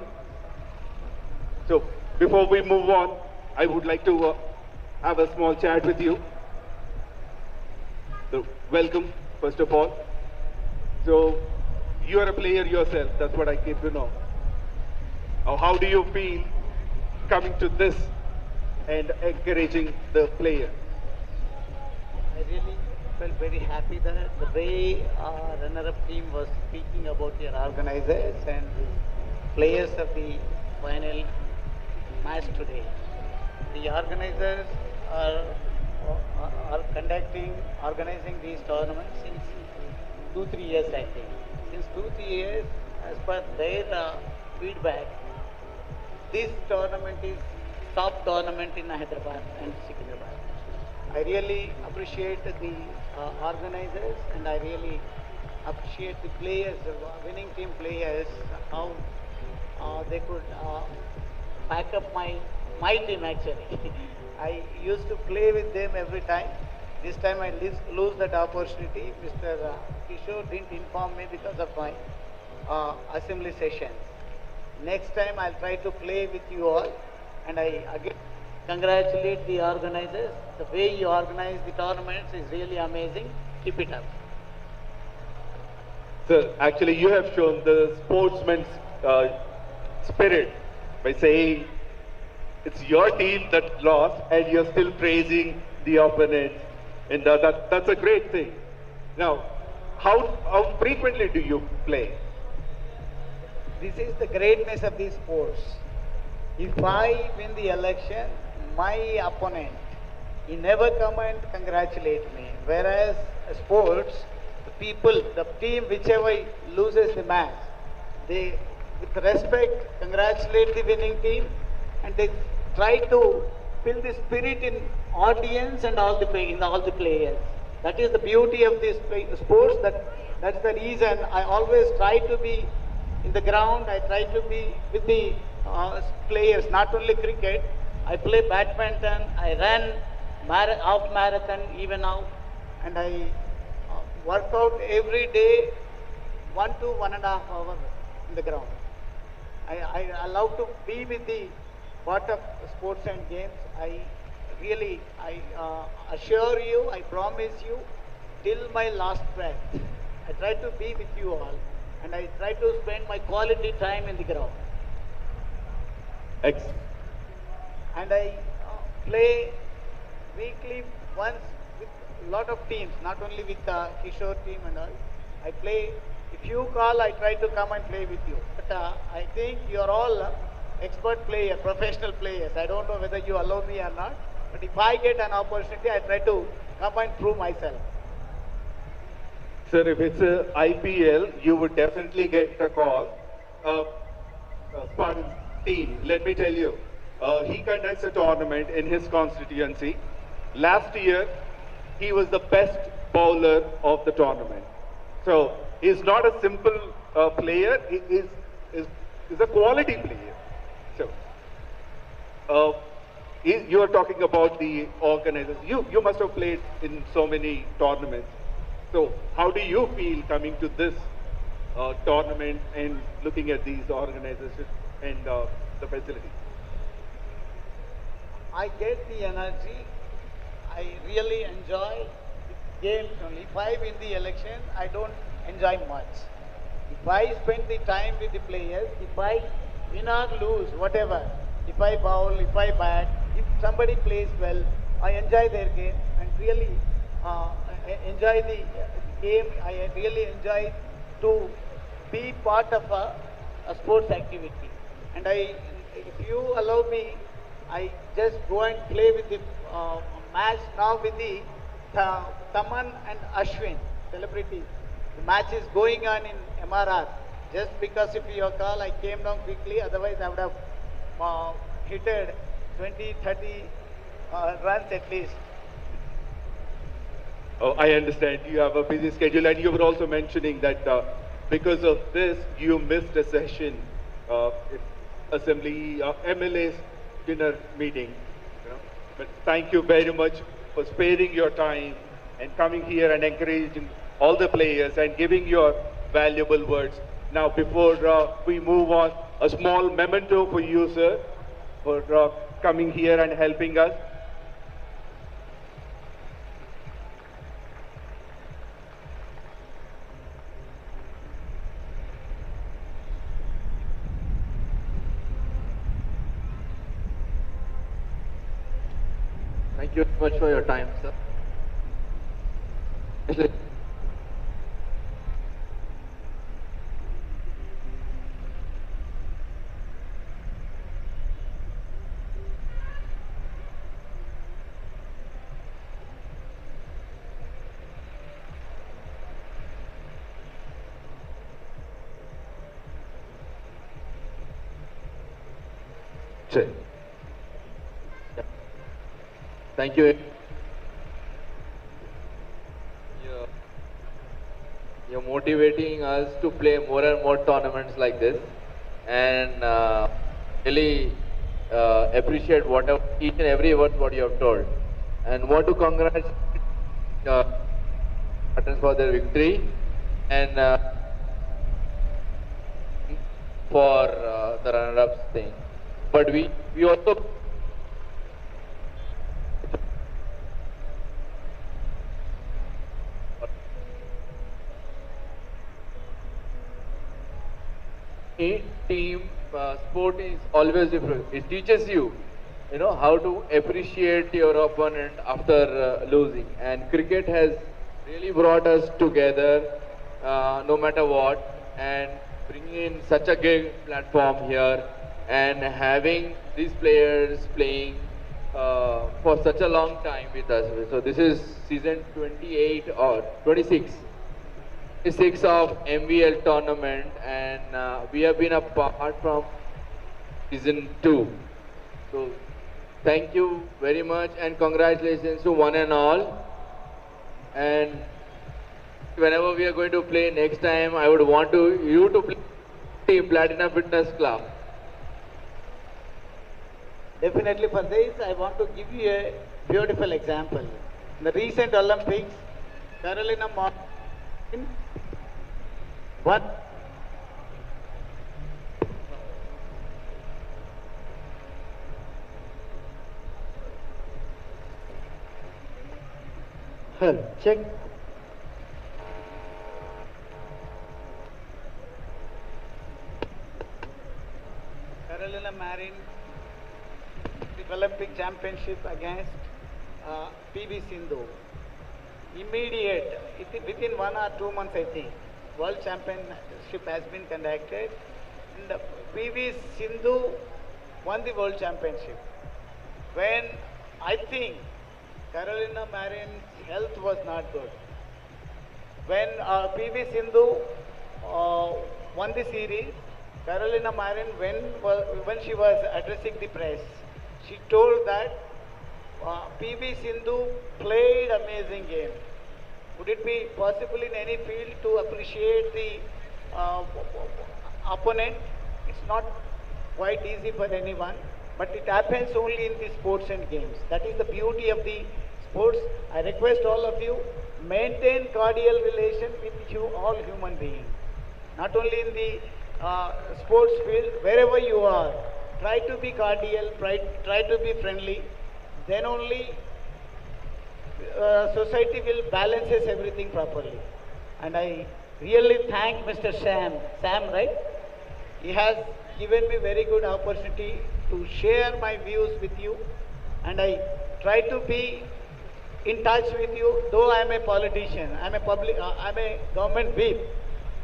So before we move on, I would like to have a small chat with you. So welcome, first of all. So you are a player yourself, that's what I came to know. How do you feel coming to this and encouraging the players? I really felt very happy that the way our runner-up team was speaking about your organizers and the players of the final match today. The organizers are organizing these tournaments since 2-3 years, I think. Since 2-3 years, as per their feedback, this tournament is top tournament in Hyderabad and Secunderabad. I really appreciate the organizers, and I really appreciate the players, the winning team players, how they could back up my team actually. I used to play with them every time. This time I lose that opportunity. Mr. Kishore didn't inform me because of my assembly sessions. Next time I'll try to play with you all, and I again congratulate the organizers. The way you organize the tournaments is really amazing. Keep it up. So actually you have shown the sportsman's spirit by saying it's your team that lost and you're still praising the opponent, and that's a great thing. Now, how frequently do you play? This is the greatness of these sports. If I win the election, my opponent, he never come and congratulate me. Whereas sports, the team whichever loses the match, they with respect congratulate the winning team, and they try to build the spirit in audience and all the players. That is the beauty of this sports. That's the reason I always try to be in the ground. I try to be with the players, not only cricket. I play badminton, I run half marathon even now, and I work out every day 1 to 1.5 hours in the ground. I love to be with the part of sports and games. I assure you, I promise you, till my last breath, I try to be with you all, and I try to spend my quality time in the ground. And I play weekly once with a lot of teams, not only with the Kishore team and all. I play, if you call, I try to come and play with you. But I think you are all expert players, professional players. I don't know whether you allow me or not. But if I get an opportunity, I try to come and prove myself. Sir, if it's a IPL, you would definitely get a call. Spartans team, let me tell you, he conducts a tournament in his constituency. Last year, he was the best bowler of the tournament. So, he's not a simple player, he is a quality player. So, you are talking about the organizers. You must have played in so many tournaments. So, how do you feel coming to this tournament and looking at these organizations and the facilities? I get the energy. I really enjoy games only. If I win the election, I don't enjoy much. If I spend the time with the players, if I win or lose, whatever, if I bowl, if I bat, if somebody plays well, I enjoy their game and really enjoy the game. I really enjoy to be part of a sports activity. And if you allow me, I just go and play with the match now with the Taman and Ashwin, celebrities. The match is going on in MRR. Just because of your call, I came down quickly. Otherwise, I would have hit 20, 30 runs at least. Oh, I understand. You have a busy schedule, and you were also mentioning that because of this, you missed a session, assembly, MLA's dinner meeting. You know? But thank you very much for sparing your time and coming here and encouraging all the players and giving your valuable words. Now, before we move on, a small memento for you, sir, for coming here and helping us. Thank you very much for your time, sir. Thank you. You're motivating us to play more and more tournaments like this, and really appreciate each and every word what you have told, and want to congratulate Spartans for their victory and for the runner-ups thing. But we also team sport is always different. It teaches you, how to appreciate your opponent after losing. And cricket has really brought us together, no matter what, and bringing in such a great platform here, and having these players playing for such a long time with us. So this is season 28 or 26. 6 of MVL tournament, and we have been apart from season 2. So thank you very much and congratulations to one and all. And whenever we are going to play next time, I would want you to play Platinum Fitness Club. Definitely for this, I want to give you a beautiful example. In the recent Olympics, Carolina Martin Check. Carolina Marin, the Olympic Championship against PV Sindhu. Immediate, within 1 or 2 months, I think, World Championship has been conducted. And PV Sindhu won the World Championship. When I think Carolina Marin's health was not good. When PV Sindhu won the series, Carolina Marin, when she was addressing the press, she told that PV Sindhu played amazing game. Would it be possible in any field to appreciate the opponent? It's not quite easy for anyone, but it happens only in the sports and games. That is the beauty of the sports. I request all of you, maintain cordial relation with all human beings. Not only in the sports field, wherever you are, try to be cordial, try to be friendly. Then only society will balances everything properly. And I really thank Mr. Sam, right? He has given me very good opportunity to share my views with you, and I try to be in touch with you. Though I am a politician, I'm a government whip.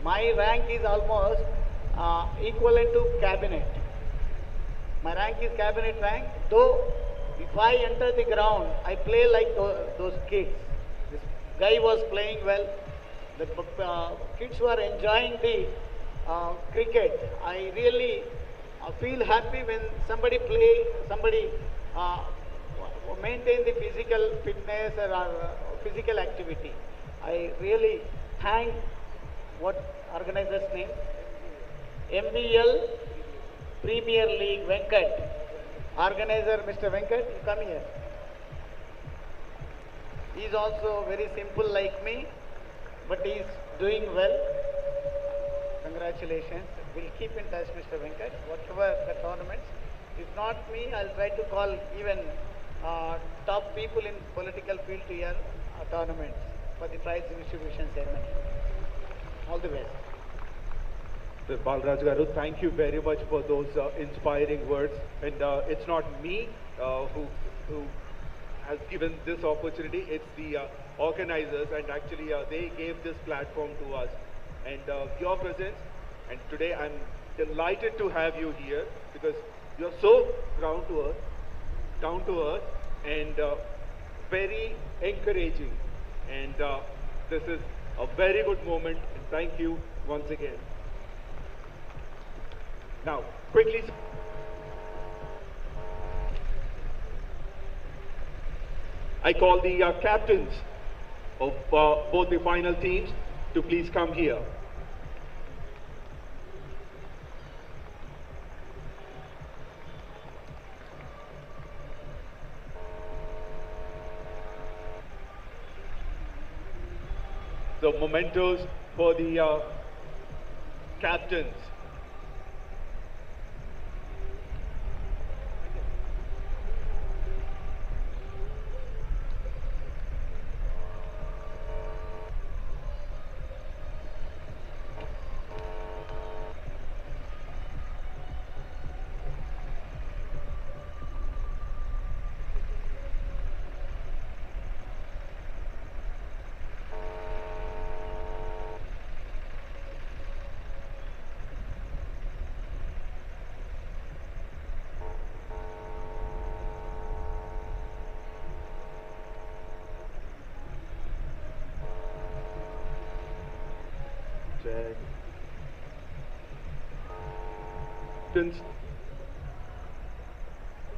My rank is almost equivalent to cabinet. My rank is cabinet rank, though if I enter the ground, I play like those kids. This guy was playing well. The kids were enjoying the cricket. I really feel happy when somebody maintain the physical fitness or physical activity. I really thank what organizer's name? MVL Premier League Venkat. Organizer Mr. Venkat, you come here. He is also very simple like me, but he is doing well. Congratulations. We'll keep in touch, Mr. Venkat. Whatever the tournaments. If not me, I'll try to call even top people in political field to your tournaments for the prize distribution ceremony. All the best. Balraj Garu, thank you very much for those inspiring words. And it's not me who has given this opportunity, it's the organizers, and actually they gave this platform to us. And your presence, and today I'm delighted to have you here because you're so down to earth, and very encouraging. And this is a very good moment, and thank you once again. Now, quickly, I call the captains of both the final teams to please come here. The mementos for the captains.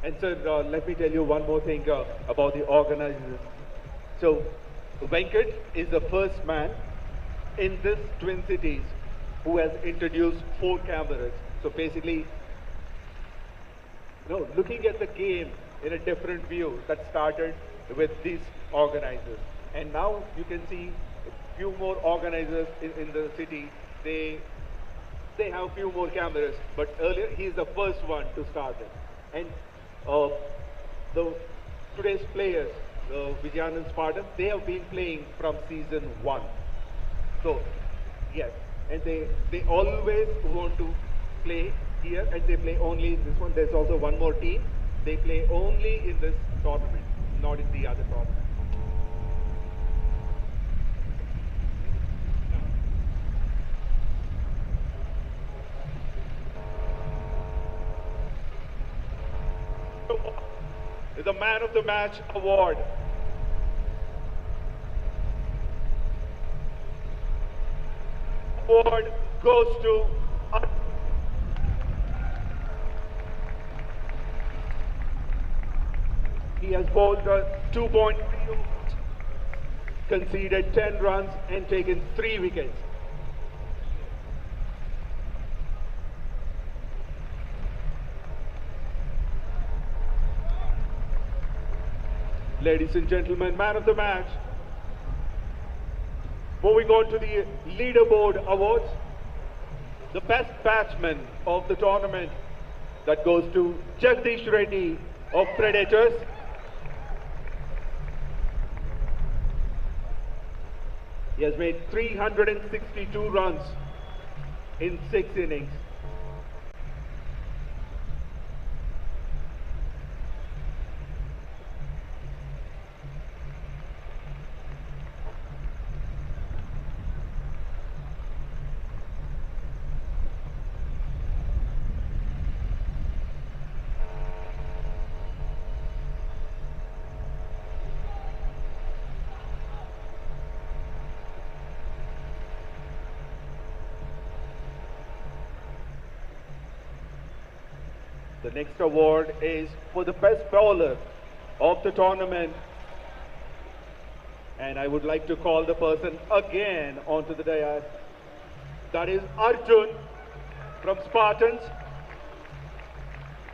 And sir, let me tell you one more thing about the organizers. So, Venkat is the first man in this Twin Cities who has introduced 4 cameras. So basically, looking at the game in a different view that started with these organizers. And now you can see a few more organizers in the city. They have a few more cameras, but earlier he is the first one to start it. And today's players the Vijayanand Spartans, they have been playing from season 1. So, yes, and they always want to play here, and they play only in this one. There's also one more team. They play only in this tournament, not in the other tournament. The Man of the Match award. Award goes to he has bowled a 2.3 conceded 10 runs and taken 3 wickets. Ladies and gentlemen, man of the match. Moving on to the leaderboard awards. The best batsman of the tournament, that goes to Jagdish Reddy of Predators. He has made 362 runs in 6 innings. The next award is for the best bowler of the tournament. And I would like to call the person again onto the dais. That is Arjun from Spartans,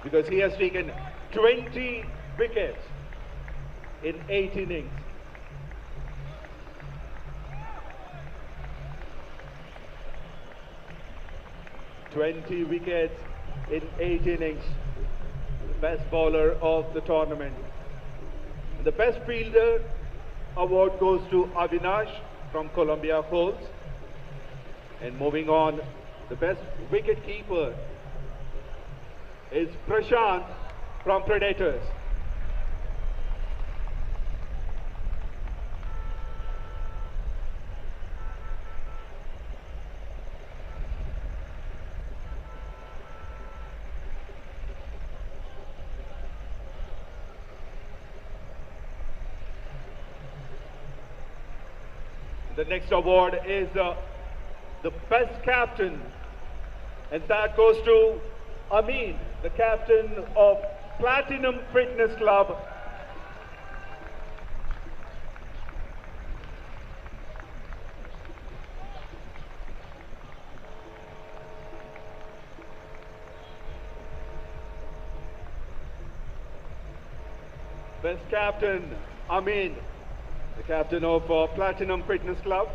because he has taken 20 wickets in 8 innings. "20 wickets in 8 innings, best bowler of the tournament." The best fielder award goes to Avinash from Columbia Falls. And moving on, the best wicket keeper is Prashant from Predators. The next award is the best captain, and that goes to Amin, the captain of Platinum Fitness Club. Best captain, Amin, the captain of Platinum Fitness Club.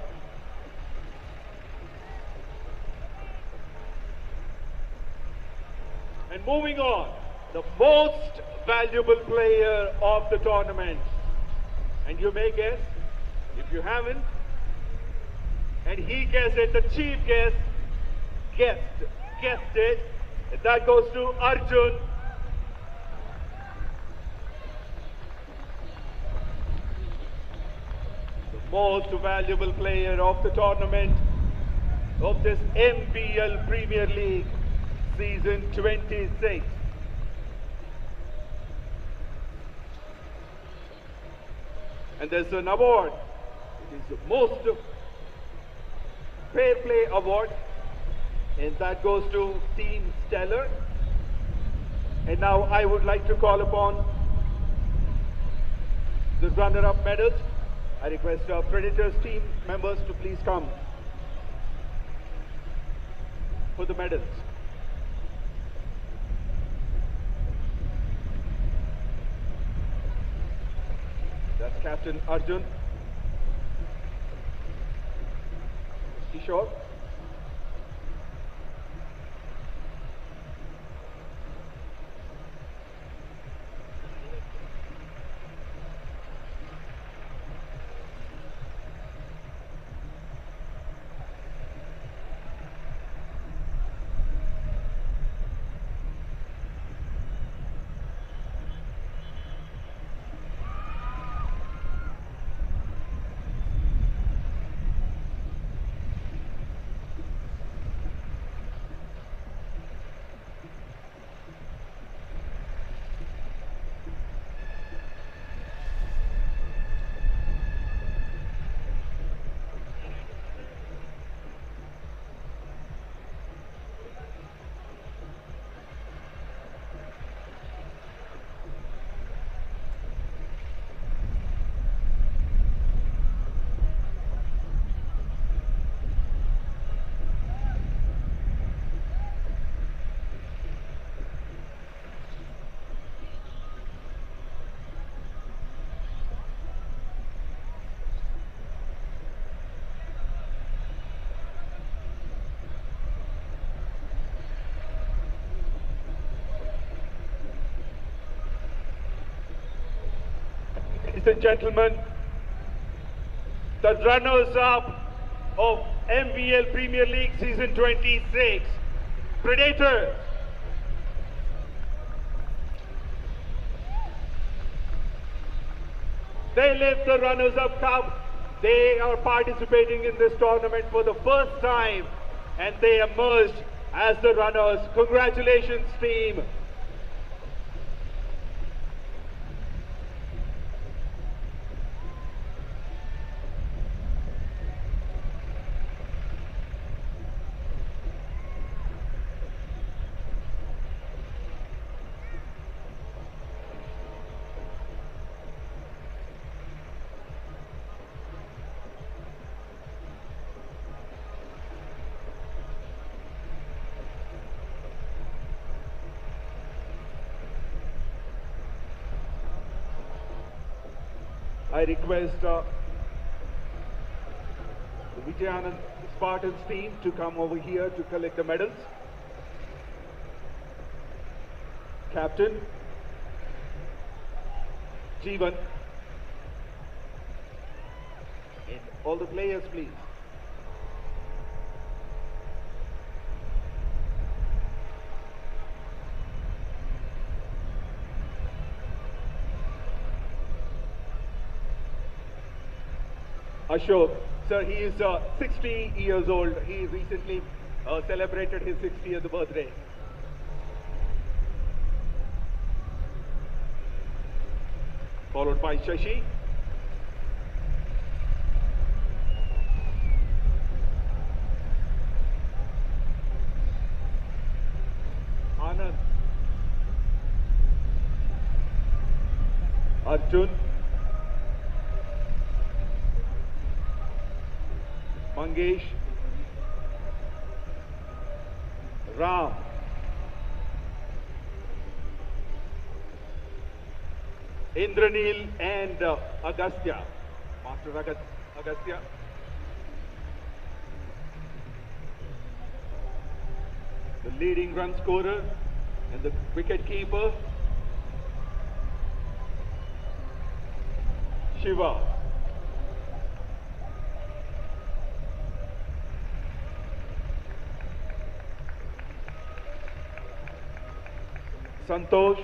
And moving on, the most valuable player of the tournament. And you may guess, if you haven't, and he guessed it, the chief guessed it, and that goes to Arjun. Most valuable player of the tournament of this MVL Premier League season 26. And there's an award. It is the most fair play award, and that goes to Team Stellar. And now I would like to call upon the runner-up medals. I request our Predators team members to please come for the medals. That's Captain Arjun, Kishore, Ladies and gentlemen, the runners-up of MVL Premier League Season 26, Predators. They lift the runners-up cup. They are participating in this tournament for the first time, and they emerged as the runners. Congratulations, team. I request the Vijayanand Spartans team to come over here to collect the medals. Captain Jeevan, and all the players, please. Ashok, sir, he is 60 years old. He recently celebrated his 60th birthday. Followed by Shashi. Anand. Arjun. Mangesh, Ram, Indranil and Agastya, Master Agastya. The leading run scorer and the wicket keeper, Shiva. Santosh,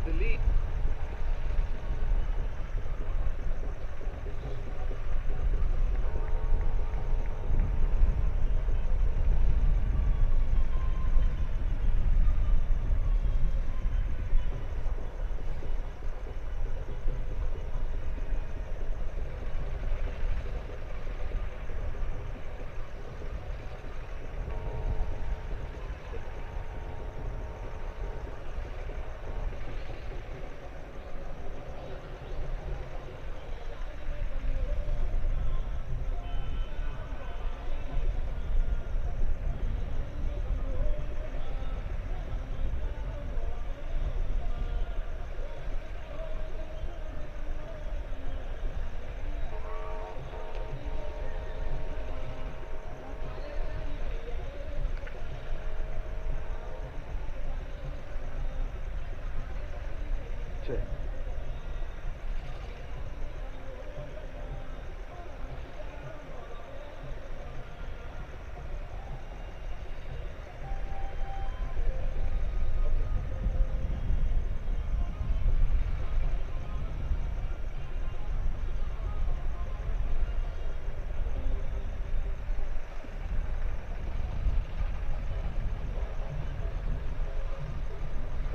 the lead.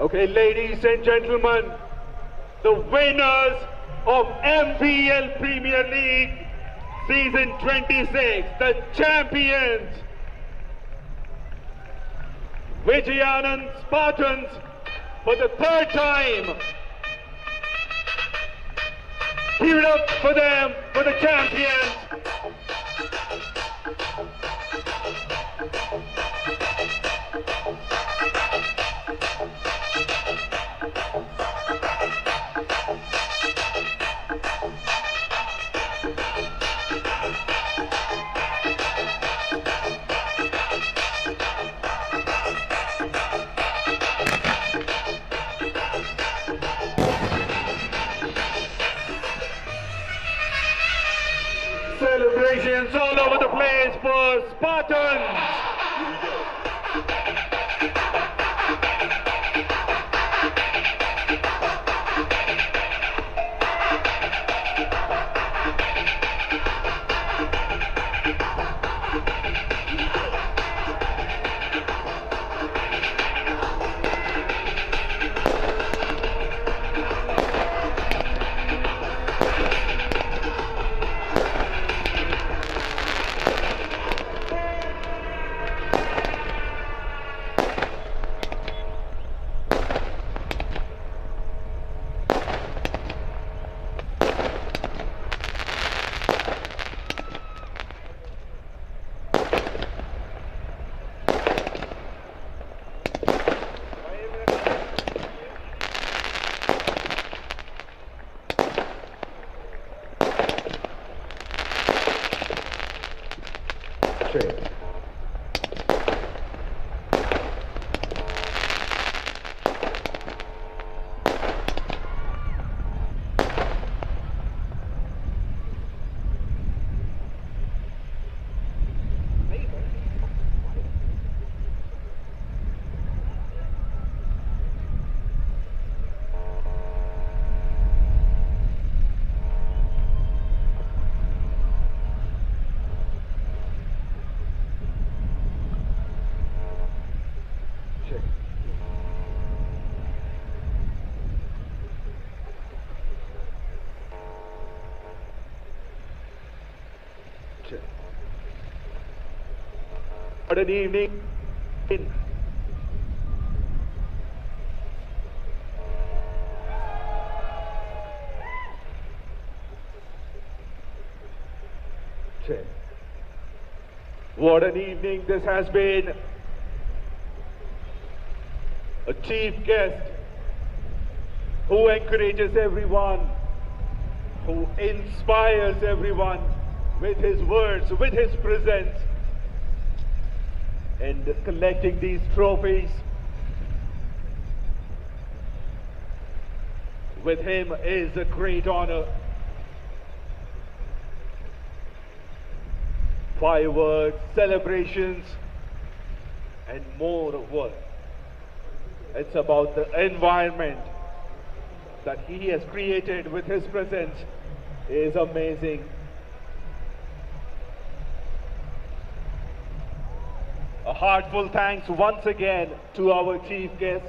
Okay, ladies and gentlemen, the winners of MVL Premier League Season 26, the champions, Vijayanand Spartans, for the third time. Give it up for them, for the champions. is for Spartans. What an evening. What an evening this has been. A chief guest who encourages everyone, who inspires everyone with his words, with his presence, and collecting these trophies with him is a great honor. Fireworks, celebrations, and more work. It's about the environment that he has created with his presence is amazing. A heartfelt thanks once again to our chief guest.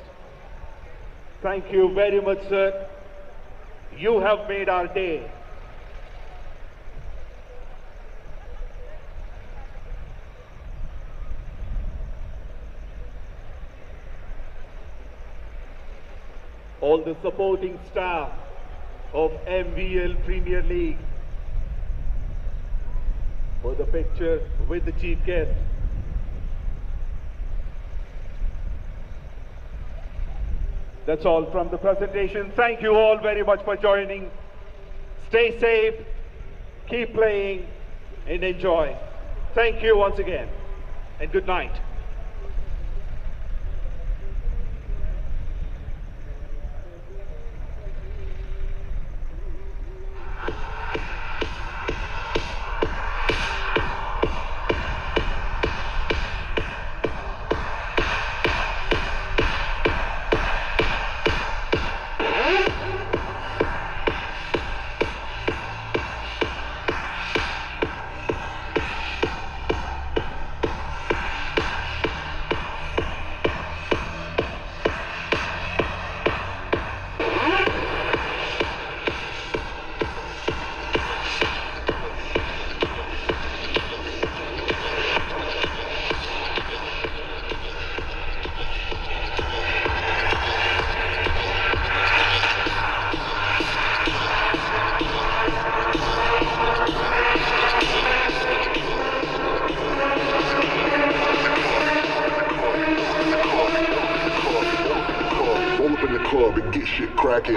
Thank you very much, sir. You have made our day. All the supporting staff of MVL Premier League for the picture with the chief guest. That's all from the presentation. Thank you all very much for joining. Stay safe, keep playing, and enjoy. Thank you once again, and good night. club and get shit cracking.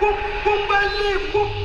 𝗬𝗂𝗶𝗃𝗵